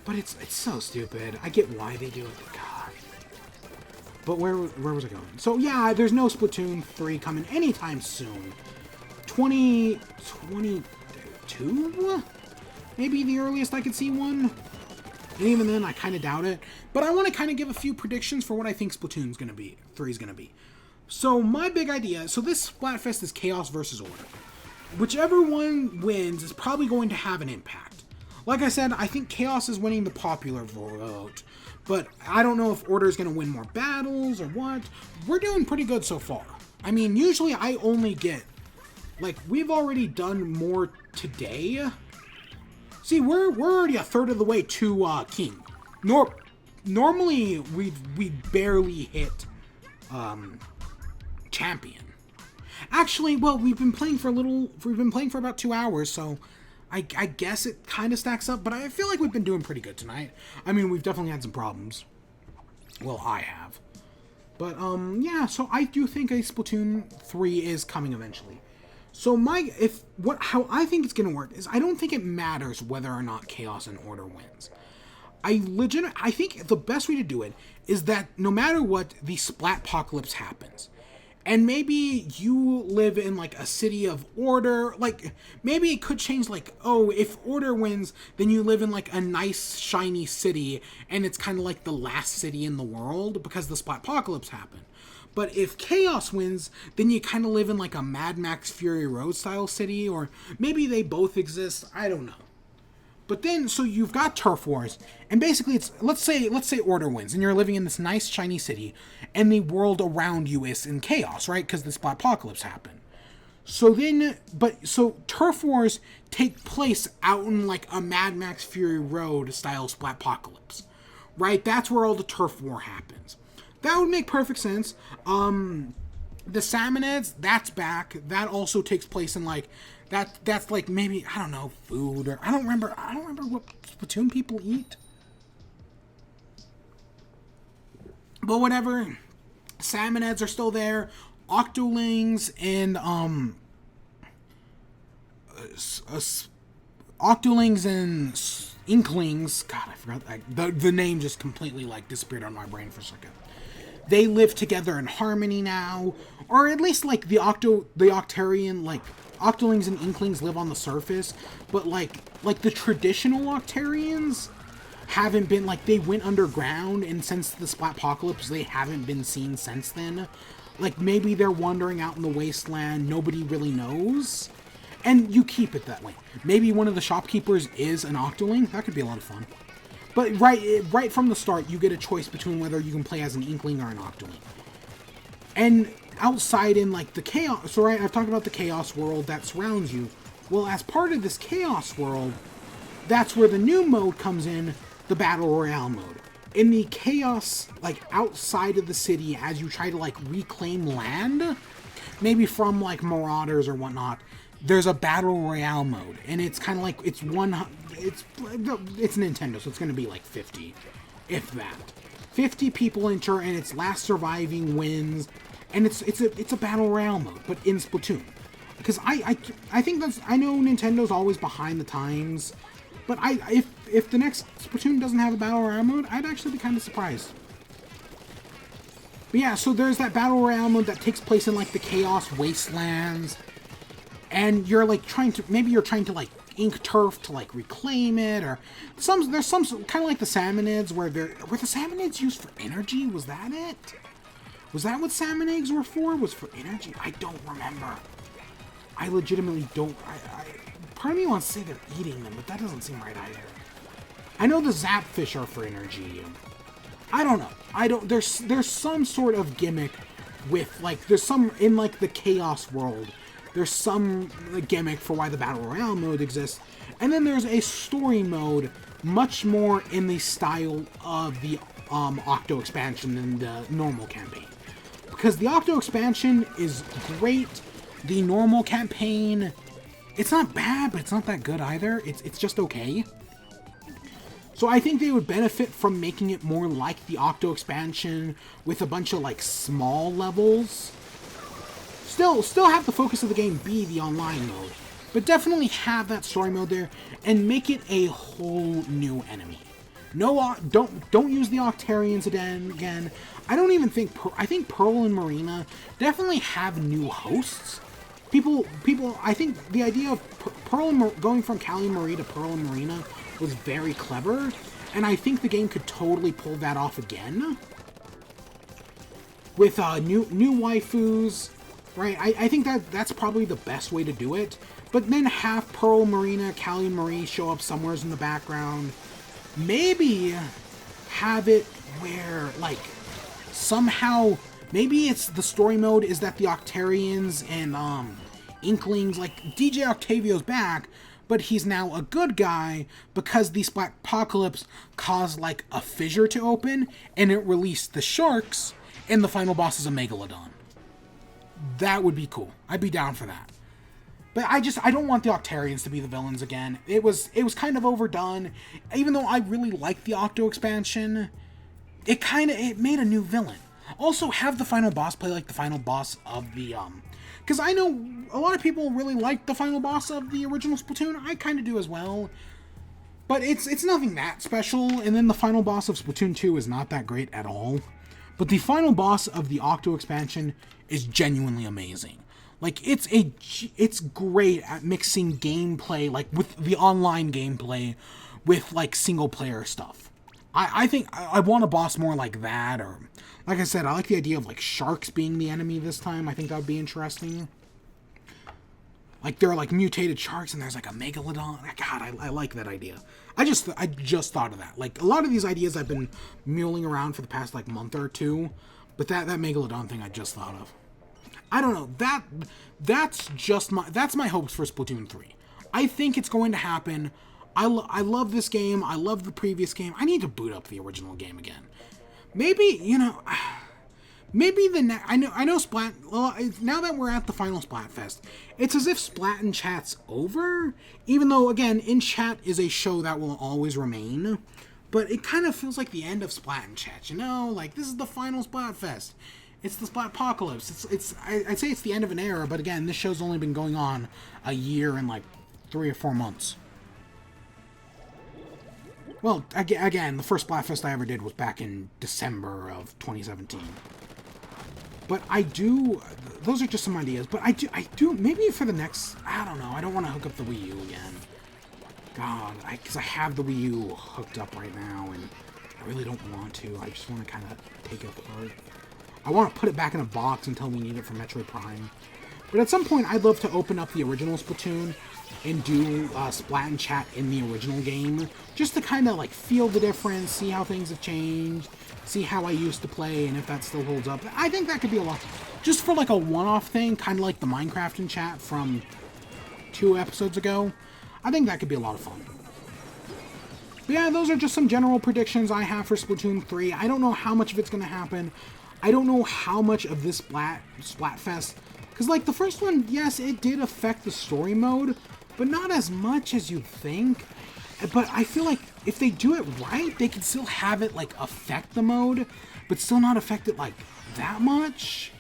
But it's so stupid. I get why they do it, but God. But where was I going? So yeah, there's no Splatoon 3 coming anytime soon. 2022? Maybe the earliest I could see one. And even then, I kind of doubt it. But I want to kind of give a few predictions for what I think Splatoon's going to be. 3's going to be. So my big idea, so this Splatfest is Chaos versus Order. Whichever one wins is probably going to have an impact. Like I said, I think Chaos is winning the popular vote. But I don't know if Order is going to win more battles or what. We're doing pretty good so far. I mean, usually I only get... Like, we've already done more today. See, we're already a third of the way to King. Normally, we barely hit Champion. Actually, well, we've been playing for about 2 hours, so I guess it kind of stacks up, but I feel like we've been doing pretty good tonight. I mean, we've definitely had some problems. Well, I have. But, yeah, so I do think a Splatoon 3 is coming eventually. So how I think it's gonna work is I don't think it matters whether or not Chaos and Order wins. I think the best way to do it is that no matter what, the Splatpocalypse happens. And maybe you live in, like, a city of Order. Like, maybe it could change, like, oh, if Order wins, then you live in, like, a nice, shiny city, and it's kind of like the last city in the world because the Splatpocalypse happened. But if Chaos wins, then you kind of live in, like, a Mad Max Fury Road style city, or maybe they both exist. I don't know. But then, so you've got Turf Wars, and basically it's, let's say Order wins, and you're living in this nice, shiny city, and the world around you is in chaos, right? Because the Splatpocalypse happened. So Turf Wars take place out in, like, a Mad Max Fury Road style Splatpocalypse, right? That's where all the Turf War happens. That would make perfect sense. The Salmonids, that's back. That also takes place in, like, that's like maybe, I don't know, food, or I don't remember what Splatoon people eat. But whatever, Salmonids are still there. Octolings and Octolings and Inklings. God, I forgot the name just completely, like, disappeared on my brain for a second. They live together in harmony now, or at least, like, the Octarian, like, Octolings and Inklings live on the surface, but like the traditional Octarians haven't been, like, they went underground, and since the Splatpocalypse, they haven't been seen since then. Like, maybe they're wandering out in the wasteland, nobody really knows, and you keep it that way. Maybe one of the shopkeepers is an Octoling, that could be a lot of fun. But right from the start, you get a choice between whether you can play as an Inkling or an Octoling. And outside in, like, the Chaos... So, right, I've talked about the Chaos world that surrounds you. Well, as part of this Chaos world, that's where the new mode comes in, the Battle Royale mode. In the Chaos, like, outside of the city, as you try to, like, reclaim land, maybe from, like, marauders or whatnot, there's a Battle Royale mode. And it's kind of like, it's Nintendo, so it's going to be, like, 50, if that. 50 people enter, and it's last surviving wins, and it's a Battle Royale mode, but in Splatoon. Because I think I know Nintendo's always behind the times, but if the next Splatoon doesn't have a Battle Royale mode, I'd actually be kind of surprised. But yeah, so there's that Battle Royale mode that takes place in, like, the Chaos Wastelands, and you're, like, maybe you're trying to, like, ink turf to, like, reclaim it, or there's some kind of like the Salmonids were the Salmonids used for energy? Was that it? Was that what salmon eggs were for? Was for energy? I don't remember. I legitimately don't. Part of me wants to say they're eating them, but that doesn't seem right either. I know the Zapfish are for energy. I don't know. There's some sort of gimmick with, like, there's some in, like, the Chaos world. There's some gimmick for why the Battle Royale mode exists. And then there's a story mode, much more in the style of the Octo expansion than the normal campaign. Because the Octo expansion is great. The normal campaign, it's not bad, but it's not that good either. It's just okay. So I think they would benefit from making it more like the Octo expansion with a bunch of, like, small levels. Still have the focus of the game be the online mode, but definitely have that story mode there and make it a whole new enemy. No, don't use the Octarians again. I don't even think I think Pearl and Marina definitely have new hosts. People. I think the idea of Pearl and going from Callie Marie to Pearl and Marina was very clever, and I think the game could totally pull that off again with new waifus. Right, I think that's probably the best way to do it. But then have Pearl, Marina, Callie, and Marie show up somewhere in the background. Maybe have it where, like, somehow, maybe it's the story mode is that the Octarians and Inklings, like DJ Octavio's back, but he's now a good guy because the Splat Apocalypse caused like a fissure to open and it released the sharks and the final boss is a Megalodon. That would be cool. I'd be down for that. But I don't want the Octarians to be the villains again. It was kind of overdone. Even though I really liked the Octo expansion, it made a new villain. Also, have the final boss play like the final boss of the because I know a lot of people really like the final boss of the original Splatoon. I kind of do as well. But it's nothing that special, and then the final boss of Splatoon 2 is not that great at all. But the final boss of the Octo expansion is genuinely amazing. Like, it's great at mixing gameplay, like, with the online gameplay with, like, single-player stuff. I think I want a boss more like that, or, like I said, I like the idea of, like, sharks being the enemy this time. I think that would be interesting. Like, there are, like, mutated sharks, and there's, like, a Megalodon. God, I like that idea. I just thought of that. Like, a lot of these ideas I've been mulling around for the past, like, month or two, but that Megalodon thing I just thought of. I don't know, that's my hopes for Splatoon 3. I think it's going to happen. I love this game. I love the previous game. I need to boot up the original game again. Maybe, maybe I know Splat, well, now that we're at the final Splatfest, it's as if Splat in Chat's over, even though, again, In Chat is a show that will always remain, but it kind of feels like the end of Splat in Chat, like, this is the final Splatfest. It's the Splat Apocalypse. I'd say it's the end of an era, but again, this show's only been going on a year and like 3 or 4 months. Well, again, the first Splatfest I ever did was back in December of 2017. But those are just some ideas, but I do, maybe for the next, I don't know, I don't want to hook up the Wii U again. God, because I have the Wii U hooked up right now, and I really don't want to. I just want to kind of take it apart. I want to put it back in a box until we need it for Metroid Prime. But at some point, I'd love to open up the original Splatoon and do Splat and Chat in the original game. Just to kind of like feel the difference, see how things have changed, see how I used to play, and if that still holds up. I think that could be a lot. Just for like a one-off thing, kind of like the Minecraft and Chat from 2 episodes ago. I think that could be a lot of fun. But yeah, those are just some general predictions I have for Splatoon 3. I don't know how much of it's going to happen. I don't know how much of this Splatfest, because like the first one, yes, it did affect the story mode, but not as much as you'd think. But I feel like if they do it right, they can still have it like affect the mode, but still not affect it like that much.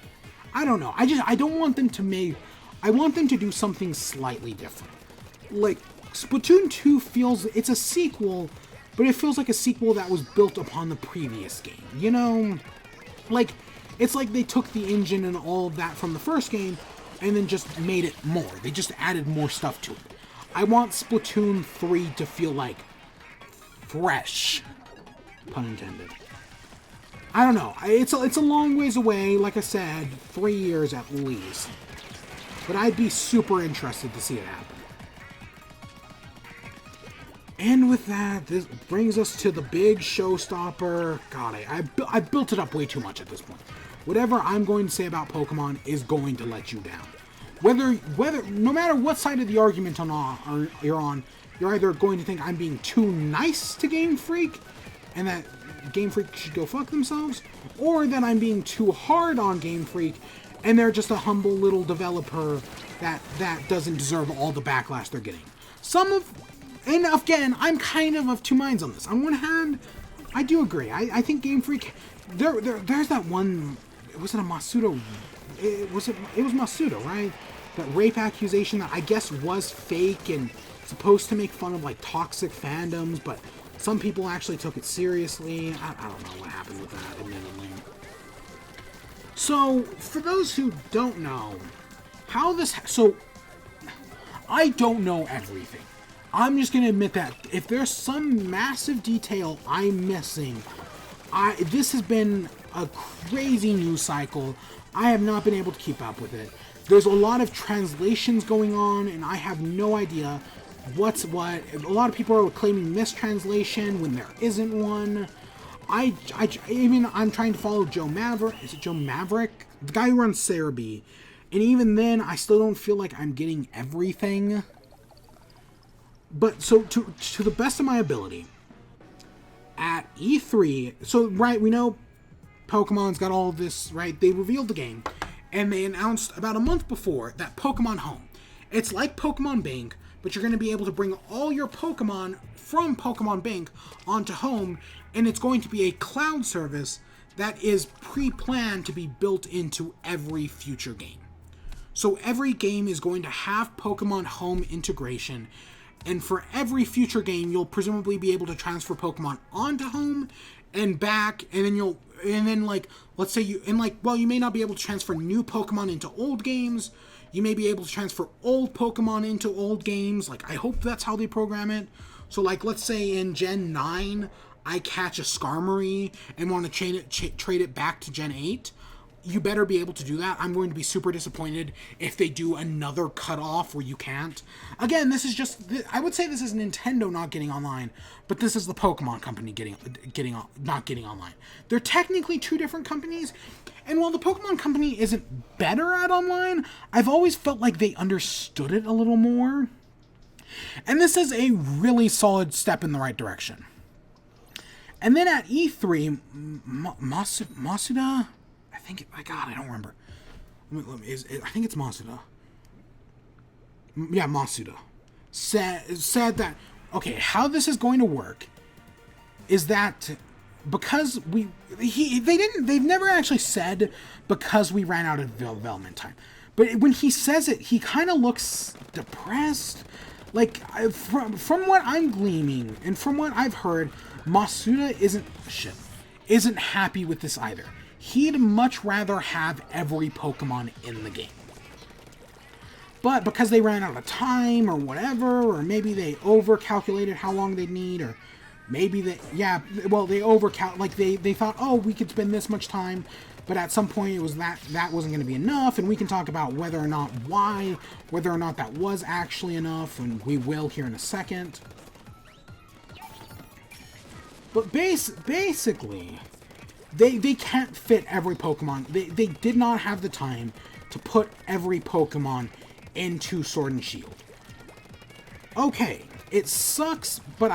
I don't know. I don't want them to I want them to do something slightly different. Like Splatoon 2 it's a sequel, but it feels like a sequel that was built upon the previous game, Like, it's like they took the engine and all of that from the first game and then just made it more. They just added more stuff to it. I want Splatoon 3 to feel like fresh. Pun intended. I don't know. It's a long ways away. Like I said, 3 years at least. But I'd be super interested to see it happen. And with that, this brings us to the big showstopper. God, I built it up way too much at this point. Whatever I'm going to say about Pokemon is going to let you down. No matter what side of the argument you're on, you're either going to think I'm being too nice to Game Freak, and that Game Freak should go fuck themselves, or that I'm being too hard on Game Freak, and they're just a humble little developer that doesn't deserve all the backlash they're getting. And again, I'm kind of 2 minds on this. On one hand, I do agree. I think Game Freak, there's that one, was it a Masuda? It was Masuda, right? That rape accusation that I guess was fake and supposed to make fun of like toxic fandoms, but Some people actually took it seriously. I don't know what happened with that, admittedly. So, for those who don't know, so, I don't know everything. I'm just going to admit that if there's some massive detail I'm missing, this has been a crazy news cycle. I have not been able to keep up with it. There's a lot of translations going on, and I have no idea what's what. A lot of people are claiming mistranslation when there isn't one. I'm trying to follow Joe Maverick. Is it Joe Maverick? The guy who runs Cerebi. And even then, I still don't feel like I'm getting everything. But, so, to the best of my ability, at E3, so, right, we know Pokemon's got all of this, right? They revealed the game, and they announced about a month before that Pokemon Home. It's like Pokemon Bank, but you're going to be able to bring all your Pokemon from Pokemon Bank onto Home, and it's going to be a cloud service that is pre-planned to be built into every future game. So every game is going to have Pokemon Home integration, and for every future game, you'll presumably be able to transfer Pokemon onto Home and back, and then let's say you may not be able to transfer new Pokemon into old games. You may be able to transfer old Pokemon into old games. Like, I hope that's how they program it. So, like, let's say in Gen 9, I catch a Skarmory and want to trade it back to Gen 8. You better be able to do that. I'm going to be super disappointed if they do another cutoff where you can't. Again, I would say this is Nintendo not getting online, but this is the Pokemon Company not getting online. They're technically two different companies, and while the Pokemon Company isn't better at online, I've always felt like they understood it a little more. And this is a really solid step in the right direction. And then at E3, Masuda? I don't remember. I think it's Masuda. Yeah, Masuda. Said that, okay, how this is going to work is that because they've never actually said because we ran out of development time. But when he says it, he kind of looks depressed. Like, from what I'm gleaming and from what I've heard, Masuda isn't happy with this either. He'd much rather have every Pokemon in the game. But because they ran out of time or whatever, or maybe they over-calculated how long they'd need, or maybe they thought, oh, we could spend this much time, but at some point it was that wasn't going to be enough, and we can talk about whether or not that was actually enough, and we will here in a second. But basically, they can't fit every Pokemon. They did not have the time to put every Pokemon into Sword and Shield. Okay, it sucks, but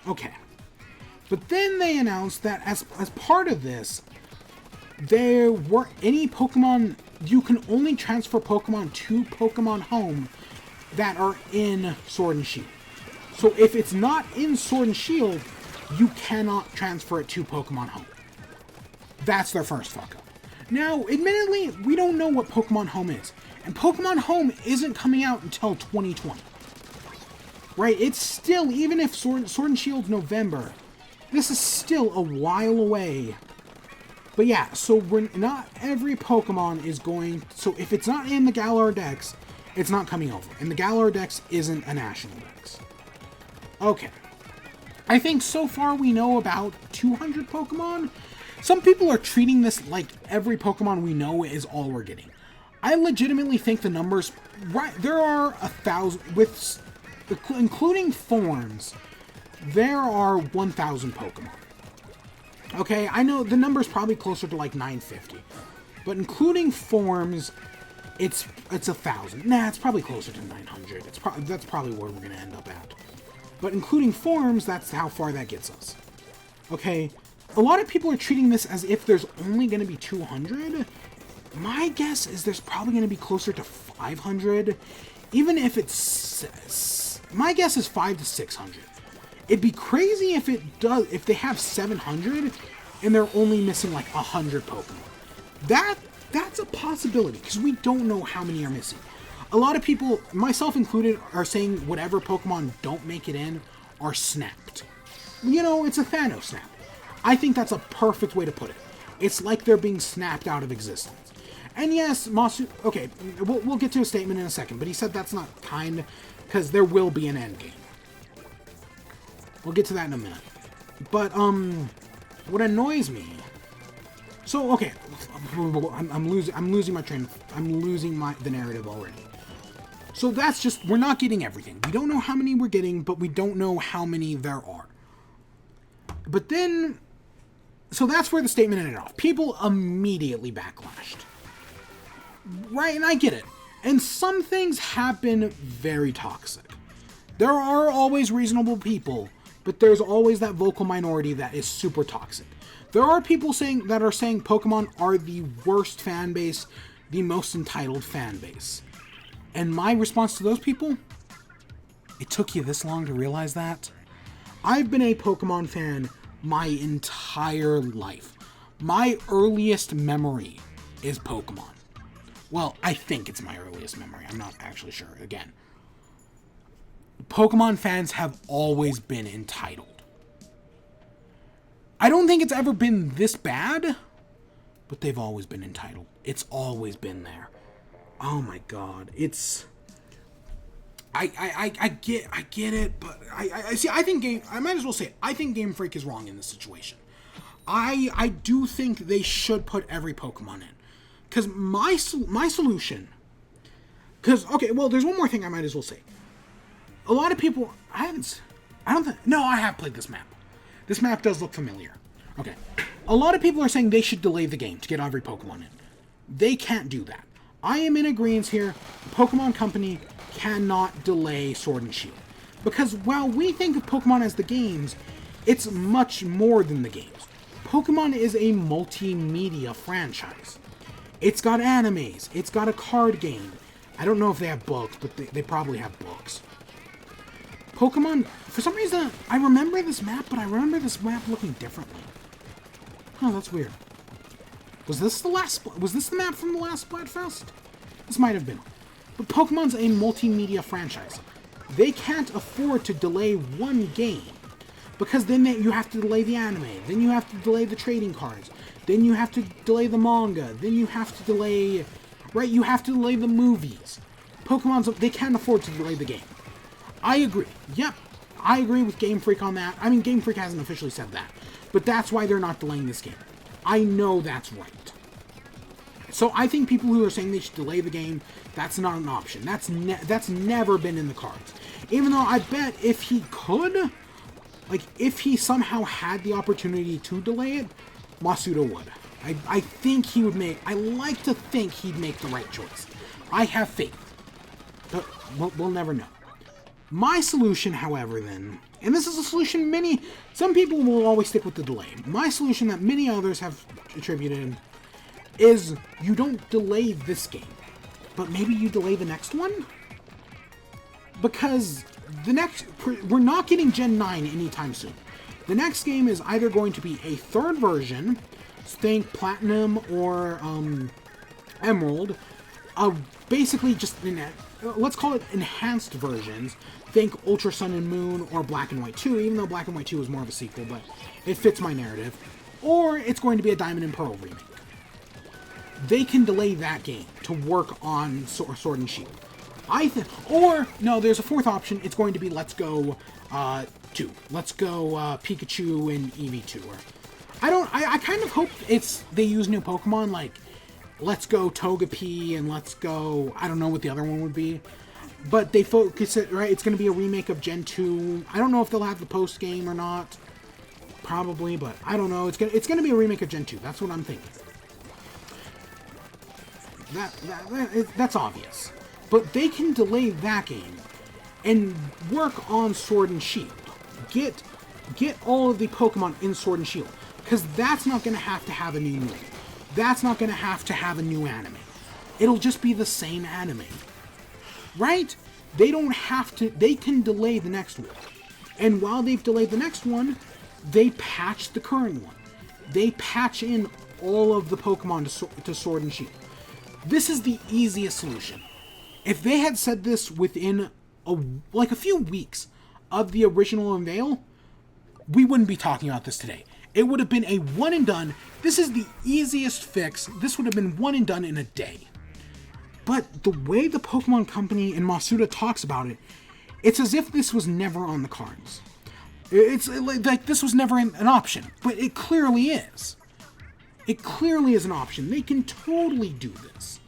okay. But then they announced that as part of this, there weren't any Pokemon. You can only transfer Pokemon to Pokemon Home that are in Sword and Shield. So if it's not in Sword and Shield, you cannot transfer it to Pokemon Home. That's their first fuck up. Now, admittedly, we don't know what Pokemon Home is. And Pokemon Home isn't coming out until 2020. Right? It's still, even if Sword and Shield's November, this is still a while away. But yeah, so not every Pokemon is going... So if it's not in the Galar Dex, it's not coming over. And the Galar Dex isn't a national Dex. Okay. I think so far we know about 200 Pokemon. Some people are treating this like every Pokemon we know is all we're getting. I legitimately think the numbers... Right, there are 1,000... including forms, there are 1,000 Pokemon. Okay, I know the number's probably closer to like 950. But including forms, it's 1,000. Nah, it's probably closer to 900. That's probably where we're going to end up at. But including forms, that's how far that gets us. Okay, a lot of people are treating this as if there's only going to be 200. My guess is there's probably going to be closer to 500. Even if it's... My guess is 500 to 600. It'd be crazy if they have 700 and they're only missing like 100 Pokemon. That's a possibility because we don't know how many are missing. A lot of people, myself included, are saying whatever Pokemon don't make it in are snapped. it's a Thanos snap. I think that's a perfect way to put it. It's like they're being snapped out of existence. And yes, okay, we'll get to a statement in a second, but he said that's not kind, because there will be an endgame. We'll get to that in a minute. But, what annoys me... So, okay, I'm losing my train, I'm losing the narrative already. So that's just, we're not getting everything. We don't know how many we're getting, but we don't know how many there are. But then, so that's where the statement ended off. People immediately backlashed. Right, and I get it. And some things have been very toxic. There are always reasonable people, but there's always that vocal minority that is super toxic. There are people that are saying Pokemon are the worst fan base, the most entitled fan base. And my response to those people, it took you this long to realize that? I've been a Pokemon fan my entire life. My earliest memory is Pokemon. Well, I think it's my earliest memory. I'm not actually sure. Again, Pokemon fans have always been entitled. I don't think it's ever been this bad, but they've always been entitled. It's always been there. Oh my god, it's... I get it, but I see. I might as well say it. I think Game Freak is wrong in this situation. I do think they should put every Pokemon in, because my solution. Because okay, well, there's one more thing I might as well say. A lot of people, I have played this map. This map does look familiar. Okay, a lot of people are saying they should delay the game to get every Pokemon in. They can't do that. I am in agreement here. The Pokemon Company cannot delay Sword and Shield. Because while we think of Pokemon as the games, it's much more than the games. Pokemon is a multimedia franchise. It's got animes. It's got a card game. I don't know if they have books, but they probably have books. Pokemon, for some reason, I remember this map, but I remember this map looking differently. Oh, that's weird. Was this the map from the last Splatfest? This might have been. But Pokemon's a multimedia franchise. They can't afford to delay one game, because then you have to delay the anime, then you have to delay the trading cards, then you have to delay the manga, then you have to delay... Right, you have to delay the movies. They can't afford to delay the game. I agree. Yep, I agree with Game Freak on that. I mean, Game Freak hasn't officially said that, but that's why they're not delaying this game. I know that's right. So I think people who are saying they should delay the game, that's not an option. That's never been in the cards. Even though I bet if he could, like if he somehow had the opportunity to delay it, Masuda would. I think he would I like to think he'd make the right choice. I have faith. But we'll never know. My solution, however, then, and this is a solution some people will always stick with the delay. My solution that many others have attributed is you don't delay this game, but maybe you delay the next one? Because we're not getting Gen 9 anytime soon. The next game is either going to be a third version, think Platinum or Emerald, basically just, let's call it enhanced versions. Think Ultra Sun and Moon or Black and White 2, even though Black and White 2 is more of a sequel, but it fits my narrative. Or it's going to be a Diamond and Pearl remake. They can delay that game to work on Sword and Shield. Or, no, there's a fourth option. It's going to be Let's Go 2. Let's Go Pikachu and Eevee 2. I kind of hope they use new Pokemon, like Let's Go Togepi and Let's Go, I don't know what the other one would be. But they focus it, right? It's going to be a remake of Gen 2. I don't know if they'll have the post game or not. Probably, but I don't know. It's gonna be a remake of Gen 2. That's what I'm thinking. That's obvious. But they can delay that game and work on Sword and Shield. Get all of the Pokemon in Sword and Shield. Because that's not going to have a new movie. That's not going to have a new anime. It'll just be the same anime. Right? They don't have to... They can delay the next one. And while they've delayed the next one, they patch the current one. They patch in all of the Pokemon to Sword and Shield. This is the easiest solution. If they had said this within a few weeks of the original unveil, we wouldn't be talking about this today. It would have been a one and done. This is the easiest fix. This would have been one and done in a day. But the way the Pokemon Company and Masuda talks about it, it's as if this was never on the cards. It's like this was never an option, but it clearly is. It clearly is an option. They can totally do this.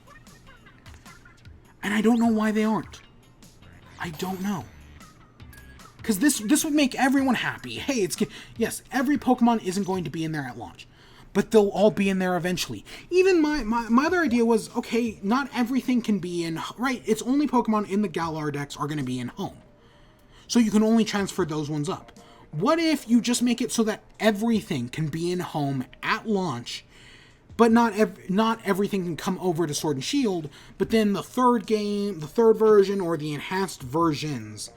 And I don't know why they aren't. I don't know. Because this would make everyone happy. Hey, yes, every Pokemon isn't going to be in there at launch, but they'll all be in there eventually. Even my other idea was, okay, not everything can be in, right, it's only Pokemon in the Galar Dex are going to be in home. So you can only transfer those ones up. What if you just make it so that everything can be in home at launch, but not everything can come over to Sword and Shield, but then the third version, or the enhanced versions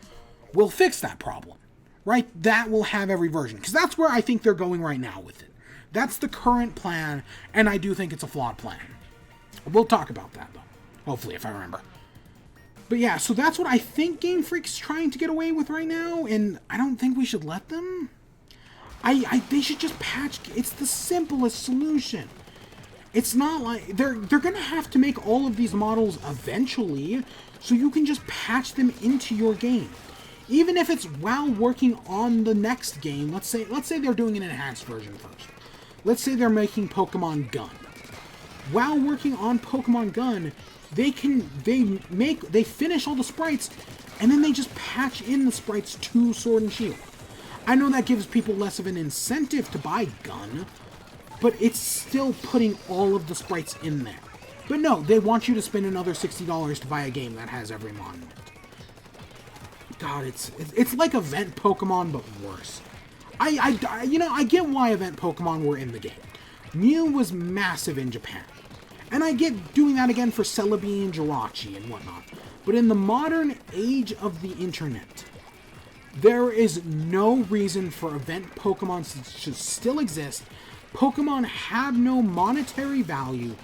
will fix that problem, right? That will have every version, because that's where I think they're going right now with it. That's the current plan, and I do think it's a flawed plan. We'll talk about that, though, hopefully, if I remember. But yeah, so that's what I think Game Freak's trying to get away with right now, and I don't think we should let them. They should just patch. It's the simplest solution. It's not like they're gonna have to make all of these models eventually, so you can just patch them into your game. Even if it's while working on the next game, let's say they're doing an enhanced version first. Let's say they're making Pokemon Gun. While working on Pokemon Gun, they finish all the sprites, and then they just patch in the sprites to Sword and Shield. I know that gives people less of an incentive to buy Gun, but it's still putting all of the sprites in there. But no, they want you to spend another $60 to buy a game that has every mon in it. God, it's like event Pokemon, but worse. I get why event Pokemon were in the game. Mew was massive in Japan. And I get doing that again for Celebi and Jirachi and whatnot. But in the modern age of the internet, there is no reason for event Pokemon to still exist. Pokemon have no monetary value.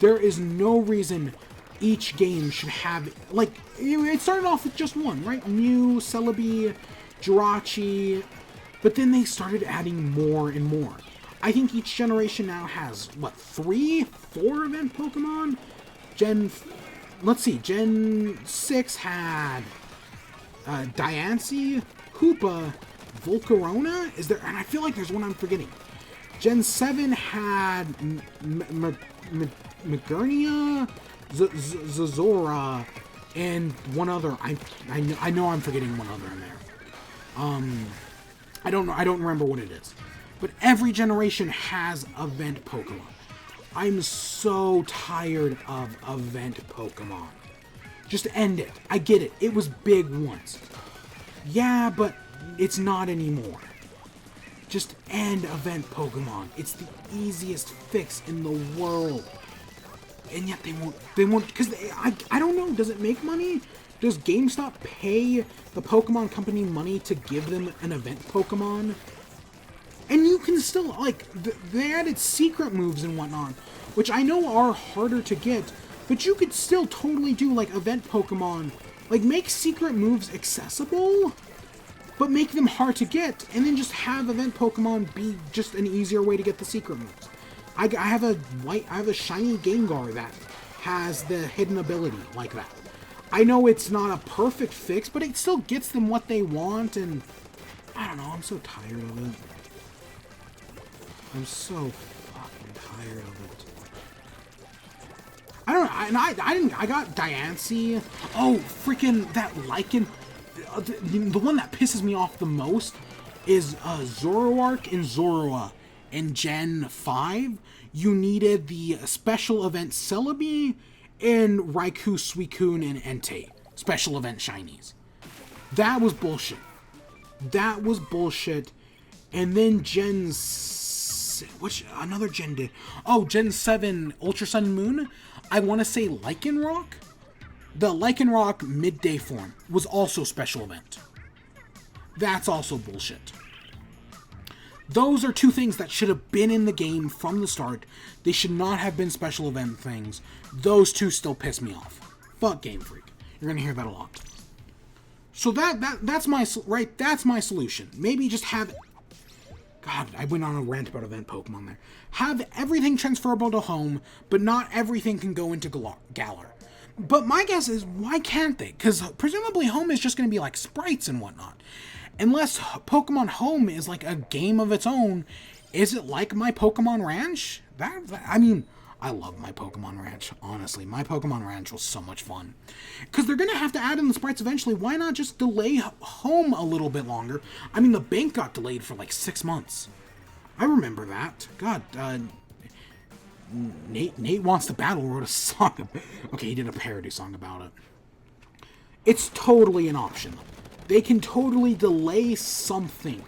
There is no reason each game should have, like, it started off with just one, right? Mew, Celebi, Jirachi, but then they started adding more and more. I think each generation now has, 3, 4 event Pokemon? Gen 6 had Diancie, Hoopa, Volcarona? And I feel like there's one I'm forgetting. Gen 7 had Magernia, Zazora, and one other. I know I'm forgetting one other in there. I don't know. I don't remember what it is. But every generation has event Pokemon. I'm so tired of event Pokemon. Just end it. I get it. It was big once. Yeah, but it's not anymore. Just end event Pokemon. It's the easiest fix in the world. And yet they won't, because I don't know, does it make money? Does GameStop pay the Pokemon Company money to give them an event Pokemon? And you can still, like, they added secret moves and whatnot, which I know are harder to get, but you could still totally do, like, event Pokemon, like, make secret moves accessible, but make them hard to get, and then just have event Pokemon be just an easier way to get the secret moves. I have a shiny Gengar that has the hidden ability like that. I know it's not a perfect fix, but it still gets them what they want, and I don't know, I'm so tired of it. I'm so fucking tired of it. I don't know, I got Diancie. Oh, freaking that Lycan. The one that pisses me off the most is Zoroark and Zorua in Gen 5. You needed the special event Celebi and Raikou, Suicune, and Entei. Special event shinies. That was bullshit. That was bullshit. And then Gen... Which another gen did? Oh, Gen 7 Ultra Sun and Moon. I want to say Lycanroc. The Lycanroc midday form was also special event. That's also bullshit. Those are two things that should have been in the game from the start. They should not have been special event things. Those two still piss me off. Fuck Game Freak. You're gonna hear that a lot. So that's my solution. Maybe just have God, I went on a rant about event Pokemon there. Have everything transferable to home, but not everything can go into Galar. But my guess is, why can't they? Because presumably home is just going to be like sprites and whatnot. Unless Pokemon Home is like a game of its own, is it like my Pokemon Ranch? I mean, I love my Pokemon Ranch, honestly. My Pokemon Ranch was so much fun. Because they're going to have to add in the sprites eventually. Why not just delay Home a little bit longer? I mean, the bank got delayed for like 6 months. I remember that. God, Nate Wants to Battle wrote a song. Okay, he did a parody song about it. It's totally an option. They can totally delay something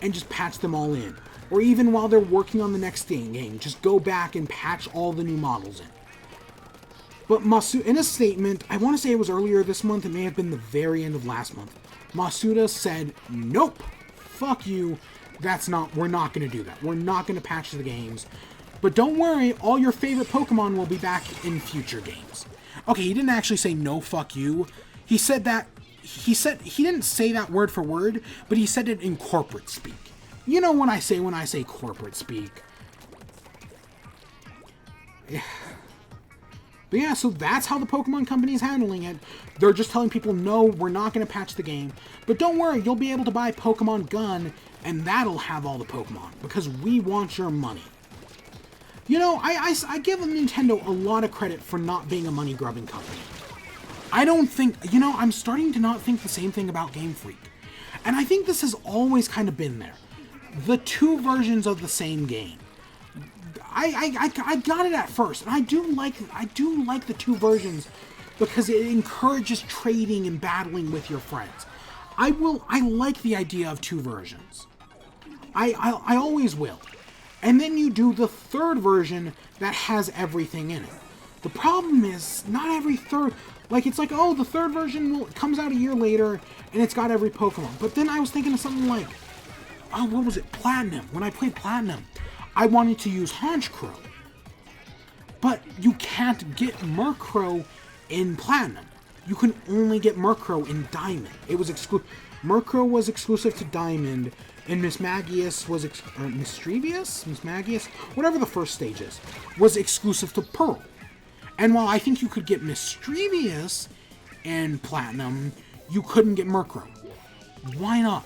and just patch them all in. Or even while they're working on the next game, just go back and patch all the new models in. But in a statement, I want to say it was earlier this month, it may have been the very end of last month, Masuda said, nope, fuck you, we're not going to do that. We're not going to patch the games. But don't worry, all your favorite Pokemon will be back in future games. Okay, he didn't actually say no, fuck you. He said he didn't say that word for word, but he said it in corporate speak. You know when I say corporate speak. But yeah, so that's how the Pokemon Company is handling it. They're just telling people, no, we're not going to patch the game. But don't worry, you'll be able to buy Pokemon Gun, and that'll have all the Pokemon, because we want your money. You know, I give Nintendo a lot of credit for not being a money-grubbing company. I don't think, I'm starting to not think the same thing about Game Freak. And I think this has always kind of been there. The two versions of the same game. I got it at first, and I do like the two versions because it encourages trading and battling with your friends. I like the idea of two versions. I always will. And then you do the third version that has everything in it. The problem is, not every third... Like, it's like, oh, the third version comes out a year later, and it's got every Pokemon. But then I was thinking of something like, oh, what was it? Platinum. When I played Platinum, I wanted to use Honchkrow. But you can't get Murkrow in Platinum. You can only get Murkrow in Diamond. It was Murkrow was exclusive to Diamond, and Mismagius was... Mismagius? Whatever the first stage is, was exclusive to Pearl. And while I think you could get Mischievous in Platinum, you couldn't get Murkrow. Why not?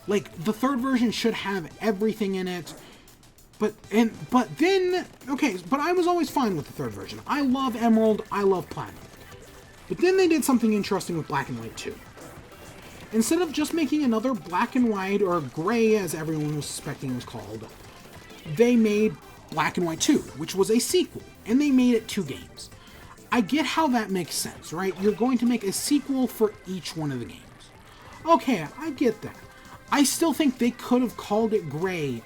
Like, the third version should have everything in it. But I was always fine with the third version. I love Emerald, I love Platinum. But then they did something interesting with Black and White 2. Instead of just making another Black and White, or Gray as everyone was suspecting it was called, they made Black and White 2, which was a sequel, and they made it 2 games. I get how that makes sense, right? You're going to make a sequel for each one of the games. Okay, I get that. I still think they could have called it Gray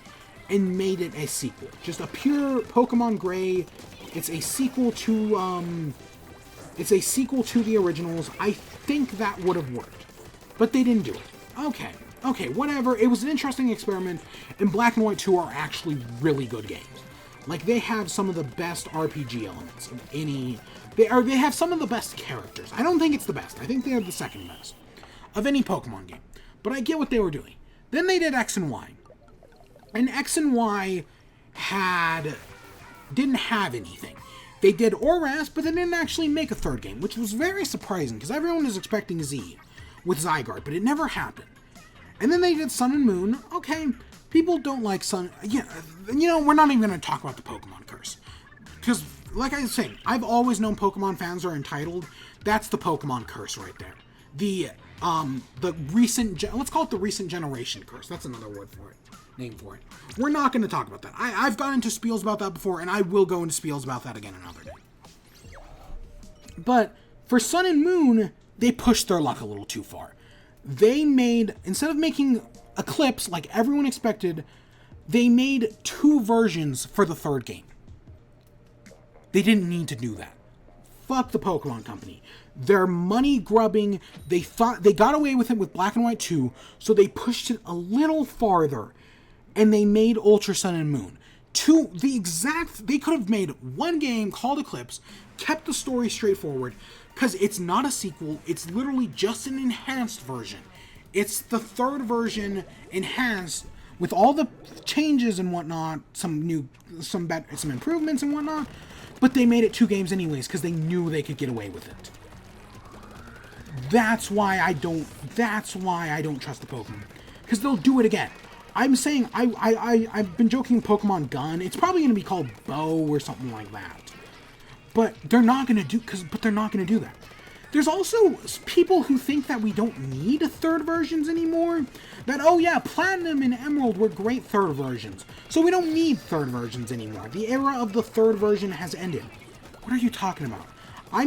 and made it a sequel. Just a pure Pokemon Gray. It's a sequel to the originals. I think that would have worked. But they didn't do it. Okay, whatever. It was an interesting experiment, and Black and White 2 are actually really good games. Like, they have some of the best RPG elements of any... They have some of the best characters. I don't think it's the best. I think they are the second best of any Pokemon game. But I get what they were doing. Then they did X and Y. And X and Y didn't have anything. They did Oras, but they didn't actually make a third game, which was very surprising, because everyone was expecting Z with Zygarde, but it never happened. And then they did Sun and Moon. Okay, people don't like Sun... Yeah, we're not even going to talk about the Pokemon curse. Because, like I was saying, I've always known Pokemon fans are entitled. That's the Pokemon curse right there. The recent... Let's call it the recent generation curse. That's another name for it. We're not going to talk about that. I've gone into spiels about that before, and I will go into spiels about that again another day. But for Sun and Moon, they pushed their luck a little too far. They made... Instead of making Eclipse like everyone expected, they made 2 versions for the third game. They didn't need to do that. Fuck the Pokemon Company. They're money grubbing. They thought they got away with it with Black and White 2, so they pushed it a little farther, and they made Ultra Sun and Moon. They could have made one game called Eclipse, kept the story straightforward, because it's not a sequel, it's literally just an enhanced version. It's the third version enhanced with all the changes and whatnot, some improvements and whatnot, but they made it 2 games anyways because they knew they could get away with it. That's why I don't trust the Pokemon, because they'll do it again. I'm saying I've been joking Pokemon Gun. It's probably going to be called Bow or something like that. But they're not going to do that. There's also people who think that we don't need third versions anymore. That, oh yeah, Platinum and Emerald were great third versions, so we don't need third versions anymore. The era of the third version has ended. What are you talking about? I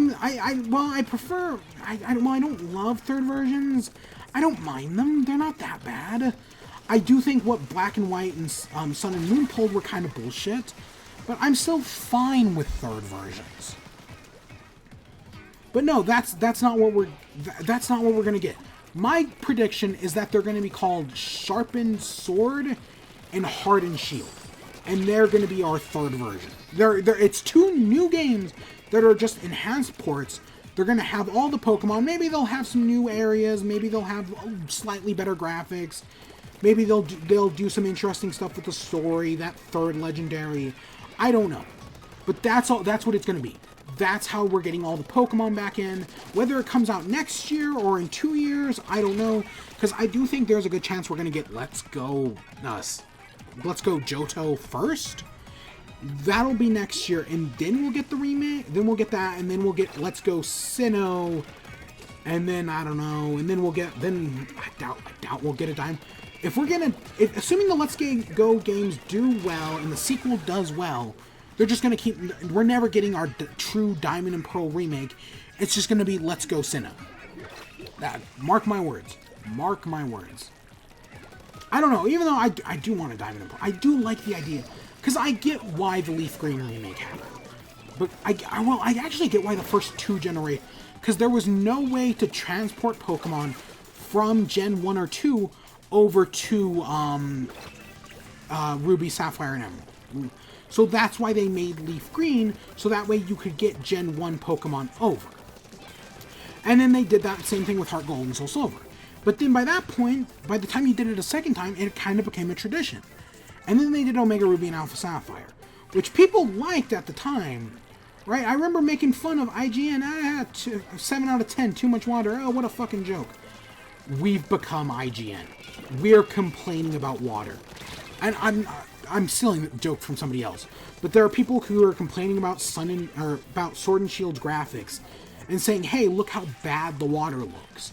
don't love third versions. I don't mind them. They're not that bad. I do think what Black and White and Sun and Moon pulled were kind of bullshit, but I'm still fine with third versions. But no, that's not what we're gonna get. My prediction is that they're gonna be called Sharpened Sword and Hardened Shield, and they're gonna be our third version. It's 2 new games that are just enhanced ports. They're gonna have all the Pokemon. Maybe they'll have some new areas. Maybe they'll have slightly better graphics. Maybe they'll do some interesting stuff with the story. That third legendary, I don't know, but that's all. That's what it's gonna be. That's how we're getting all the Pokemon back in. Whether it comes out next year or in 2 years, I don't know. Because I do think there's a good chance we're going to get Let's Go Johto first. That'll be next year. And then we'll get the remake. Then we'll get that. And then we'll get Let's Go Sinnoh. And then, I don't know. And then we'll get... Then, I doubt we'll get a dime. Assuming the Let's Go games do well and the sequel does well... They're just going to keep... We're never getting our true Diamond and Pearl remake. It's just going to be Let's Go Sinnoh. Mark my words. Mark my words. I don't know. Even though I do want a Diamond and Pearl. I do like the idea. Because I get why the Leaf Green remake happened. But I actually get why the first 2 generations... Because there was no way to transport Pokemon from Gen 1 or 2 over to Ruby, Sapphire, and Emerald. So that's why they made Leaf Green, so that way you could get Gen 1 Pokemon over. And then they did that same thing with Heart Gold and Soul Silver. But then by that point, by the time you did it a second time, it kind of became a tradition. And then they did Omega Ruby and Alpha Sapphire, which people liked at the time, right? I remember making fun of IGN, 7 out of 10, too much water, oh, what a fucking joke. We've become IGN. We're complaining about water. And I'm stealing the joke from somebody else, but there are people who are complaining about about Sword and Shield's graphics and saying, hey, look how bad the water looks.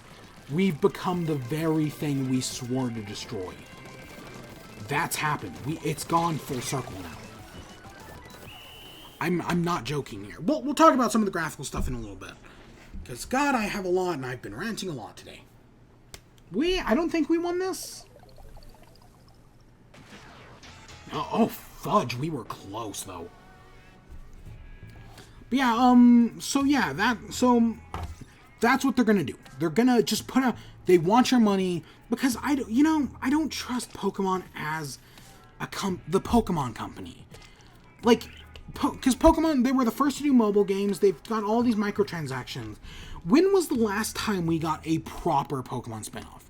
We've become the very thing we swore to destroy. That's happened. It's gone full circle now. I'm not joking here. We'll talk about some of the graphical stuff in a little bit, because God, I have a lot and I've been ranting a lot today. I don't think we won this. Oh, fudge, we were close, though. But yeah, that's what they're gonna do. They're gonna just they want your money, because I don't trust Pokemon as the Pokemon company. Like, because Pokemon, they were the first to do mobile games, they've got all these microtransactions. When was the last time we got a proper Pokemon spinoff?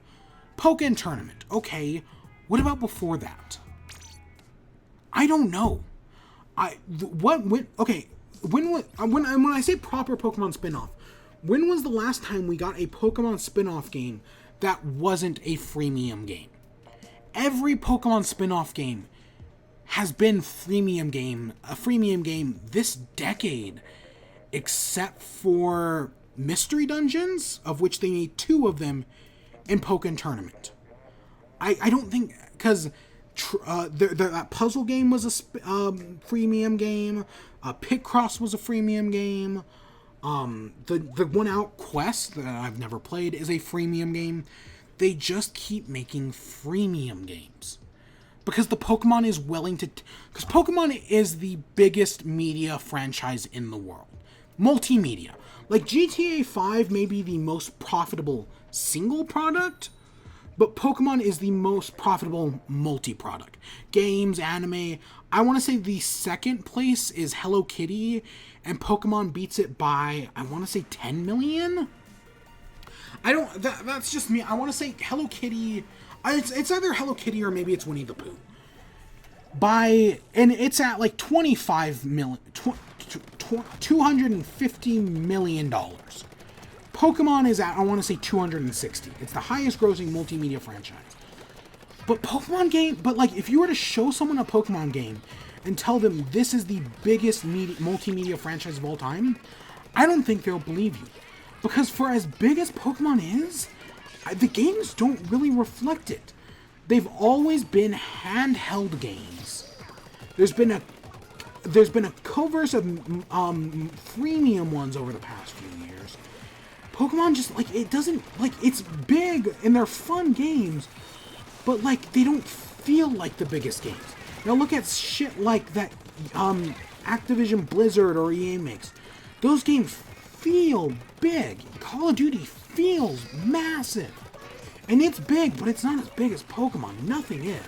Pokken Tournament, okay. What about before that? I don't know. When I say proper Pokemon spinoff, when was the last time we got a Pokemon spinoff game that wasn't a freemium game? Every Pokemon spinoff game has been a freemium game this decade, except for Mystery Dungeons, of which they made 2 of them, and Pokken Tournament. I don't think, because that puzzle game was a freemium game. Picross was a freemium game. The One Out Quest that I've never played is a freemium game. They just keep making freemium games because the Pokemon is willing to. Because Pokemon is the biggest media franchise in the world, multimedia. Like GTA 5 may be the most profitable single product, but Pokemon is the most profitable multi-product. Games, anime. I want to say the second place is Hello Kitty, and Pokemon beats it by, I want to say 10 million? That's just me. I want to say Hello Kitty, It's either Hello Kitty or maybe it's Winnie the Pooh. And it's at like $250 million. Pokemon is at, I want to say, 260. It's the highest grossing multimedia franchise. But like, if you were to show someone a Pokemon game and tell them this is the biggest multimedia franchise of all time, I don't think they'll believe you. Because for as big as Pokemon is, the games don't really reflect it. They've always been handheld games. There's been a coverse of freemium ones over the past few years. Pokemon just, like, it doesn't, like, it's big and they're fun games, but, like, they don't feel like the biggest games. Now look at shit like that Activision Blizzard or EA makes. Those games feel big. Call of Duty feels massive. And it's big, but it's not as big as Pokemon. Nothing is.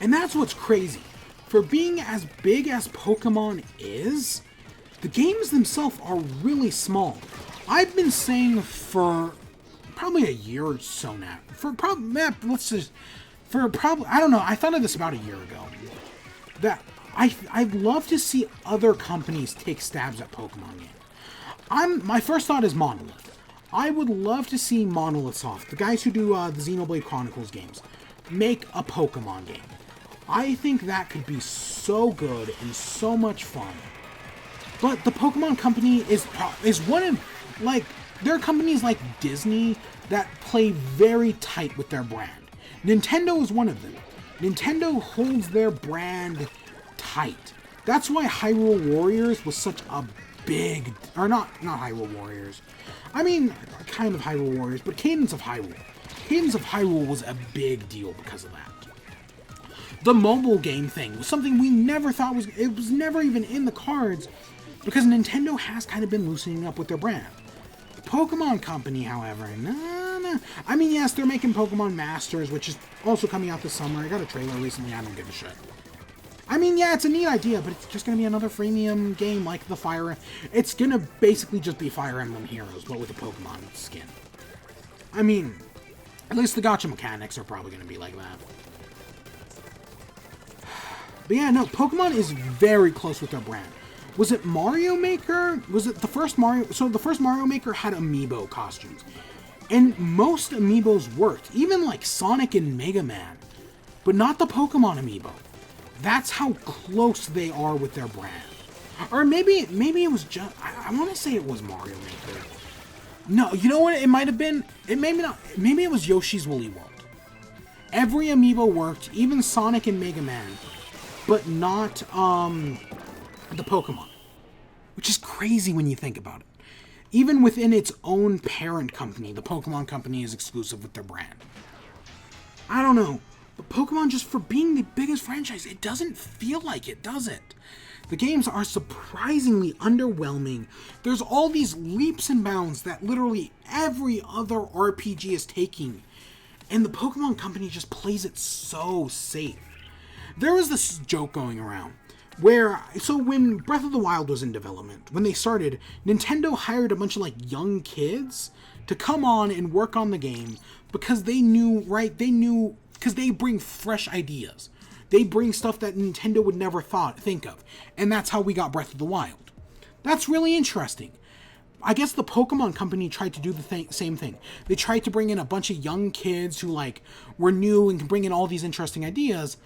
And that's what's crazy. For being as big as Pokemon is, the games themselves are really small. I've been saying for probably a year or so now. I don't know, I thought of this about a year ago. That I'd love to see other companies take stabs at Pokemon games. My first thought is Monolith. I would love to see Monolith Soft, the guys who do the Xenoblade Chronicles games, make a Pokemon game. I think that could be so good and so much fun. But the Pokemon Company is one of, like, there are companies like Disney that play very tight with their brand. Nintendo is one of them. Nintendo holds their brand tight. That's why Hyrule Warriors was such a big, or not Hyrule Warriors. I mean, kind of Hyrule Warriors, but Cadence of Hyrule. Cadence of Hyrule was a big deal because of that. The mobile game thing was something we never thought it was never even in the cards because Nintendo has kind of been loosening up with their brand. The Pokemon Company, however, nah. I mean, yes, they're making Pokemon Masters, which is also coming out this summer. I got a trailer recently, I don't give a shit. I mean, yeah, it's a neat idea, but it's just going to be another freemium game like the Fire... It's going to basically just be Fire Emblem Heroes, but with a Pokemon skin. I mean, at least the gacha mechanics are probably going to be like that. But yeah, no, Pokemon is very close with their brand. Was it Mario Maker? Was it the first Mario... So the first Mario Maker had amiibo costumes. And most amiibos worked, even like Sonic and Mega Man. But not the Pokemon amiibo. That's how close they are with their brand. Or maybe it was just... I want to say it was Mario Maker. No, you know what it might have been? It maybe not. Maybe it was Yoshi's Woolly World. Every amiibo worked, even Sonic and Mega Man. But not the Pokemon. Which is crazy when you think about it. Even within its own parent company, the Pokemon Company is exclusive with their brand. I don't know. But Pokemon, just for being the biggest franchise, it doesn't feel like it, does it? The games are surprisingly underwhelming. There's all these leaps and bounds that literally every other RPG is taking. And the Pokemon Company just plays it so safe. There was this joke going around where, so when Breath of the Wild was in development, when they started, Nintendo hired a bunch of like young kids to come on and work on the game because they knew, because they bring fresh ideas. They bring stuff that Nintendo would never think of. And that's how we got Breath of the Wild. That's really interesting. I guess the Pokemon Company tried to do the same thing. They tried to bring in a bunch of young kids who like were new and can bring in all these interesting ideas.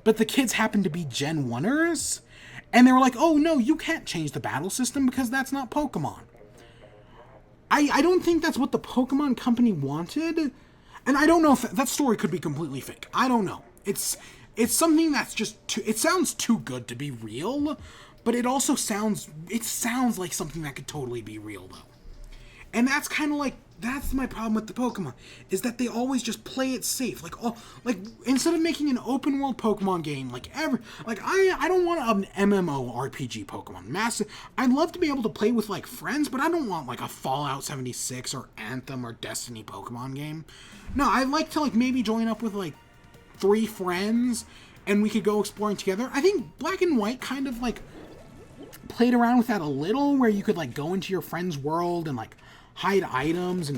But the kids happened to be Gen 1ers. And they were like, oh no, you can't change the battle system because that's not Pokemon. I don't think that's what the Pokemon Company wanted. And I don't know if that story could be completely fake. I don't know. It's something that's just it sounds too good to be real, but it also sounds like something that could totally be real though. And that's kind of like, that's my problem with the Pokemon, is that they always just play it safe. Like instead of making an open world Pokemon game, I don't want an MMORPG Pokemon. Massive. I'd love to be able to play with like friends, but I don't want like a Fallout 76 or Anthem or Destiny Pokemon game. No, I'd like to like maybe join up with like 3 friends and we could go exploring together. I think Black and White kind of like played around with that a little, where you could like go into your friend's world and like hide items,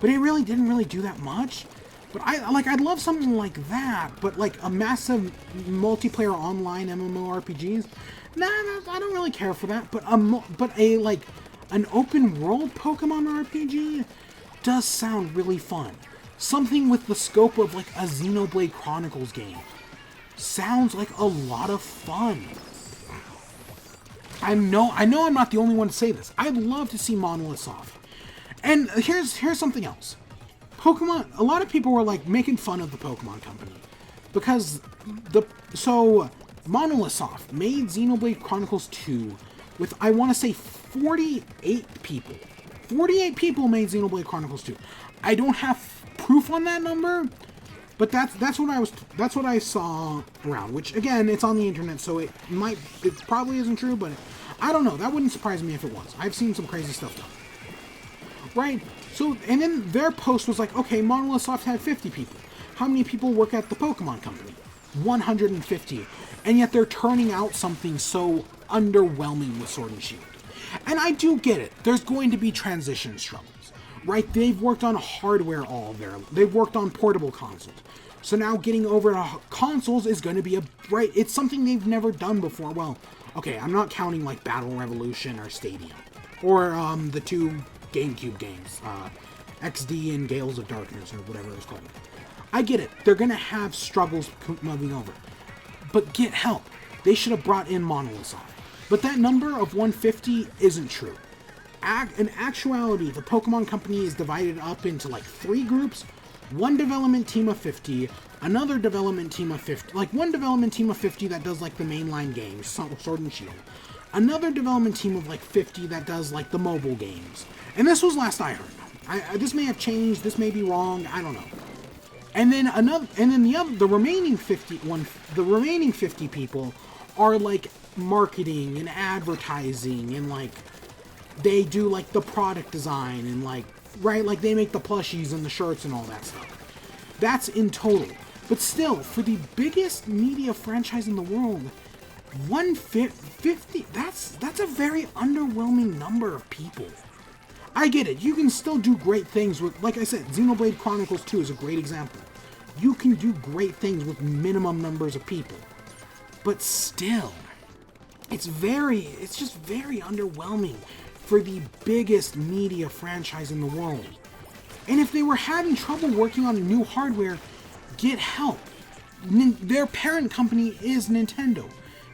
but it really didn't really do that much. But I'd love something like that, but like a massive multiplayer online MMORPGs. Nah, I don't really care for that. But like an open world Pokemon RPG does sound really fun. Something with the scope of like a Xenoblade Chronicles game. Sounds like a lot of fun. I know I'm not the only one to say this. I'd love to see Monolith Soft. And here's something else. Pokemon, a lot of people were like making fun of the Pokemon Company because Monolith Soft made Xenoblade Chronicles 2 with, I want to say, 48 people. 48 people made Xenoblade Chronicles 2. I don't have proof on that number, but that's what I saw around, which again, it's on the internet, so it probably isn't true, but I don't know. That wouldn't surprise me if it was. I've seen some crazy stuff done. Right? So, and then their post was like, okay, Monolith Soft had 50 people. How many people work at the Pokemon Company? 150. And yet they're turning out something so underwhelming with Sword and Shield. And I do get it. There's going to be transition struggles. Right? They've worked on hardware they've worked on portable consoles. So now getting over to consoles is going to be it's something they've never done before. Well, okay, I'm not counting like Battle Revolution or Stadium. Or the two GameCube games, XD and Gales of Darkness, or whatever it was called. I get it. They're going to have struggles moving over. But get help. They should have brought in Monolith Soft. But that number of 150 isn't true. In actuality, the Pokemon Company is divided up into like 3 groups. One development team of 50, another development team of 50, like one development team of 50 that does like the mainline games, Sword and Shield. Another development team of like 50 that does like the mobile games. And this was last I heard. This may have changed, this may be wrong, I don't know. And then the remaining 50 people are like marketing and advertising, and like they do like the product design and like they make the plushies and the shirts and all that stuff. That's in total. But still, for the biggest media franchise in the world, 150, that's a very underwhelming number of people. I get it. You can still do great things with, like I said, Xenoblade Chronicles 2 is a great example. You can do great things with minimum numbers of people. But still, it's just very underwhelming for the biggest media franchise in the world. And if they were having trouble working on new hardware, get help. Their parent company is Nintendo.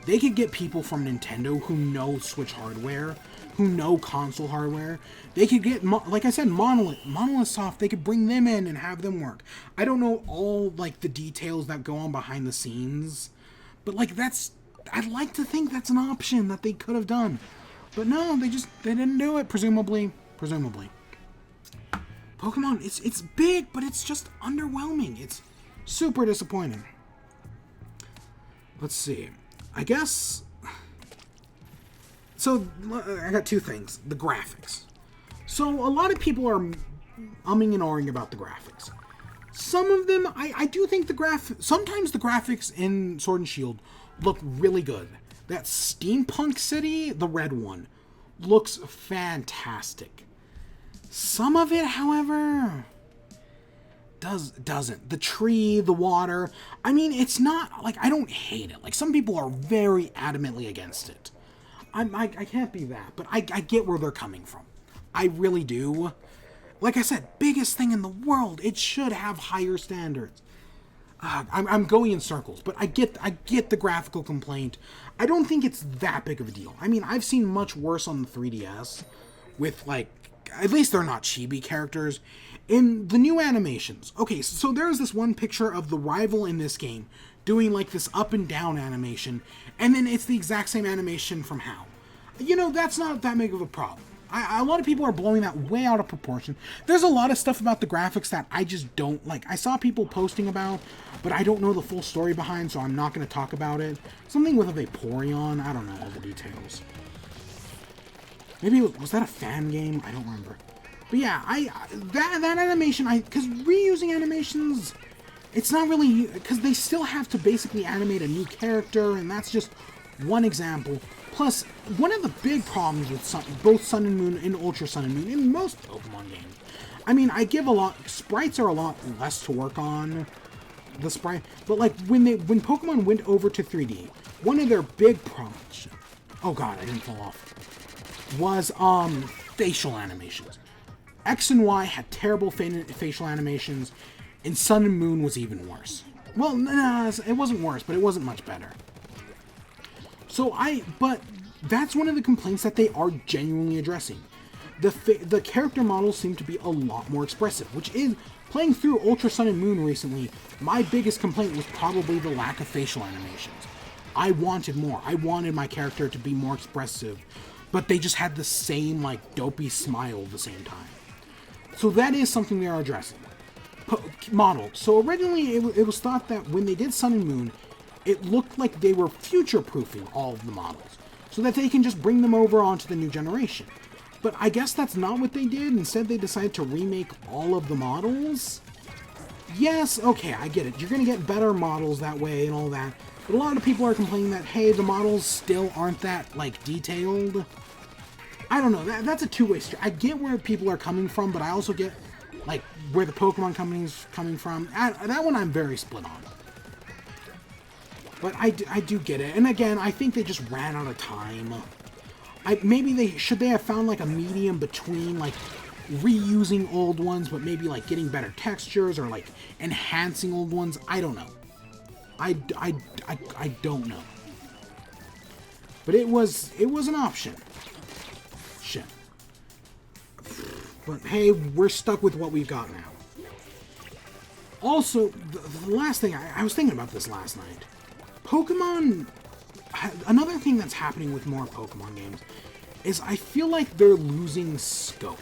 They could get people from Nintendo who know Switch hardware, who know console hardware. They could get, like I said, Monolith Soft. They could bring them in and have them work. I don't know all like the details that go on behind the scenes, but like I'd like to think that's an option that they could have done. But no, they didn't do it, presumably. Pokemon, it's big, but it's just underwhelming. It's super disappointing. Let's see. I guess... So, I got 2 things. The graphics. So, a lot of people are umming and ahhing about the graphics. Some of them, I do think sometimes the graphics in Sword and Shield look really good. That Steampunk City, the red one, looks fantastic. Some of it, however, doesn't. The tree, the water, I mean, it's not, like, I don't hate it. Like, some people are very adamantly against it. I can't be that, but I get where they're coming from. I really do. Like I said, biggest thing in the world. It should have higher standards. I'm going in circles, but I get the graphical complaint. I don't think it's that big of a deal. I mean, I've seen much worse on the 3DS with, like, at least they're not chibi characters. In the new animations, okay, so there's this one picture of the rival in this game doing, like, this up and down animation, and then it's the exact same animation from HAL. You know, that's not that big of a problem. A lot of people are blowing that way out of proportion. There's a lot of stuff about the graphics that I just don't like. I saw people posting about, but I don't know the full story behind, so I'm not going to talk about it. Something with a Vaporeon. I don't know all the details. Maybe, was that a fan game? I don't remember. But yeah, that animation, because reusing animations, it's not really, because they still have to basically animate a new character, and that's just one example. Plus, one of the big problems with both Sun and Moon and Ultra Sun and Moon in most Pokemon games, I mean, I give a lot... Sprites are a lot less to work on, the sprite. But, like, when Pokemon went over to 3D, one of their big problems... Oh, God, I didn't fall off. Was, facial animations. X and Y had terrible facial animations, and Sun and Moon was even worse. Well, nah, it wasn't worse, but it wasn't much better. But that's one of the complaints that they are genuinely addressing. The character models seem to be a lot more expressive, which is, playing through Ultra Sun and Moon recently, my biggest complaint was probably the lack of facial animations. I wanted more. I wanted my character to be more expressive, but they just had the same, like, dopey smile at the same time. So that is something they are addressing. Model. So originally, it was thought that when they did Sun and Moon, it looked like they were future-proofing all of the models, so that they can just bring them over onto the new generation. But I guess that's not what they did. Instead, they decided to remake all of the models. Yes, okay, I get it. You're going to get better models that way and all that. But a lot of people are complaining that, hey, the models still aren't that, like, detailed. I don't know. That's a two-way street. I get where people are coming from, but I also get, like, where the Pokemon company's coming from. That one I'm very split on. But I do get it. And again, I think they just ran out of time. Maybe should they have found, like, a medium between, like, reusing old ones, but maybe, like, getting better textures or, like, enhancing old ones? I don't know. I don't know. But it was an option. Shit. But hey, we're stuck with what we've got now. Also, the last thing, I was thinking about this last night. Pokemon, another thing that's happening with more Pokemon games is I feel like they're losing scope.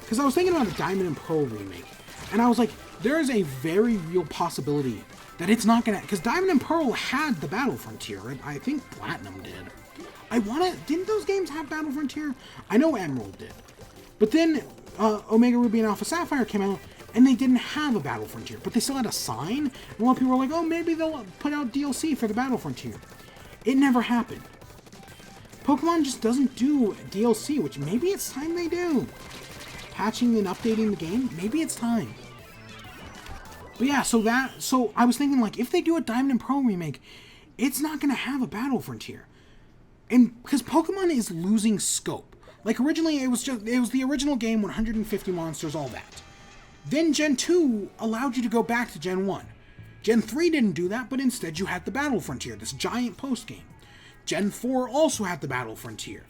Because I was thinking about the Diamond and Pearl remake, and I was like, there is a very real possibility that it's not gonna, because Diamond and Pearl had the Battle Frontier, right? I think Platinum did. Didn't those games have Battle Frontier? I know Emerald did. But then Omega Ruby and Alpha Sapphire came out, and they didn't have a Battle Frontier, but they still had a sign. And a lot of people were like, oh, maybe they'll put out DLC for the Battle Frontier. It never happened. Pokemon just doesn't do DLC, which maybe it's time they do. Patching and updating the game, maybe it's time. But yeah, so I was thinking, like, if they do a Diamond and Pearl remake, it's not going to have a Battle Frontier. And because Pokemon is losing scope. Like, originally, it was the original game, 150 monsters, all that. Then Gen 2 allowed you to go back to Gen 1. Gen 3 didn't do that, but instead you had the Battle Frontier, this giant post-game. Gen 4 also had the Battle Frontier.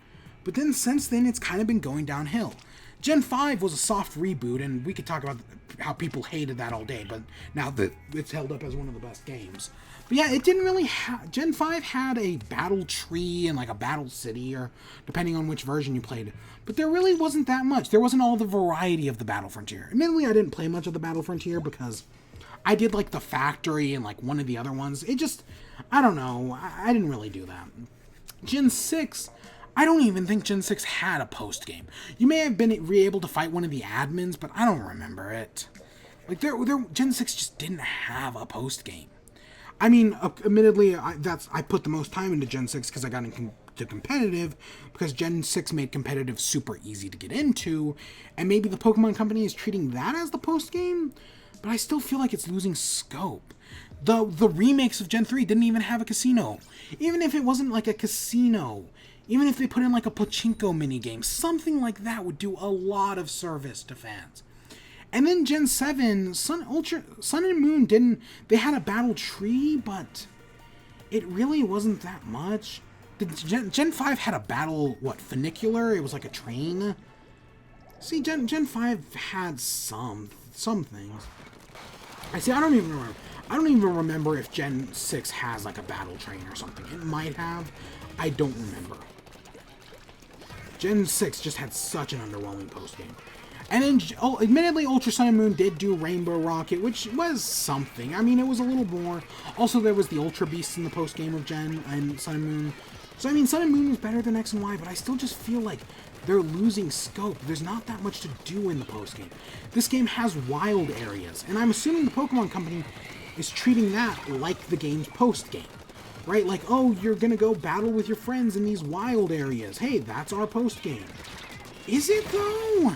But then, since then, it's kind of been going downhill. Gen 5 was a soft reboot, and we could talk about how people hated that all day, but now that it's held up as one of the best games. But yeah, it didn't really Gen 5 had a battle tree and like a battle city, or depending on which version you played. But there really wasn't that much. There wasn't all the variety of the Battle Frontier. Admittedly, I didn't play much of the Battle Frontier because I did like the factory and like one of the other ones. It just, I don't know. I didn't really do that. Gen 6... I don't even think Gen 6 had a post-game. You may have been able to fight one of the admins, but I don't remember it. Like, Gen 6 just didn't have a post-game. I mean, admittedly, I put the most time into Gen 6 because I got into competitive, because Gen 6 made competitive super easy to get into, and maybe the Pokemon Company is treating that as the post-game, but I still feel like it's losing scope. The remakes of Gen 3 didn't even have a casino. Even if it wasn't like a casino, even if they put in like a pachinko minigame, something like that would do a lot of service to fans. And then Gen 7, Sun and Moon they had a battle tree, but it really wasn't that much. Gen 5 had a battle, funicular? It was like a train. See, Gen 5 had some things. I don't even remember if Gen 6 has like a battle train or something. It might have. I don't remember. Gen 6 just had such an underwhelming post-game. And then, admittedly, Ultra Sun and Moon did do Rainbow Rocket, which was something. I mean, it was a little more. Also, there was the Ultra Beasts in the post-game of Gen and Sun and Moon. So, I mean, Sun and Moon was better than X and Y, but I still just feel like they're losing scope. There's not that much to do in the post-game. This game has wild areas, and I'm assuming the Pokemon Company is treating that like the game's post-game. Right? Like, oh, you're gonna go battle with your friends in these wild areas. Hey, that's our post-game. Is it, though?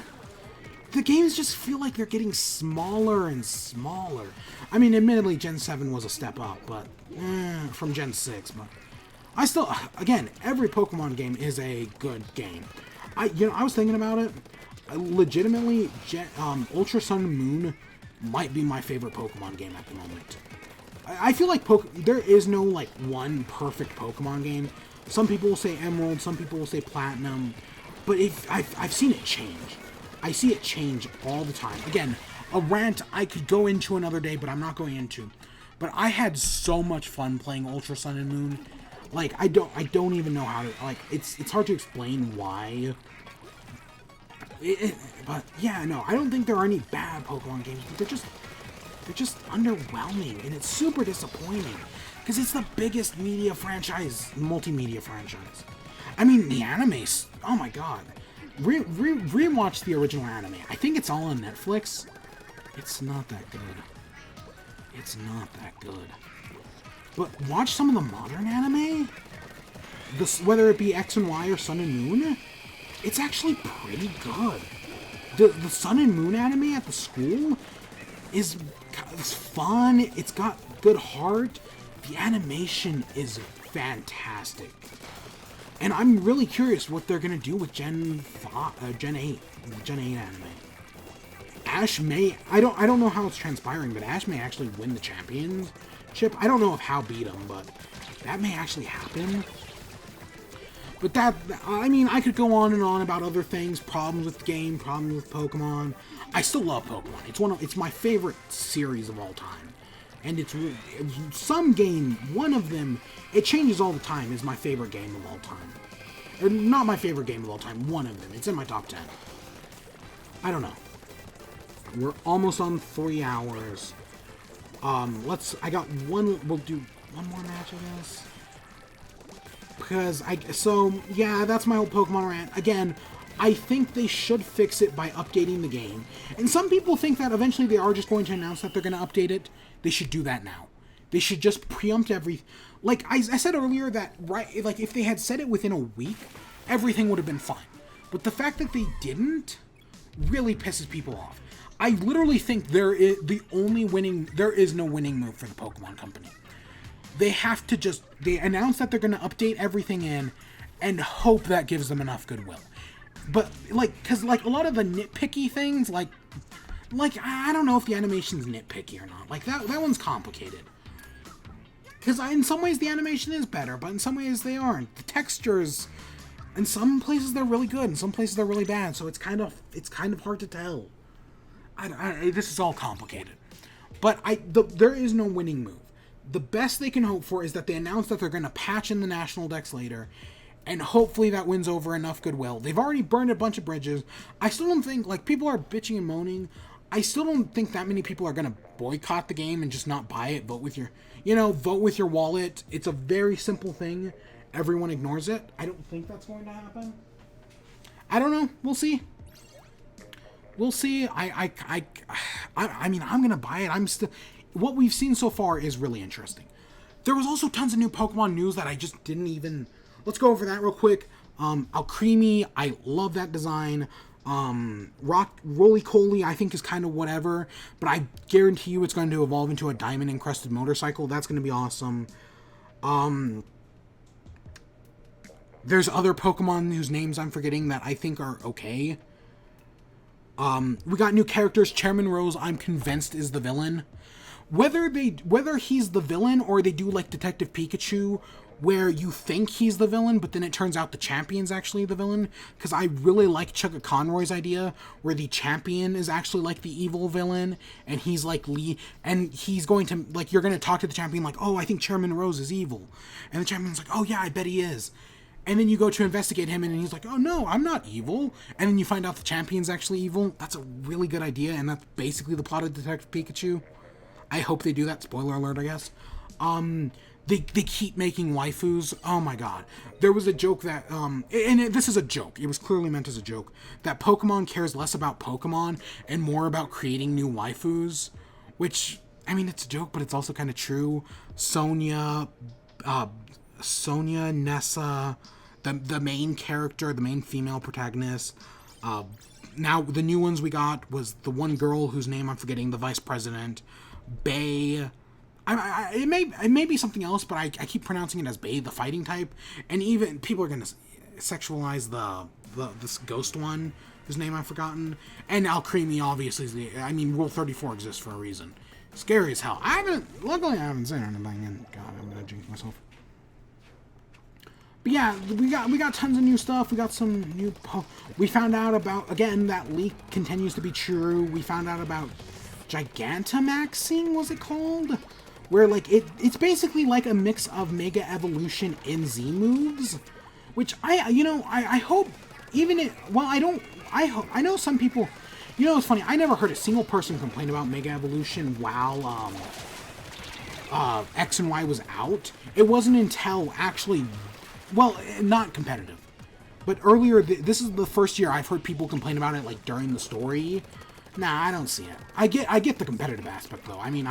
the games just feel like they're getting smaller and smaller. I mean, admittedly, Gen 7 was a step up, but from Gen 6. But I still, again, every Pokemon game is a good game. I was thinking about it. Legitimately, Ultra Sun and Moon might be my favorite Pokemon game at the moment. I feel like there is no like one perfect Pokemon game. Some people will say Emerald, some people will say Platinum, but I've seen it change. I see it change all the time. Again, a rant I could go into another day, but I'm not going into. But I had so much fun playing Ultra Sun and Moon. Like I don't even know how to, like, it's hard to explain why. But yeah, no, I don't think there are any bad Pokemon games, but they're just underwhelming, and it's super disappointing because it's the biggest media franchise, multimedia franchise. I mean, the animes, oh my god. Rewatch the original anime. I think it's all on Netflix. It's not that good. It's not that good. But watch some of the modern anime, whether it be X and Y or Sun and Moon, it's actually pretty good. The Sun and Moon anime at the school is fun. It's got good heart. The animation is fantastic. And I'm really curious what they're gonna do with Gen 8 anime. Ash may, I don't know how it's transpiring, but Ash may actually win the championship. I don't know if Hal beat him, but that may actually happen. But that, I mean, I could go on and on about other things, problems with the game, problems with Pokemon. I still love Pokemon. It's my favorite series of all time. And it's some game, one of them, it changes all the time, is my favorite game of all time. Or not my favorite game of all time, one of them. It's in my top 10. I don't know. We're almost on 3 hours. I got one, we'll do one more match, I guess. Because yeah, that's my whole Pokemon rant. Again, I think they should fix it by updating the game. And some people think that eventually they are just going to announce that they're going to update it. They should do that now. They should just preempt everything. Like I said earlier, that like if they had said it within a week, everything would have been fine. But the fact that they didn't really pisses people off. I literally think there is no winning move for the Pokemon Company. They have to they announce that they're going to update everything in and hope that gives them enough goodwill. But, because, a lot of the nitpicky things, like, I don't know if the animation's nitpicky or not. Like, that one's complicated. Because in some ways the animation is better, but in some ways they aren't. The textures, in some places they're really good, in some places they're really bad, so it's kind of hard to tell. This is all complicated. But there is no winning move. The best they can hope for is that they announce that they're going to patch in the National Dex later, and hopefully that wins over enough goodwill. They've already burned a bunch of bridges. I still don't think, people are bitching and moaning. I still don't think that many people are going to boycott the game and just not buy it. Vote with your wallet. It's a very simple thing. Everyone ignores it. I don't think that's going to happen. I don't know. We'll see. We'll see. I mean, I'm going to buy it. What we've seen so far is really interesting. There was also tons of new Pokemon news that I just didn't even... Let's go over that real quick. Alcremie, I love that design. Roly-Coly, I think is kind of whatever, but I guarantee you it's going to evolve into a diamond-encrusted motorcycle. That's going to be awesome. There's other Pokemon whose names I'm forgetting that I think are okay. We got new characters. Chairman Rose, I'm convinced, is the villain. Whether he's the villain or they do like Detective Pikachu, where you think he's the villain, but then it turns out the champion's actually the villain, because I really like Chugga Conroy's idea, where the champion is actually like the evil villain, and he's like and he's going to, you're going to talk to the champion like, oh, I think Chairman Rose is evil. And the champion's like, oh yeah, I bet he is. And then you go to investigate him, and he's like, oh no, I'm not evil. And then you find out the champion's actually evil. That's a really good idea, and that's basically the plot of Detective Pikachu. I hope they do that. Spoiler alert, I guess. They keep making waifus. Oh my god. There was a joke that, this is a joke. It was clearly meant as a joke. That Pokemon cares less about Pokemon and more about creating new waifus. Which, I mean, it's a joke, but it's also kind of true. Sonia, Nessa, the main character, the main female protagonist, now the new ones we got was the one girl whose name I'm forgetting, the vice president, Bay. It may be something else, but I keep pronouncing it as Bay, the fighting type, and even people are gonna sexualize this ghost one whose name I've forgotten, and Alcremie obviously is Rule 34 exists for a reason. Scary as hell. Luckily I haven't seen anything, and God, I'm gonna jinx myself. But yeah, we got tons of new stuff. We got some new. We found out about, again, that leak continues to be true. We found out about Gigantamaxing, was it called? Where like it's basically like a mix of Mega Evolution and Z moves, which I hope even it. Well, I know some people. You know, it's funny. I never heard a single person complain about Mega Evolution while X and Y was out. It wasn't until actually, well, not competitive, but earlier. This is the first year I've heard people complain about it, like during the story. Nah, I don't see it. I get the competitive aspect though. I mean,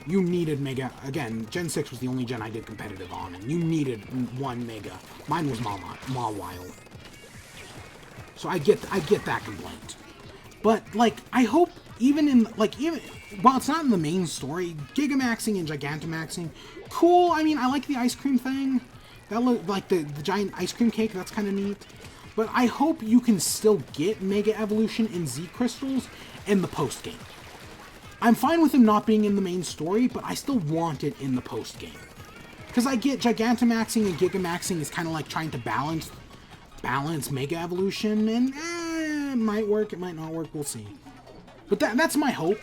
you needed Mega. Again, Gen 6 was the only gen I did competitive on, and you needed one Mega. Mine was Mawile. So I get that complaint. But like, I hope even while it's not in the main story, Gigamaxing and Gigantamaxing, cool. I mean, I like the ice cream thing. That look like the giant ice cream cake. That's kind of neat. But I hope you can still get Mega Evolution and Z Crystals in the post-game. I'm fine with them not being in the main story, but I still want it in the post-game. Because I get Gigantamaxing and Gigamaxing is kind of like trying to balance Mega Evolution, and it might work, it might not work, we'll see. But that's my hope.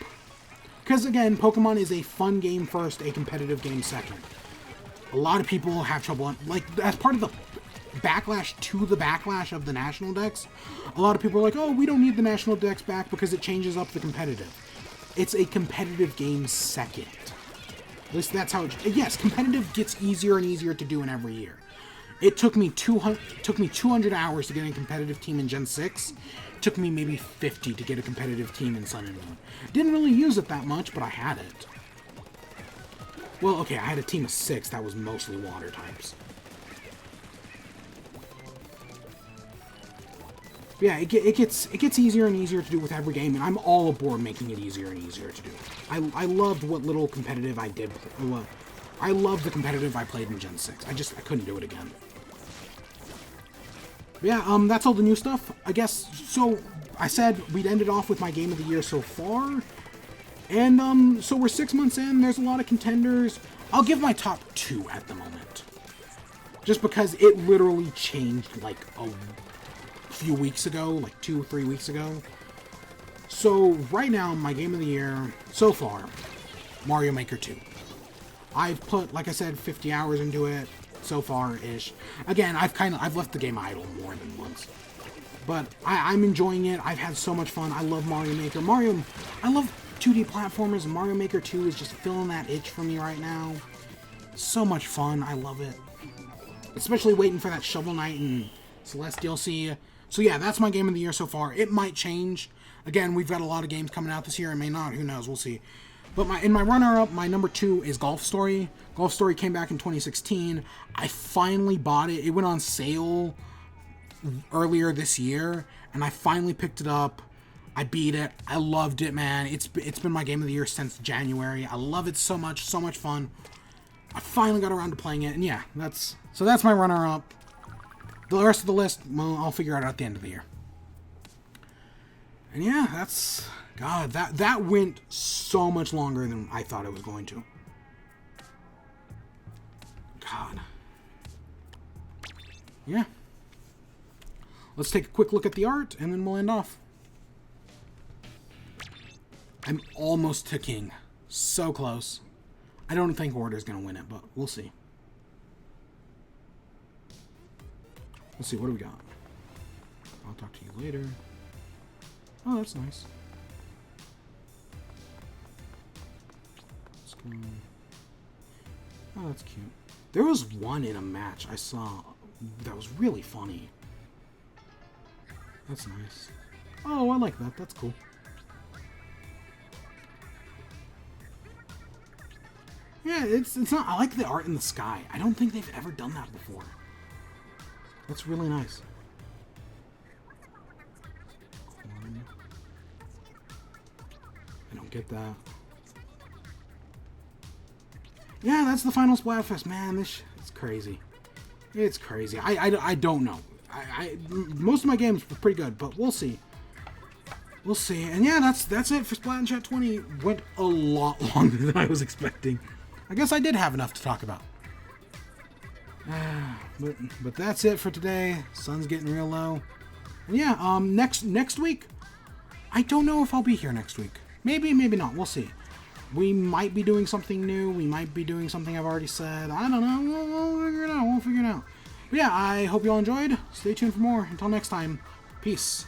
Because again, Pokemon is a fun game first, a competitive game second. A lot of people have trouble, like, as part of the backlash to the backlash of the National Dex, a lot of people are like, oh, we don't need the National Dex back because it changes up the competitive. It's a competitive game second. At least that's how it... Yes, competitive gets easier and easier to do in every year. It took me 200 hours to get a competitive team in Gen 6. It took me maybe 50 to get a competitive team in Sun and Moon. Didn't really use it that much, but I had it. Well, okay, I had a team of 6 that was mostly water types. Yeah, it gets easier and easier to do with every game, and I'm all aboard making it easier and easier to do. I loved what little competitive I did. I loved the competitive I played in Gen 6. I couldn't do it again. But yeah, that's all the new stuff, I guess. So, I said we'd end it off with my game of the year so far. And, so we're 6 months in, there's a lot of contenders. I'll give my top 2 at the moment. Just because it literally changed, like, a few weeks ago, like 2 or 3 weeks ago. So, right now, my game of the year, so far, Mario Maker 2. I've put, like I said, 50 hours into it so far-ish. Again, I've left the game idle more than once. But I'm enjoying it. I've had so much fun. I love Mario Maker. I love 2D platformers, and Mario Maker 2 is just filling that itch for me right now. So much fun. I love it. Especially waiting for that Shovel Knight and Celeste DLC. So yeah, that's my game of the year so far. It might change. Again, we've got a lot of games coming out this year. It may not. Who knows? We'll see. But in my runner-up, my number 2 is Golf Story. Golf Story came back in 2016. I finally bought it. It went on sale earlier this year, and I finally picked it up. I beat it. I loved it, man. It's been my game of the year since January. I love it so much. So much fun. I finally got around to playing it, and yeah, that's my runner-up. The rest of the list, well, I'll figure out at the end of the year. And yeah, that's... God, that went so much longer than I thought it was going to. God. Yeah. Let's take a quick look at the art, and then we'll end off. I'm almost to King. So close. I don't think Order's going to win it, but we'll see. Let's see, what do we got? I'll talk to you later. Oh, that's nice. Let's go. Oh, that's cute. There was one in a match I saw that was really funny. That's nice. Oh, I like that. That's cool. Yeah, it's not... I like the art in the sky. I don't think they've ever done that before. That's really nice. I don't get that. Yeah, that's the final Splatfest. Man, this it's crazy. It's crazy. I don't know. Most of my games were pretty good, but we'll see. We'll see. And yeah, that's it for Splat and Chat 20. Went a lot longer than I was expecting. I guess I did have enough to talk about. But that's it for today. Sun's getting real low. And yeah, next week, I don't know if I'll be here next week. Maybe, maybe not. We'll see. We might be doing something new. We might be doing something I've already said. I don't know. We'll figure it out. But yeah, I hope you all enjoyed. Stay tuned for more. Until next time, peace.